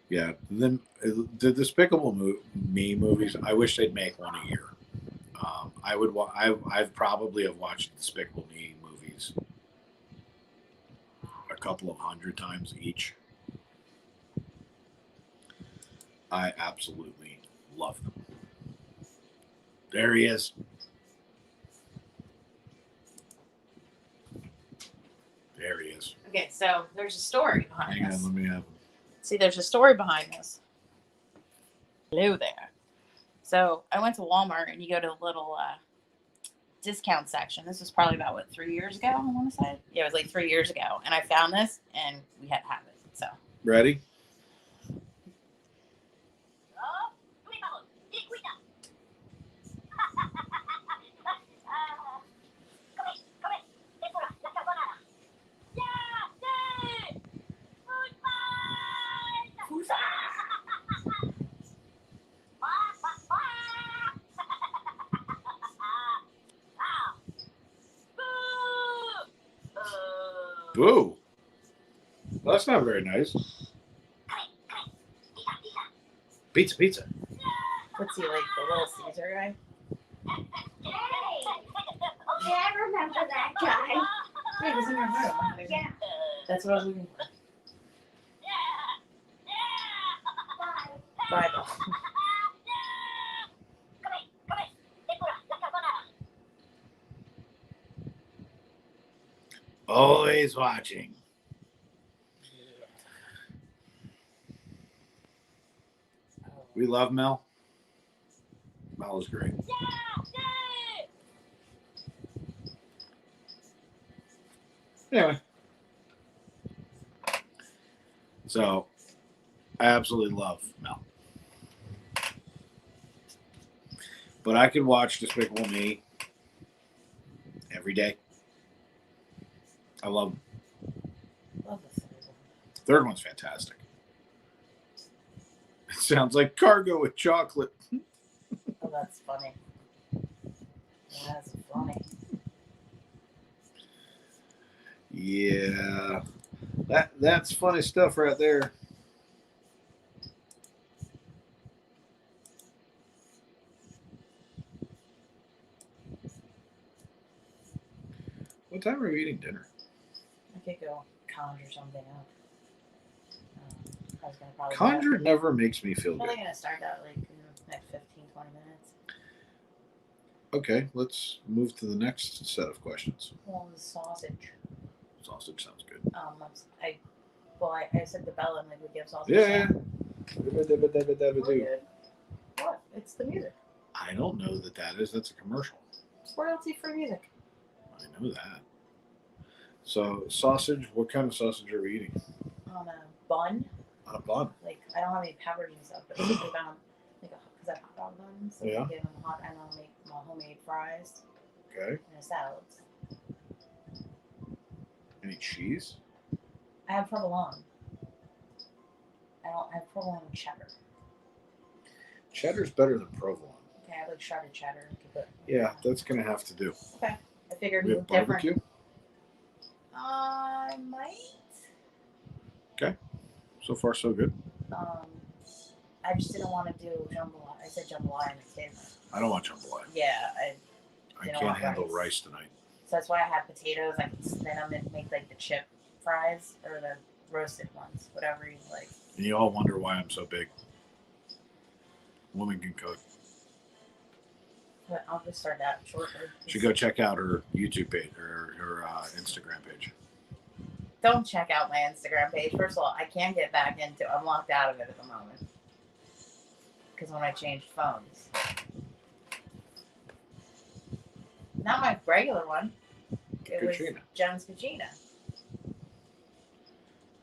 Yeah, the Despicable Me movies. I wish they'd make one a year. I would. I've probably have watched Despicable Me movies a couple of 100 times each. I absolutely love them. There he is. There he is. Okay, so there's a story behind Hang on, this. let me have him. See, there's a story behind this. Hello there. So I went to Walmart and you go to a little discount section. This was probably about, 3 years ago, I want to say? Yeah, it was like 3 years ago. And I found this and we had to have it. So. Ready? Ooh. Well, that's not very nice. Pizza, pizza. What's he like, the Little Caesar guy? Yeah, I remember that guy. He was in your room. Yeah. That's what I was looking for. Bible. Always watching. We love Mel. Mel is great. Anyway. So, I absolutely love Mel. But I could watch Despicable Me every day. I love them. Love this. The third one's fantastic. It sounds like cargo with chocolate. Oh, that's funny. That's funny. Yeah. That's funny stuff right there. What time are we eating dinner? I could go conjure something up. I was gonna probably Conjure never makes me feel probably good. gonna start out like in the next 15, 20 minutes. Okay, let's move to the next set of questions. Well, the sausage. Sausage sounds good. I said to Bella, like, we give sausage. Yeah. We're good. What? It's the music. I don't know that is. That's a commercial. It's royalty free music. I know that. So, sausage, what kind of sausage are we eating? On a bun. On a bun. Like, I don't have any peppers and stuff, but it's like on like because I have hot dog buns. So Yeah. I give them hot, and I'll make my homemade fries Okay. and a salad. Any cheese? I have provolone. I don't have provolone with cheddar. Cheddar's better than provolone. Okay, I have like shredded cheddar. Yeah, that's going to have to do. Okay. I figured We it have was different. barbecue? I might. Okay. So far, so good. I just didn't want to do jambalaya. I said jambalaya in the table. I don't want jambalaya. Yeah, I You don't can't want handle rice. rice tonight. so that's why I had potatoes. I can spin them and make like the chip fries or the roasted ones, whatever you like. And you all wonder why I'm so big. Woman can cook. But I'll just start that shortly. Should go check out her YouTube page or her Instagram page. Don't check out my Instagram page. First of all, I can't get back into it. I'm locked out of it at the moment. Because when I changed phones. Not my regular one. It was Katrina. Jen's Katrina.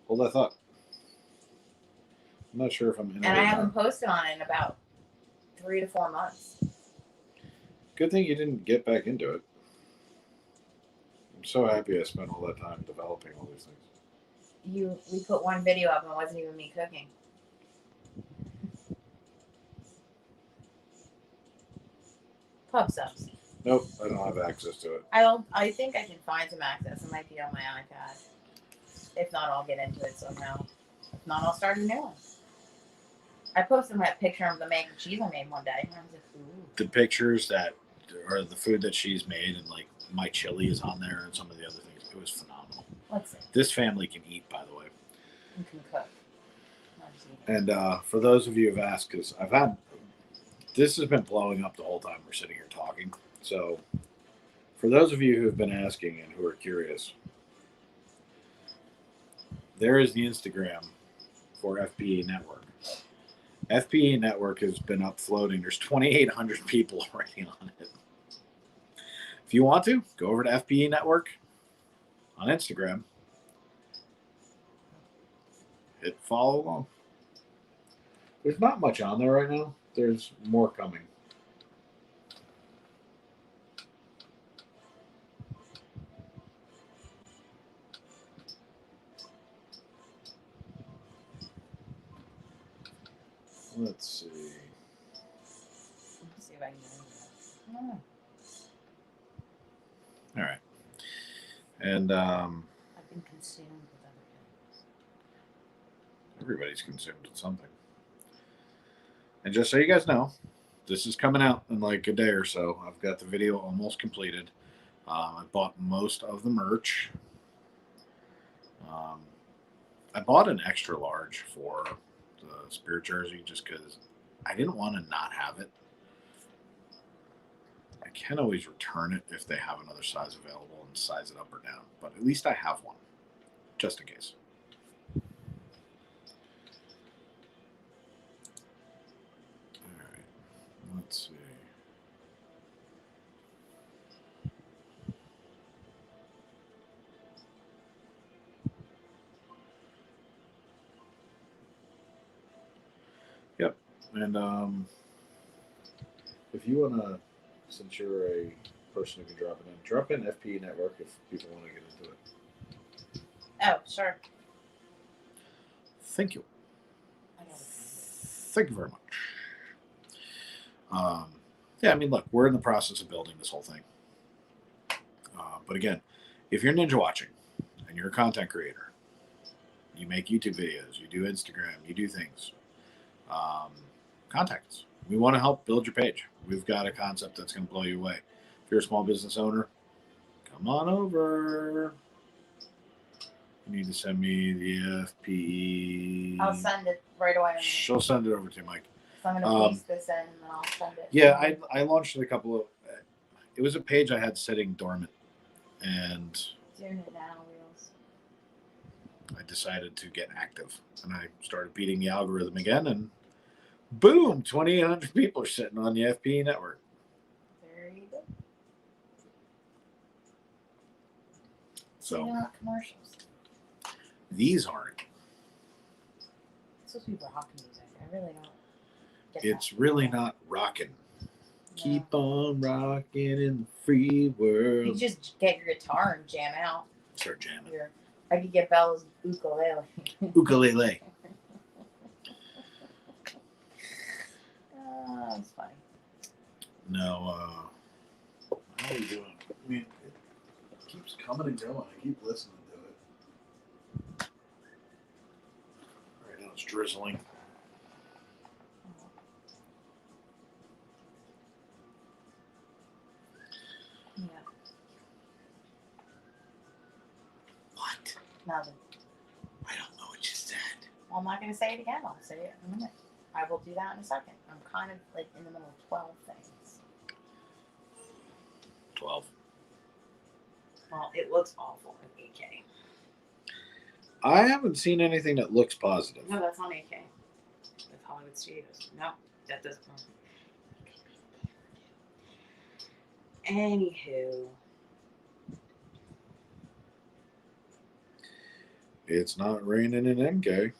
Hold that thought. I'm not sure if I'm in And I haven't posted on it in about 3 to 4 months. Good thing you didn't get back into it. I'm so happy I spent all that time developing all these things. We put one video up and it wasn't even me cooking. Pub subs. Nope, I don't have access to it. I think I can find some access. It might be on my iPad. If not, I'll get into it somehow. If not, I'll start a new one. I posted my picture of the mac and cheese I made one day. And I was like, ooh. The pictures that are the food that she's made, and like my chili is on there, and some of the other things. It was phenomenal. Let's see. This family can eat, by the way. You can cook. Not just eat. And for those of you who've asked, because this has been blowing up the whole time we're sitting here talking. So, for those of you who have been asking and who are curious, there is the Instagram for FPA Network. FPA Network has been up floating. There's 2,800 people already on it. If you want to, go over to FPA Network on Instagram. Hit follow along. There's not much on there right now. There's more coming. Let's see. Let's see if I can get into that. All right. And I've been consumed with other things. Everybody's consumed something. And just so you guys know, this is coming out in like a day or so. I've got the video almost completed. I bought most of the merch. I bought an extra large for the Spirit jersey just because I didn't want to not have it. I can always return it if they have another size available and size it up or down, but at least I have one, just in case. All right, let's see. Yep, and if you want to, since you're a person who can drop in FP Network if people want to get into it. Oh, sure. Thank you. I got it. Thank you very much. Yeah, I mean, look, we're in the process of building this whole thing. But again, if you're ninja watching and you're a content creator, you make YouTube videos, you do Instagram, you do things, contact us. We want to help build your page. We've got a concept that's going to blow you away. If you're a small business owner, come on over. You need to send me the FPE. I'll send it right away. She'll send it over to you, Mike. So I'm going to paste this in and then I'll send it. Yeah, I launched a couple of. It was a page I had sitting dormant, and Doing it now, Wheels. I decided to get active, and I started beating the algorithm again, and boom, 2,800 people are sitting on the FPE network. There you go. So You're not commercials. these aren't. It's supposed to be rock music. I really don't get It's that. really not rocking. No. Keep on rocking in the free world. You just get your guitar and jam out. Start jamming. I could get Bella's ukulele. Ukulele. That's funny. No, how are you doing? I mean, it keeps coming and going. I keep listening to it. Right now it's drizzling. Yeah. What? Nothing. I don't know what you said. Well, I'm not going to say it again. I'll say it in a minute. I will do that in a second. I'm kind of like in the middle of 12 things. 12. Well, it looks awful in AK. I haven't seen anything that looks positive. No, that's on AK. With Hollywood Studios. No, that doesn't. Anywho. It's not raining in MK.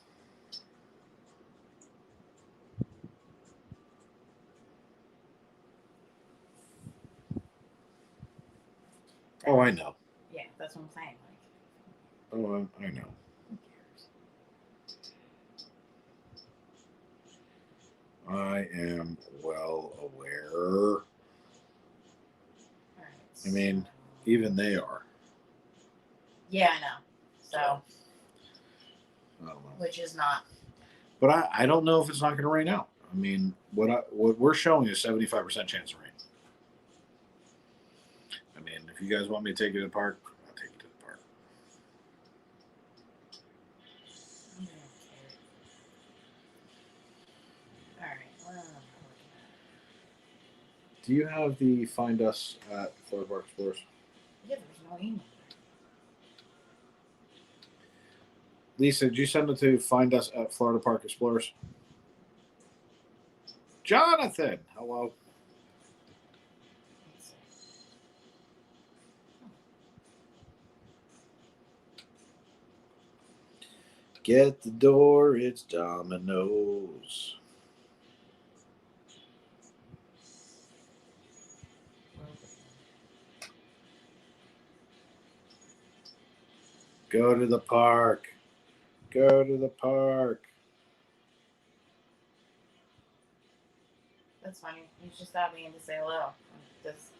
Oh, I know. Yeah, that's what I'm saying. Like, Oh, I know. who cares? I am well aware. All right, I mean, so- even they are. Yeah, I know. So, I don't know. which is not. But I don't know if it's not going to rain out. I mean, what we're showing is 75% chance of rain. I mean, if you guys want me to take you to the park, I'll take you to the park. I don't care. All right. What am I looking at? Do you have the Find Us at Florida Park Explorers? Yeah, there's no email. Lisa, did you send it to Find Us at Florida Park Explorers? Jonathan, hello. Let's see. Get the door, it's Domino's. Go to the park. Go to the park. That's funny. You just stopped me in to say hello. This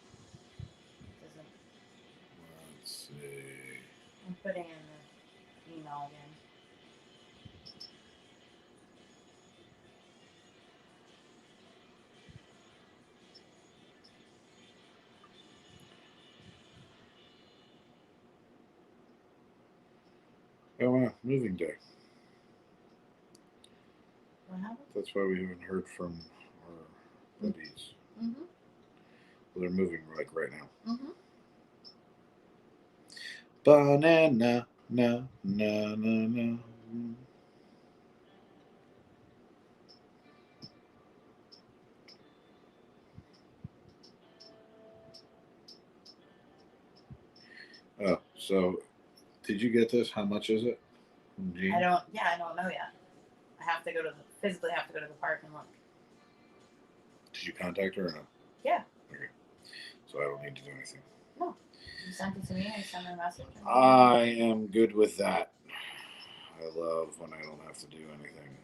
doesn't. Let's see. I'm putting in the. email again. Oh, wow. Moving day. What happened? That's why we haven't heard from our buddies. Mm-hmm. Well, they're moving like right now. Mm-hmm. Banana, na, na, na, na. Oh, so did you get this? How much is it? From Gene? I don't know yet. I have to physically have to go to the park and look. Did you contact her or no? Yeah. Okay. So I don't need to do anything. No. You sent it to me, I sent her a message. I am good with that. I love when I don't have to do anything.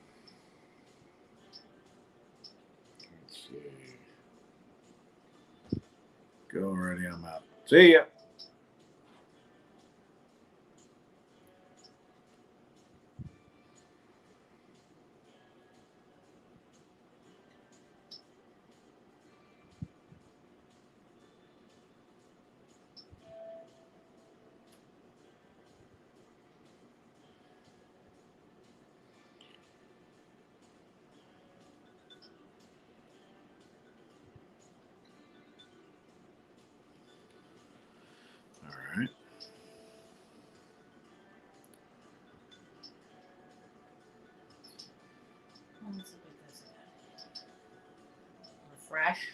Let's see. Go already, I'm out. See ya. All right. Let's look at this again. Refresh.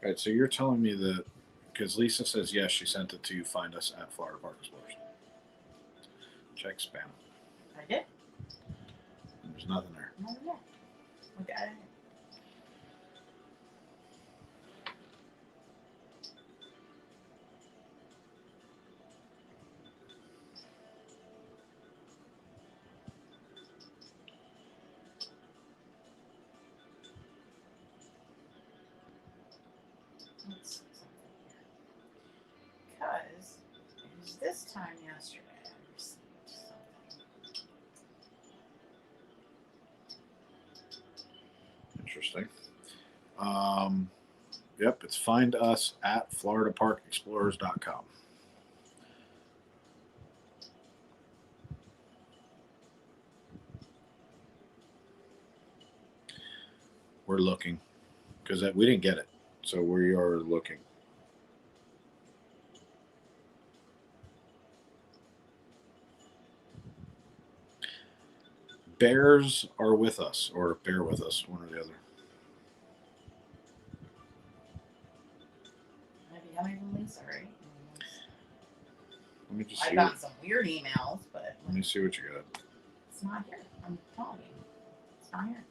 All right. So you're telling me that because Lisa says yes, she sent it to you. Find us at Florida Park Explorers. Check spam. I did. There's nothing there. No, yeah. Look at it. Let's see something here. Because it was this time yesterday I received something. Interesting. Yep, it's find us at floridaparkexplorers.com. We're looking because we didn't get it, so we are looking. Bears are with us, or bear with us, one or the other. Maybe coming from Lisa, right? Let me just I've see. gotten some weird emails, but Let me see what you got. it's not here. I'm telling you. It's not here.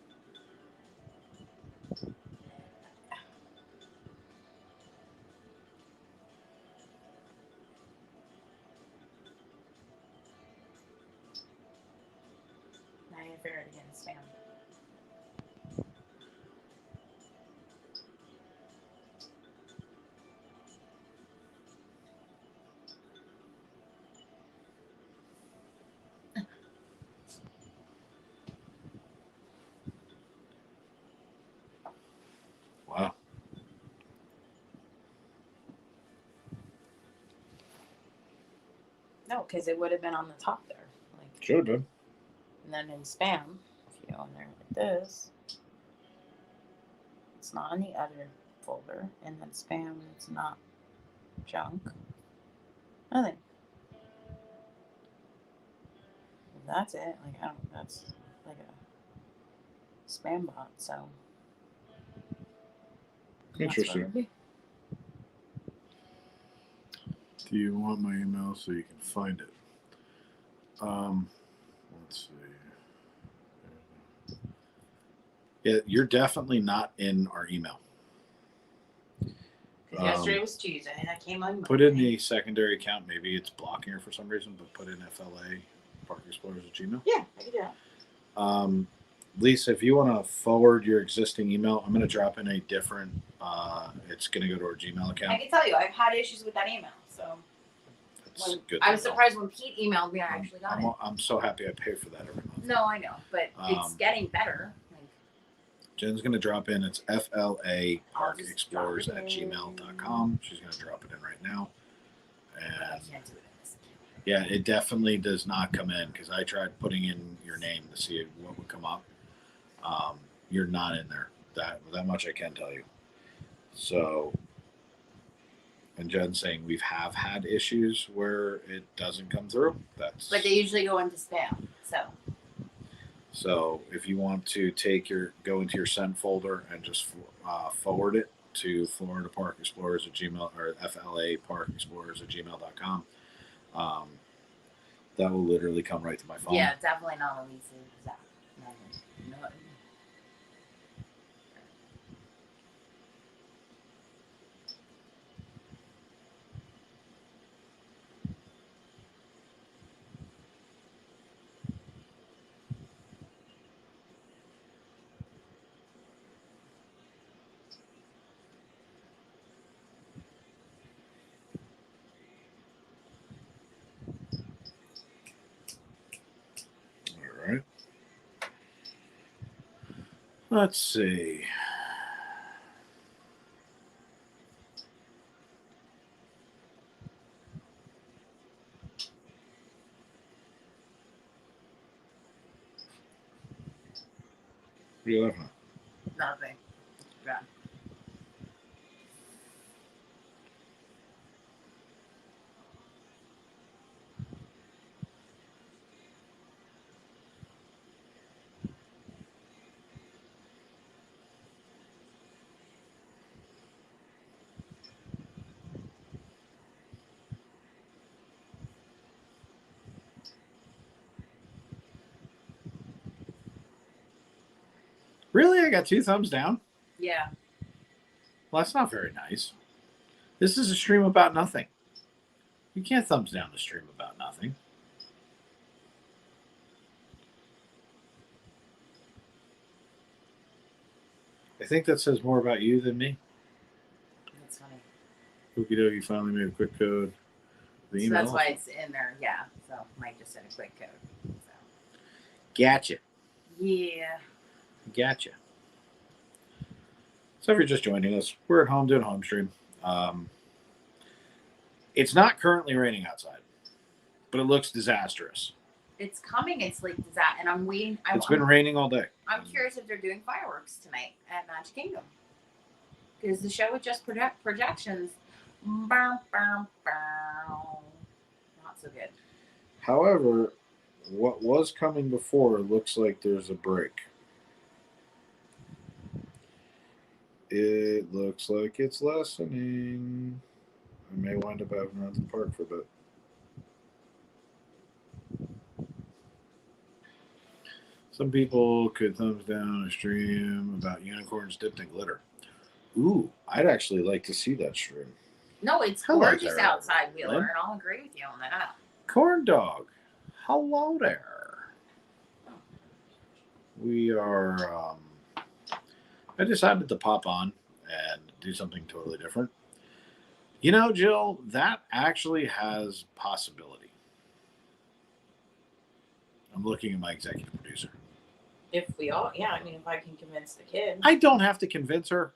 Now you figure it again, spam. Wow. No, because it would have been on the top there. Like, Should have been. and then in spam, if you go in there like this, it's not in the other folder. And then spam, it's not junk. Nothing. That's it. Like, I don't, that's like a spam bot, so. that's what it Interesting. would be. Do you want my email so you can find it? Let's see. Yeah, you're definitely not in our email. Because yesterday was Tuesday, and I came on. Put in the secondary account. Maybe it's blocking her for some reason, but put in FLA Park Explorers at Gmail. Yeah, I can do that. Lisa, if you want to forward your existing email, I'm going to drop in a different. It's going to go to our Gmail I account. can tell you, I've had issues with that email, so. That's When, good. I to was know. surprised when Pete emailed me. I actually got it. I'm so happy I pay for that every month. No, I know, but it's Um, getting better. Like, Jen's going to drop in. It's FLA I'll just Explorers drop at it in. gmail.com. She's going to drop it in right now. I And can't do it in this. yeah, it definitely does not come in because I tried putting in your name to see what would come up. You're not in there. That much I can tell you. So, and Jen's saying we have had issues where it doesn't come through. But they usually go into spam. So if you want to go into your sent folder and just forward it to Florida Park Explorers at Gmail or FLA Park Explorers at gmail.com, that will literally come right to my phone. Yeah, definitely not Elise's. No. All right. Let's see. What are you laughing at? Nothing. Yeah. Really? I got 2 thumbs down? Yeah. Well, that's not very nice. This is a stream about nothing. You can't thumbs down a stream about nothing. I think that says more about you than me. That's funny. Okie dokie finally made a quick code. The So email. that's why it's in there. Yeah. So Mike just sent a quick code. So. Gotcha. Yeah. Gotcha. So if you're just joining us, we're at home doing home stream. It's not currently raining outside, but it looks disastrous. It's coming. It's like that, and I'm waiting. It's been raining all day. I'm curious if they're doing fireworks tonight at Magic Kingdom because the show with just projections. Bow, bow, bow. Not so good. However, what was coming before looks like there's a break. It looks like it's lessening. I may wind up having to run to the park for a bit. Some people could thumbs down a stream about unicorns dipped in glitter. Ooh, I'd actually like to see that stream. No, it's Hello gorgeous there, outside, Wheeler, Lynn. and I'll agree with you on that. Corn dog, hello there. We are. I decided to pop on and do something totally different. You know, Jill, that actually has possibility. I'm looking at my executive producer. If we all, yeah, I mean, if I can convince the kid. I don't have to convince her.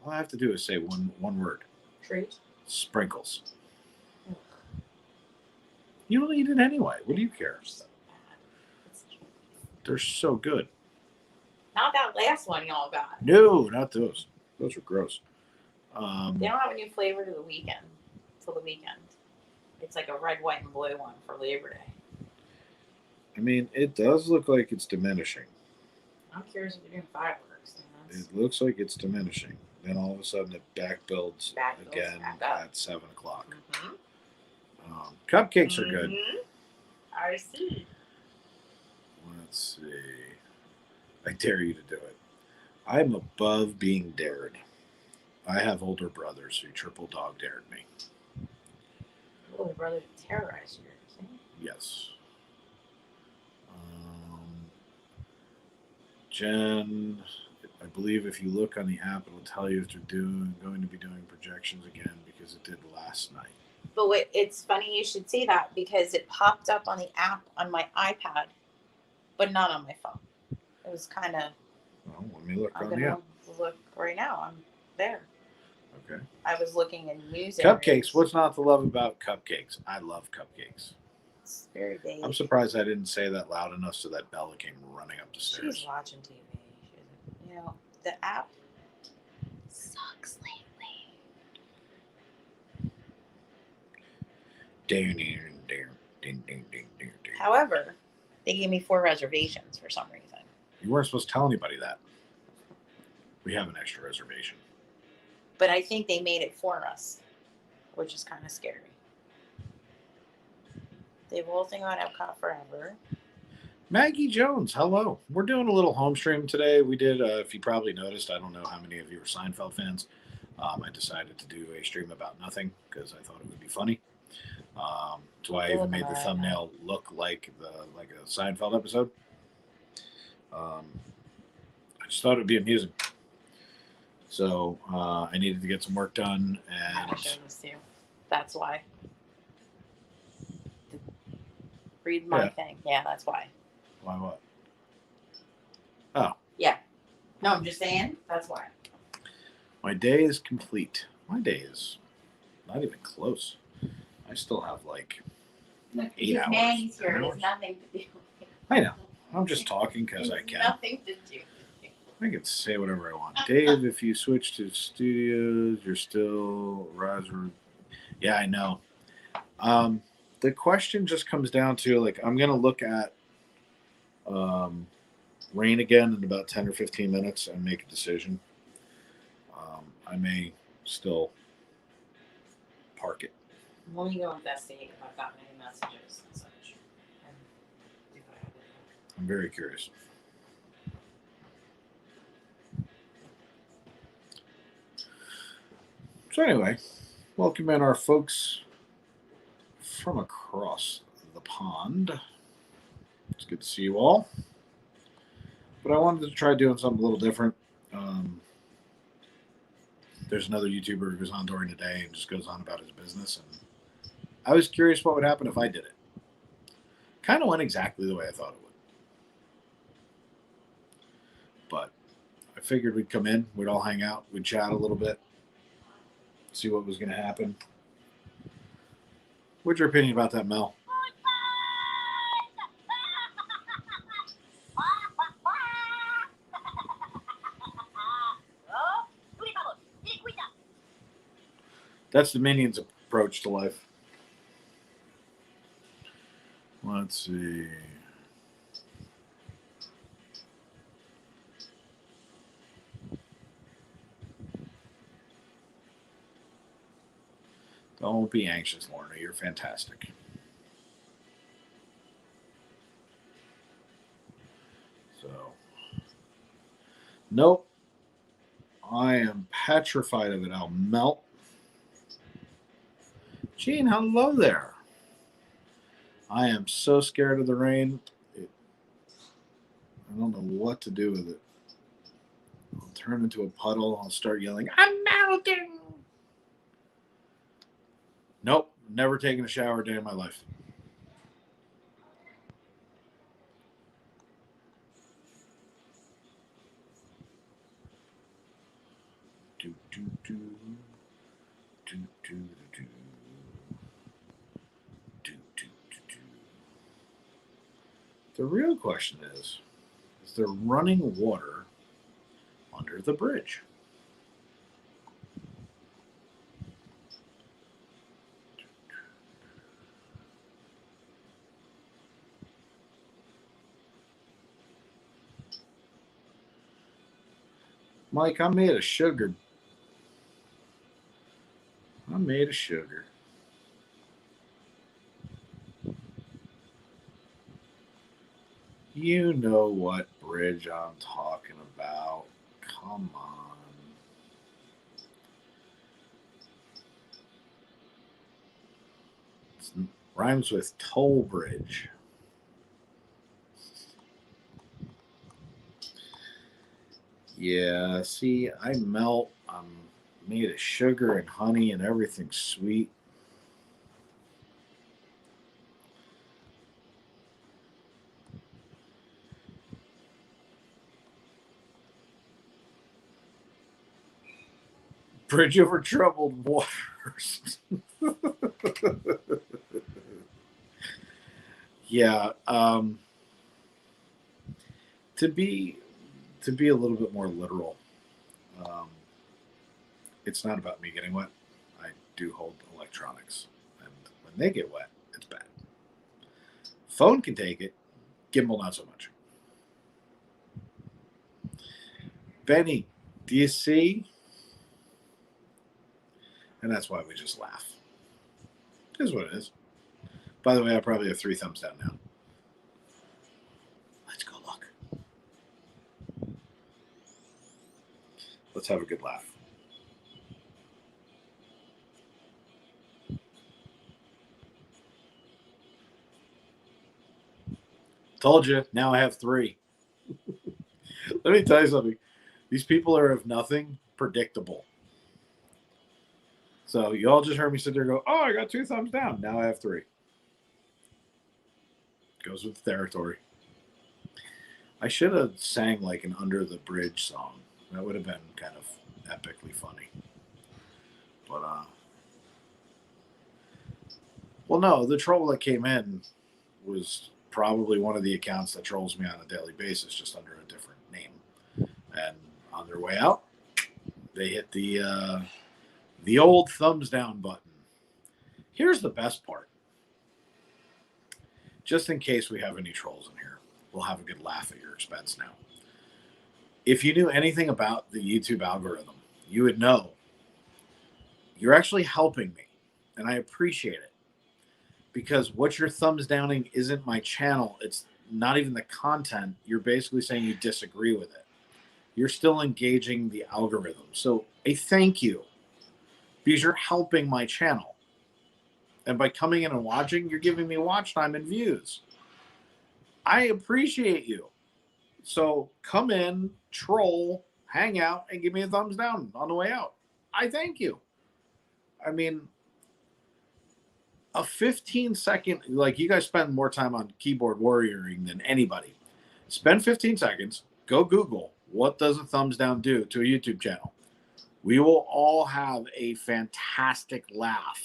All I have to do is say one word. Treat. Sprinkles. You don't eat it anyway. What do you care? They're so good. Not that last one y'all got. No, not those. Those are gross. They don't have a new flavor to the weekend. Till the weekend. It's like a red, white, and blue one for Labor Day. I mean, it does look like it's diminishing. I'm curious if they're doing fireworks. It looks like it's diminishing. Then all of a sudden it back builds again back up. at 7 o'clock. Mm-hmm. Cupcakes are good. I see. Let's see. I dare you to do it. I'm above being dared. I have older brothers who triple dog dared me. Older brother terrorized you. Yes. Jen, I believe if you look on the app, it'll tell you if they're going to be doing projections again because it did last night. But it's funny you should see that because it popped up on the app on my iPad, but not on my phone. It was kind of. Well, let me look I'm on the gonna app. look right now. I'm there. Okay. I was looking in news. Cupcakes. Areas. What's not to love about cupcakes? I love cupcakes. It's very vague. I'm surprised I didn't say that loud enough so that Bella came running up the stairs. She's watching TV. You know, the app sucks lately. Ding, ding, ding, ding, ding, ding, ding. However, they gave me 4 reservations for some reason. You weren't supposed to tell anybody that. We have an extra reservation. But I think they made it for us, which is kind of scary. They've whole thing on Epcot forever. Maggie Jones, hello. We're doing a little home stream today. We did, if you probably noticed, I don't know how many of you are Seinfeld fans. I decided to do a stream about nothing because I thought it would be funny. That's why I even made the thumbnail look like a Seinfeld episode. I just thought it would be amusing. So I needed to get some work done, I and will show this to you. That's why. Read my thing. Yeah, that's why. Why what? Oh. Yeah. No, I'm just saying. That's why. My day is complete. My day is not even close. I still have like 8 hours. Maggie's here. 10 It hours. has nothing to do. I know. I'm just talking because I It's can. nothing to do. I can say whatever I want. Dave, if you switch to studios, you're still riser. Yeah, I know. The question just comes down to like I'm gonna look at rain again in about 10 or 15 minutes and make a decision. I may still park it. Let me go investigate if I've gotten any messages and such. And see what I have to do. I'm very curious. So anyway, welcome in our folks from across the pond. It's good to see you all. But I wanted to try doing something a little different. There's another YouTuber who goes on during the day and just goes on about his business. And I was curious what would happen if I did it. Kind of went exactly the way I thought it would. But I figured we'd come in, we'd all hang out, we'd chat a little bit, see what was going to happen. What's your opinion about that, Mel? That's the Minions' approach to life. Let's see. Don't be anxious, Lorna. You're fantastic. So, nope. I am petrified of it. I'll melt. Gene, hello there. I am so scared of the rain. I don't know what to do with it. I'll turn into a puddle. I'll start yelling, I'm melting. Nope, never taken a shower a day in my life. Do, do, do. Do, do, do. Do, do, do, do. The real question is there running water under the bridge? Mike, I'm made of sugar. I'm made of sugar. You know what bridge I'm talking about. Come on. It rhymes with toll bridge. Yeah, see, I melt. I'm made of sugar and honey and everything sweet. Bridge over troubled waters. Yeah. To be a little bit more literal, um, it's not about me getting wet. I do hold electronics, and when they get wet, it's bad. Phone can take it, gimbal not so much. Benny, do you see? And that's why we just laugh. Is what it is. By the way, I probably have 3 thumbs down now. Let's go look. Let's have a good laugh. Told you. Now I have 3. Let me tell you something. These people are of nothing predictable. So you all just heard me sit there and go, oh, I got 2 thumbs down. Now I have 3. Goes with the territory. I should have sang like an Under the Bridge song. That would have been kind of epically funny. But well, no, the troll that came in was probably one of the accounts that trolls me on a daily basis, just under a different name. And on their way out, they hit the old thumbs down button. Here's the best part. Just in case we have any trolls in here, we'll have a good laugh at your expense now. If you knew anything about the YouTube algorithm, you would know you're actually helping me, and I appreciate it. Because what you're thumbs downing isn't my channel. It's not even the content. You're basically saying you disagree with it. You're still engaging the algorithm. So a thank you, because you're helping my channel. And by coming in and watching, you're giving me watch time and views. I appreciate you. So come in, troll, hang out, and give me a thumbs down on the way out. I thank you. I mean, a 15-second, like you guys spend more time on keyboard warrioring than anybody. Spend 15 seconds, go Google, what does a thumbs down do to a YouTube channel? We will all have a fantastic laugh.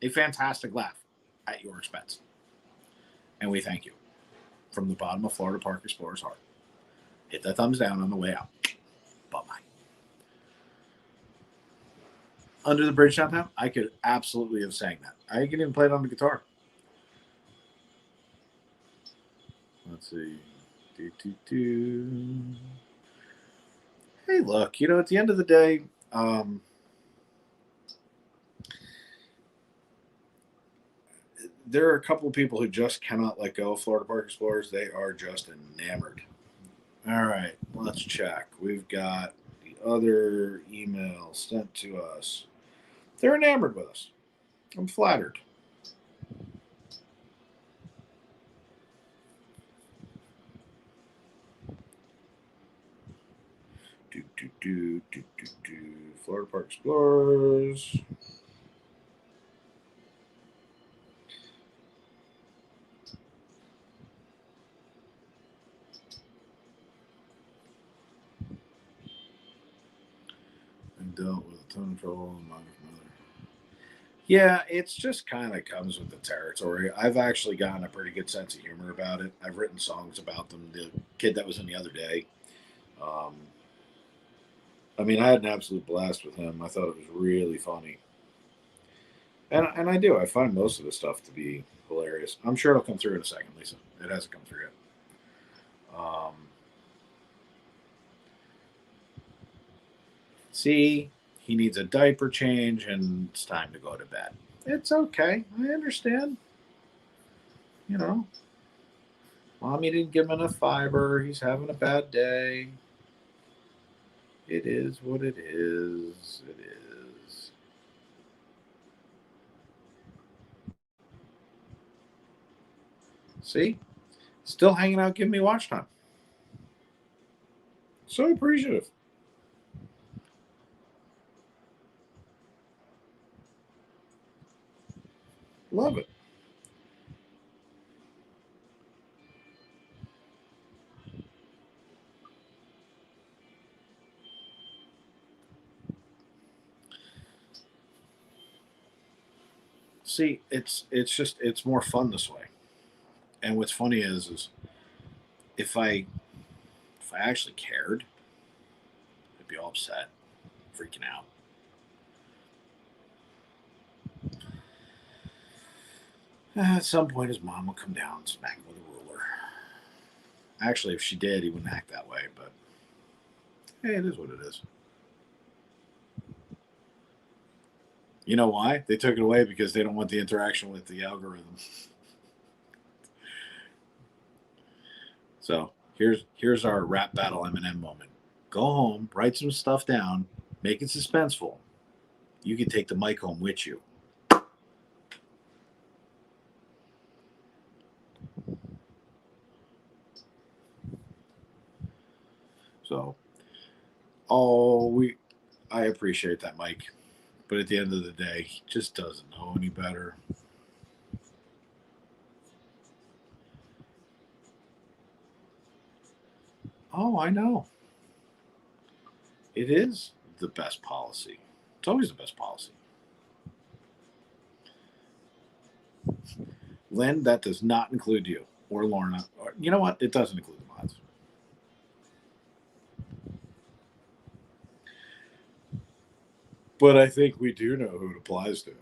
A fantastic laugh at your expense. And we thank you from the bottom of Florida Park Explorer's heart. Hit that thumbs down on the way out. Bye-bye. Under the Bridge Downtown, I could absolutely have sang that. I could even play it on the guitar. Let's see. Hey, look, at the end of the day, there are a couple of people who just cannot let go of Florida Park Explorers. They are just enamored. All right, let's check. We've got the other email sent to us. They're enamored with us. I'm flattered. Florida Park Explorers. And dealt with a ton of trouble and mother. Yeah, it's just kind of comes with the territory. I've actually gotten a pretty good sense of humor about it. I've written songs about them. The kid that was in the other day. I mean, I had an absolute blast with him. I thought it was really funny. And I do. I find most of the stuff to be hilarious. I'm sure it'll come through in a second, Lisa. It hasn't come through yet. See, he needs a diaper change and it's time to go to bed. It's okay. I understand. Mommy didn't give him enough fiber. He's having a bad day. It is what it is. It is. See? Still hanging out, giving me watch time. So appreciative. Love it. See, it's more fun this way. And what's funny is if I actually cared, I'd be all upset, freaking out. At some point, his mom would come down and smack him with a ruler. Actually, if she did, he wouldn't act that way. But hey, it is what it is. You know why? They took it away because they don't want the interaction with the algorithm. So here's our rap battle Eminem moment. Go home, write some stuff down, make it suspenseful. You can take the mic home with you. So, I appreciate that, Mike. But at the end of the day, he just doesn't know any better. Oh, I know. It is the best policy. It's always the best policy. Lynn, that does not include you or Lorna. Or, you know what? It doesn't include the mods. But I think we do know who it applies to.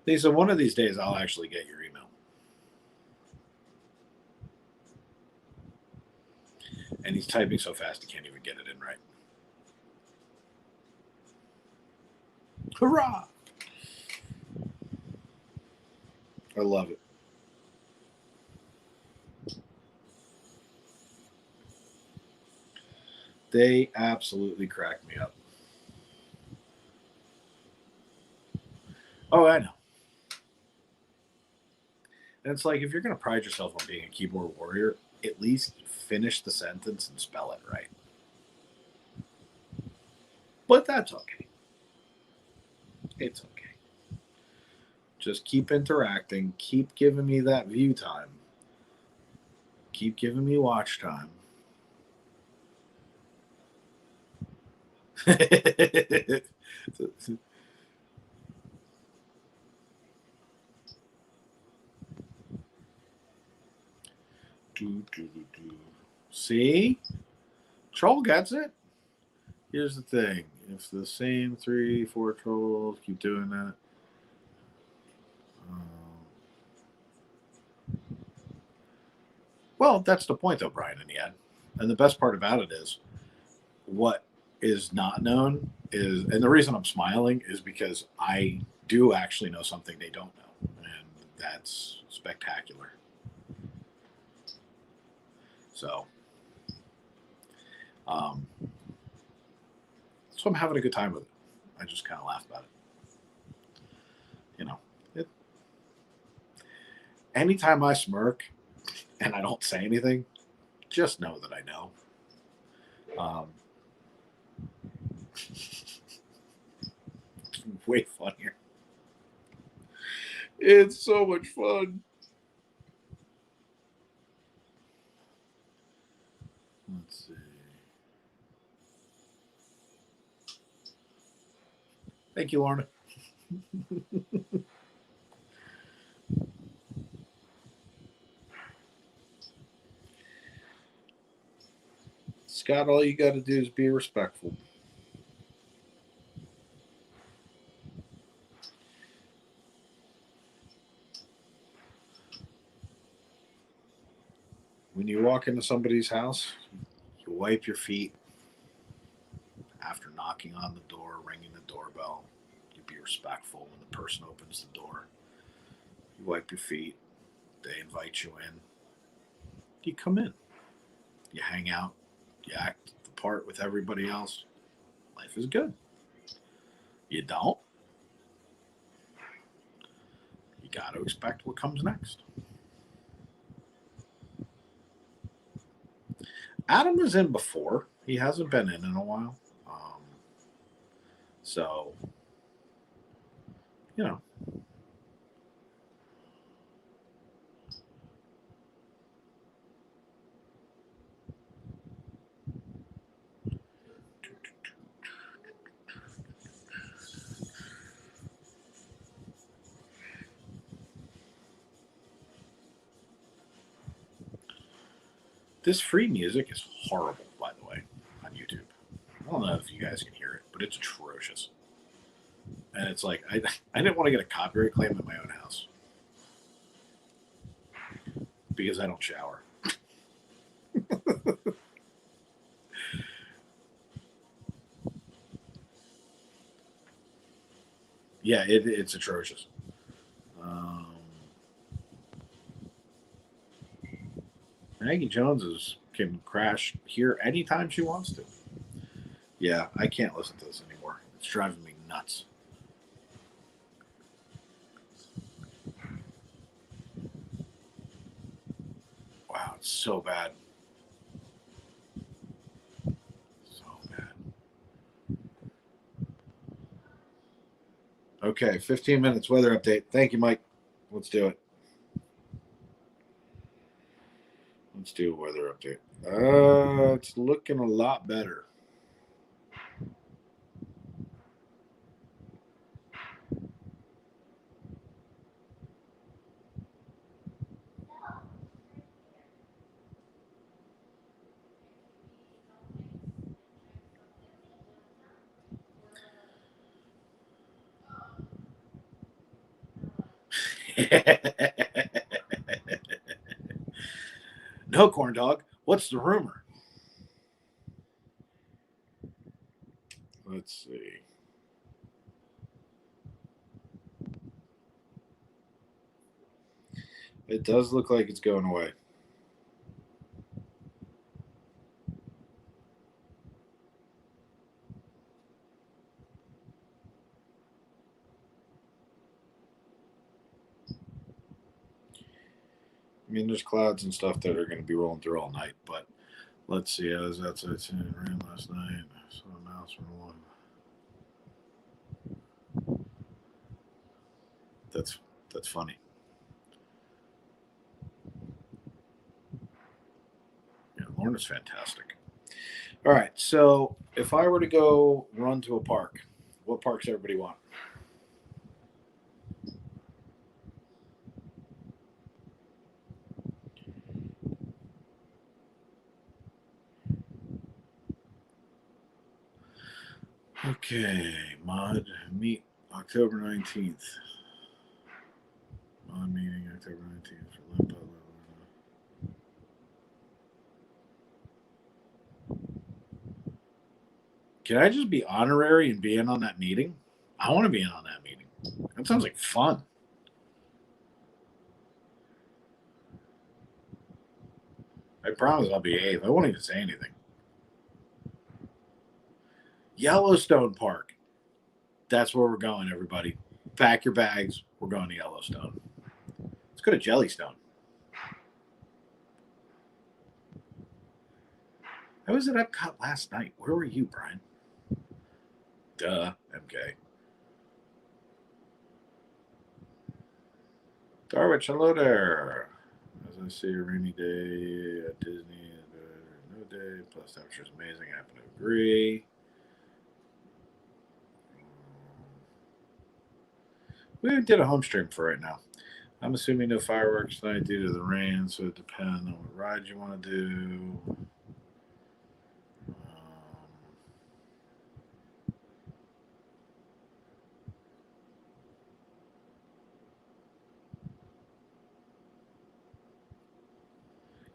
Lisa, one of these days I'll actually get your email. And he's typing so fast he can't even get it in right. Hurrah! I love it. They absolutely crack me up. Oh, I know. And it's like if you're going to pride yourself on being a keyboard warrior, at least finish the sentence and spell it right. But that's okay. It's okay. Just keep interacting. Keep giving me that view time. Keep giving me watch time. See? Troll gets it. Here's the thing. If the same 3-4 trolls keep doing that, well, that's the point, though, Brian, in the end. And the best part about it is what is not known is, and the reason I'm smiling is because I do actually know something they don't know. And that's spectacular. So I'm having a good time with it. I just kind of laugh about it. You know, anytime I smirk and I don't say anything, just know that I know. Way funnier. It's so much fun. Let's see. Thank you, Lorna. Scott, all you got to do is be respectful. When you walk into somebody's house, you wipe your feet after knocking on the door, ringing the doorbell. You be respectful when the person opens the door. You wipe your feet. They invite you in. You come in. You hang out. You act the part with everybody else. Life is good. You don't. You got to expect what comes next. Adam was in before. He hasn't been in a while. So, you know. This free music is horrible, by the way, on YouTube. I don't know if you guys can hear it, but it's atrocious. And it's like, I didn't want to get a copyright claim in my own house because I don't shower. Yeah, it's atrocious. Maggie Jones can crash here anytime she wants to. Yeah, I can't listen to this anymore. It's driving me nuts. Wow, it's so bad. So bad. Okay, 15 minutes weather update. Thank you, Mike. Let's do it. Let's do a weather update. It's looking a lot better. No, corn dog. What's the rumor? Let's see. It does look like it's going away. I mean, there's clouds and stuff that are going to be rolling through all night, but let's see. I was outside seeing it rain last night. I saw a mouse from one. That's funny. Yeah, Lorna's fantastic. All right, so if I were to go run to a park, what parks everybody want? Okay, mod meet October 19th. Mod meeting October 19th for Limpo. Can I just be honorary and be in on that meeting? I want to be in on that meeting. That sounds like fun. I promise I'll behave. I won't even say anything. Yellowstone Park. That's where we're going, everybody. Pack your bags. We're going to Yellowstone. Let's go to Jellystone. I was at Epcot last night. Where were you, Brian? Duh, MK. Darwich, hello there. As I see a rainy day at Disney, no day, plus temperature is amazing. I happen to agree. We did a home stream for right now. I'm assuming no fireworks tonight due to the rain, so it depends on what ride you want to do.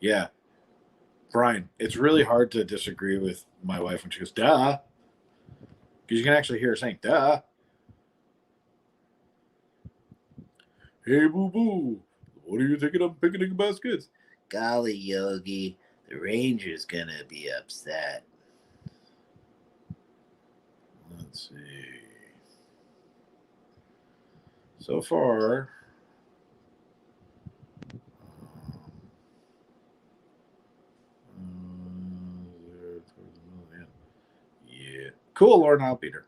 Yeah. Brian, it's really hard to disagree with my wife when she goes, duh. Because you can actually hear her saying, duh. Hey, boo boo. What are you thinking of picnic baskets? Golly, Yogi. The ranger's going to be upset. Let's see. So far, Cool, Lauren. I'll beat her.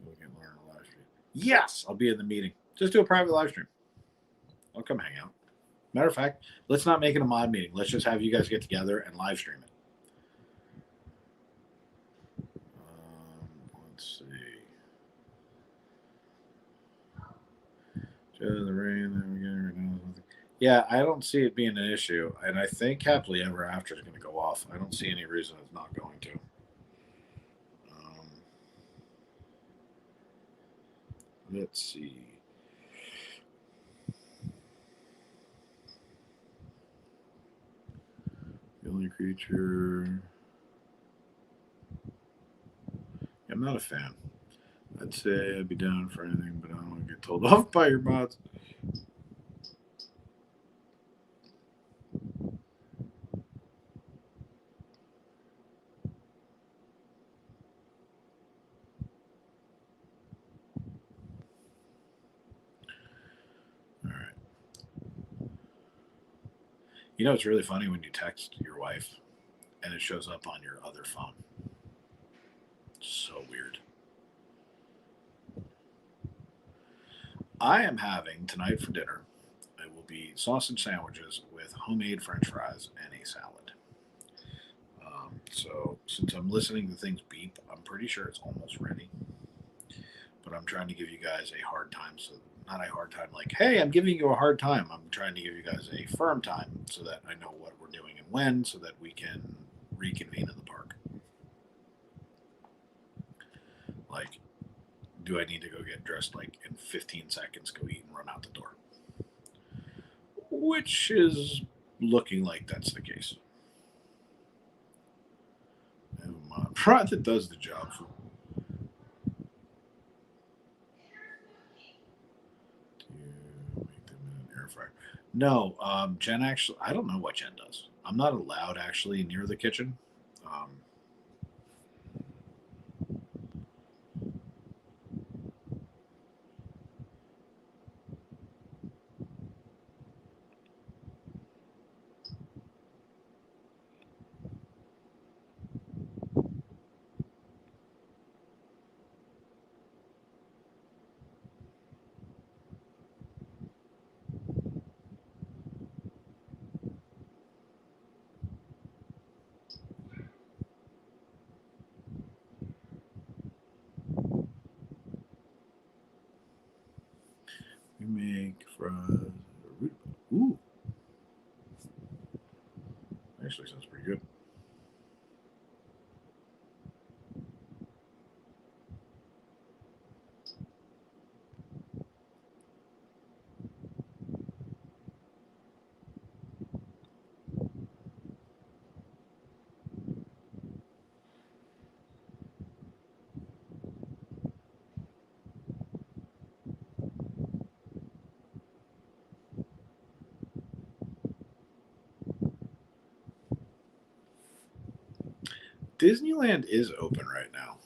We can learn a live stream. Yes, I'll be in the meeting. Just do a private live stream. I'll come hang out. Matter of fact, let's not make it a mod meeting. Let's just have you guys get together and live stream it. Let's see. The rain. Yeah, I don't see it being an issue, and I think Happily Ever After is going to go off. I don't see any reason it's not going to. Let's see. The only creature. I'm not a fan. I'd say I'd be down for anything, but I don't want to get told off by your mods. All right. You know, it's really funny when you text your wife and it shows up on your other phone. So weird. I am having tonight for dinner. It will be sausage sandwiches with homemade French fries and a salad. So since I'm listening to things beep, I'm pretty sure it's almost ready. But I'm trying to give you guys a hard time. So not a hard time like, hey, I'm giving you a hard time. I'm trying to give you guys a firm time so that I know what we're doing and when, so that we can reconvene in the park. Like, do I need to go get dressed like in 15 seconds, go eat and run out the door? Which is looking like that's the case. Prod that does the job. Make them in an air fryer. No, Jen actually, I don't know what Jen does. I'm not allowed actually near the kitchen. We make fries. Ooh. Actually sounds pretty good. Disneyland is open right now.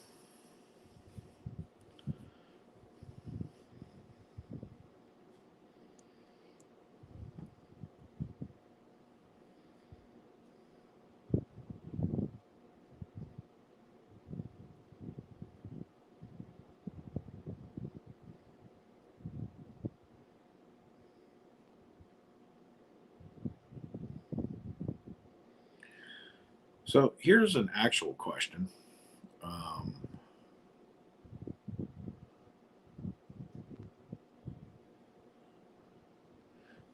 So here's an actual question.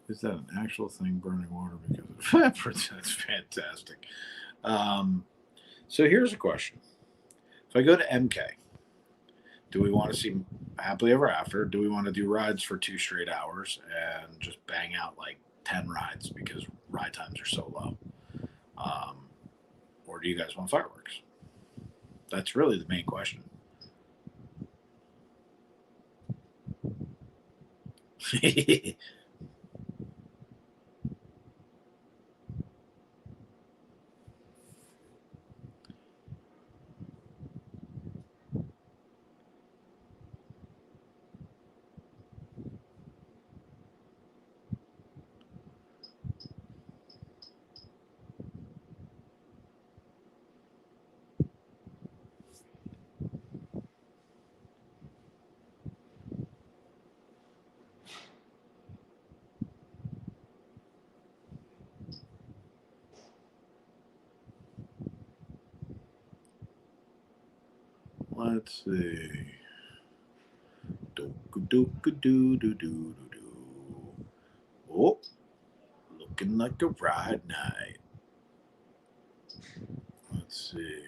Is that an actual thing, burning water because of evaporates? That's fantastic. So here's a question. If I go to MK, do we want to see Happily Ever After? Do we want to do rides for 2 straight hours and just bang out like 10 rides because ride times are so low? Or do you guys want fireworks? That's really the main question. Let's see. Do-do-do-do-do-do-do. Oh, looking like a ride night. Let's see.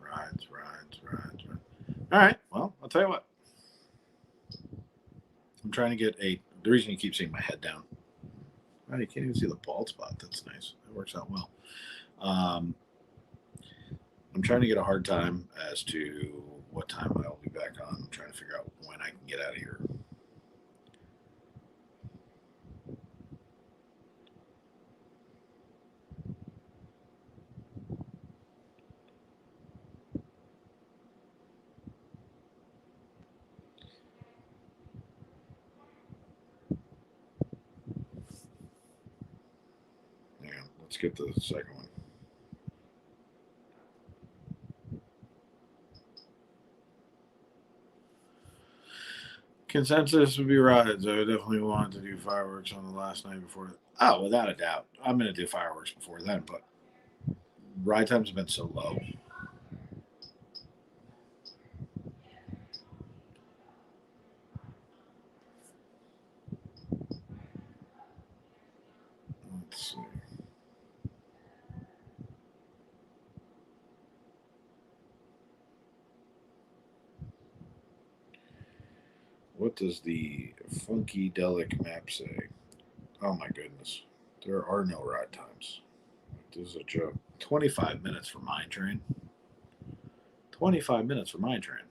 Rides. All right. Well, I'll tell you what. I'm trying to get the reason you keep seeing my head down. Oh, you can't even see the bald spot. That's nice. That works out well. I'm trying to get a hard time as to what time I'll be back on. I'm trying to figure out when I can get out of here. Yeah, let's get to the second one. Consensus would be rides. I would definitely want to do fireworks on the last night before. Oh, without a doubt. I'm going to do fireworks before then, but ride times have been so low. Let's see. What does the Funkydelic map say? Oh my goodness. There are no ride times. This is a joke. 25 minutes for mine train. 25 minutes for mine train.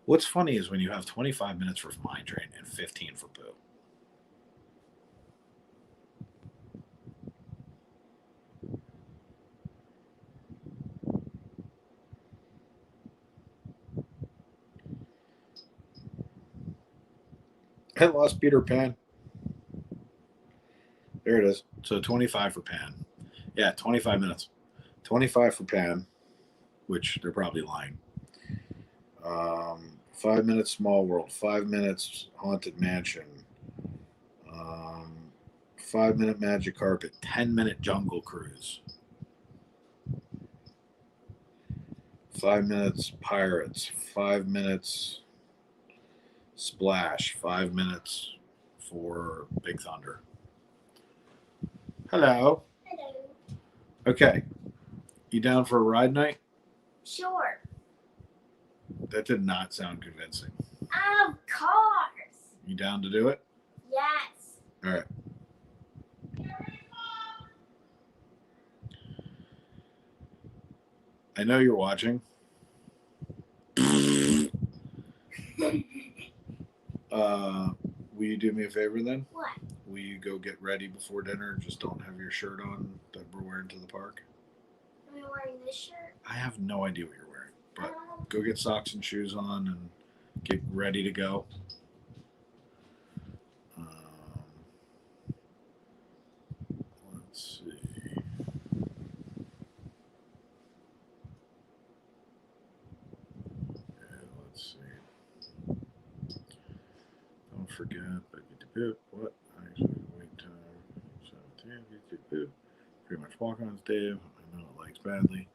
What's funny is when you have 25 minutes for mine train and 15 for Boo. I lost Peter Pan. There it is. So 25 for Pan. Yeah, 25 minutes. 25 for Pan, which they're probably lying. 5 minutes Small World. 5 minutes Haunted Mansion. 5-minute Magic Carpet. 10-minute Jungle Cruise. 5 minutes Pirates. 5 minutes Splash. 5 minutes for Big Thunder. Hello. Hello. Okay. You down for a ride night? Sure. That did not sound convincing. Of course. You down to do it? Yes. All right. I know you're watching. Will you do me a favor then? What? Will you go get ready before dinner? Just don't have your shirt on that we're wearing to the park. Am I wearing this shirt? I have no idea what you're wearing, but go get socks and shoes on and get ready to go. Let's see. Let's see. Don't forget, what? Actually, wait time. 17, pretty much walk on Dave. I know it likes badly.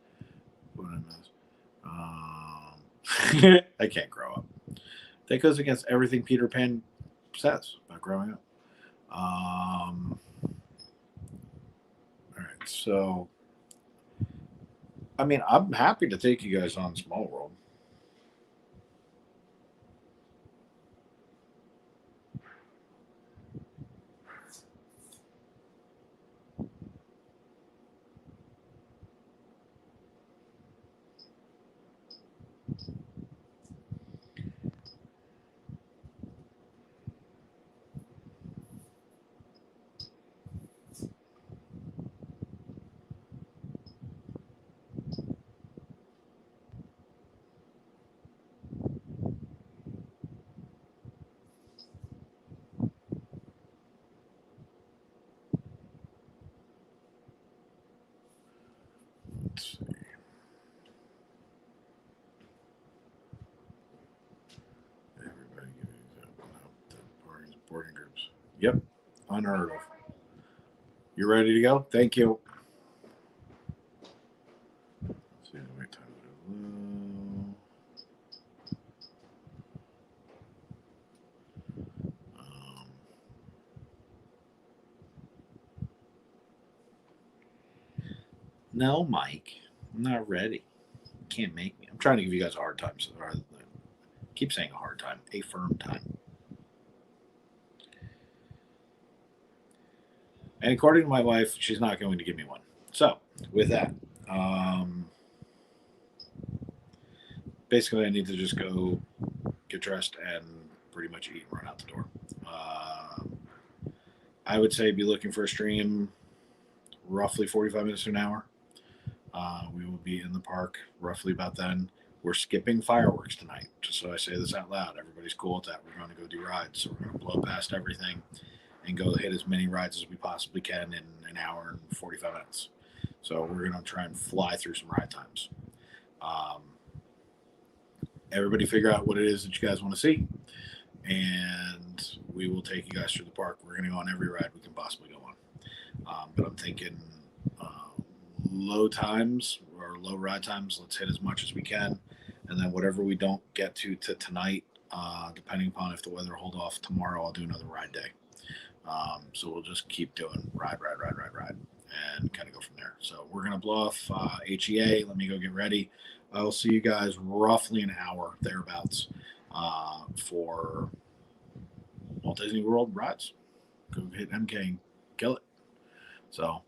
What I miss. I can't grow up. That goes against everything Peter Pan says about growing up. All right, so I mean, I'm happy to take you guys on Small World. Let's see. Everybody give me an example now. The boarding groups. Yep. Unheard of. You're ready to go? Thank you. Let's see, let me turn it low. No, Mike, I'm not ready. You can't make me. I'm trying to give you guys a hard time. So rather than keep saying a hard time, a firm time. And according to my wife, she's not going to give me one. So, with that, basically, I need to just go get dressed and pretty much eat and run out the door. I would say be looking for a stream roughly 45 minutes to an hour. We will be in the park roughly about then. We're skipping fireworks tonight, just so I say this out loud. Everybody's cool with that. We're going to go do rides. So we're going to blow past everything and go hit as many rides as we possibly can in an hour and 45 minutes. So we're going to try and fly through some ride times. Everybody figure out what it is that you guys want to see, and we will take you guys through the park. We're going to go on every ride we can possibly go on. But I'm thinking low times or low ride times, let's hit as much as we can. And then whatever we don't get to tonight, depending upon if the weather hold off tomorrow, I'll do another ride day. So we'll just keep doing ride, and kind of go from there. So we're going to blow off HEA. Let me go get ready. I will see you guys roughly an hour thereabouts for Walt Disney World rides. Go hit MK and kill it. So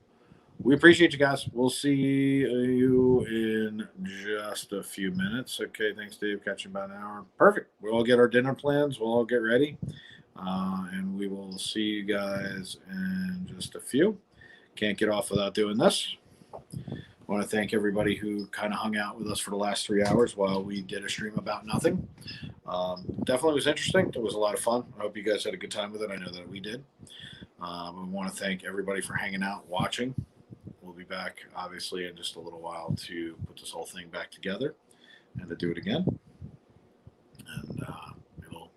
we appreciate you guys. We'll see you in just a few minutes. Okay, thanks, Dave. Catch you about an hour. Perfect. We'll all get our dinner plans. We'll all get ready. And we will see you guys in just a few. Can't get off without doing this. I want to thank everybody who kind of hung out with us for the last 3 hours while we did a stream about nothing. Definitely was interesting. It was a lot of fun. I hope you guys had a good time with it. I know that we did. We want to thank everybody for hanging out, watching. We'll be back, obviously, in just a little while to put this whole thing back together and to do it again. And it'll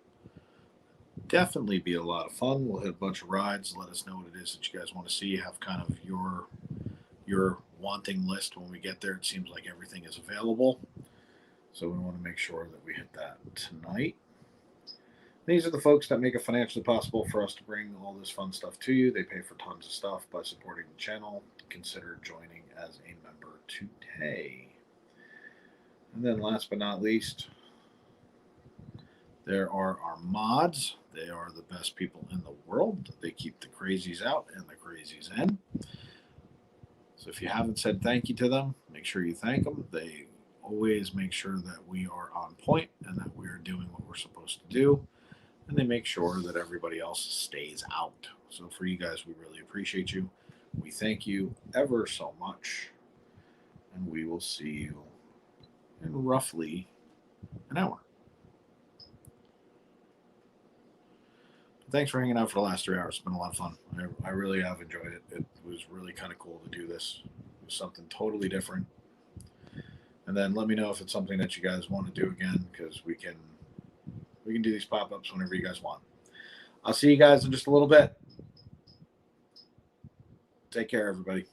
definitely be a lot of fun. We'll hit a bunch of rides. Let us know what it is that you guys want to see. Have kind of your wanting list when we get there. It seems like everything is available. So we want to make sure that we hit that tonight. These are the folks that make it financially possible for us to bring all this fun stuff to you. They pay for tons of stuff by supporting the channel. Consider joining as a member today. And then last but not least, there are our mods. They are the best people in the world. They keep the crazies out and the crazies in. So if you haven't said thank you to them, make sure you thank them. They always make sure that we are on point and that we are doing what we're supposed to do. And they make sure that everybody else stays out. So for you guys, we really appreciate you. We thank you ever so much. And we will see you in roughly an hour. Thanks for hanging out for the last 3 hours. It's been a lot of fun. I really have enjoyed it. It was really kind of cool to do this. It was something totally different. And then let me know if it's something that you guys want to do again, because we can do these pop-ups whenever you guys want. I'll see you guys in just a little bit. Take care, everybody.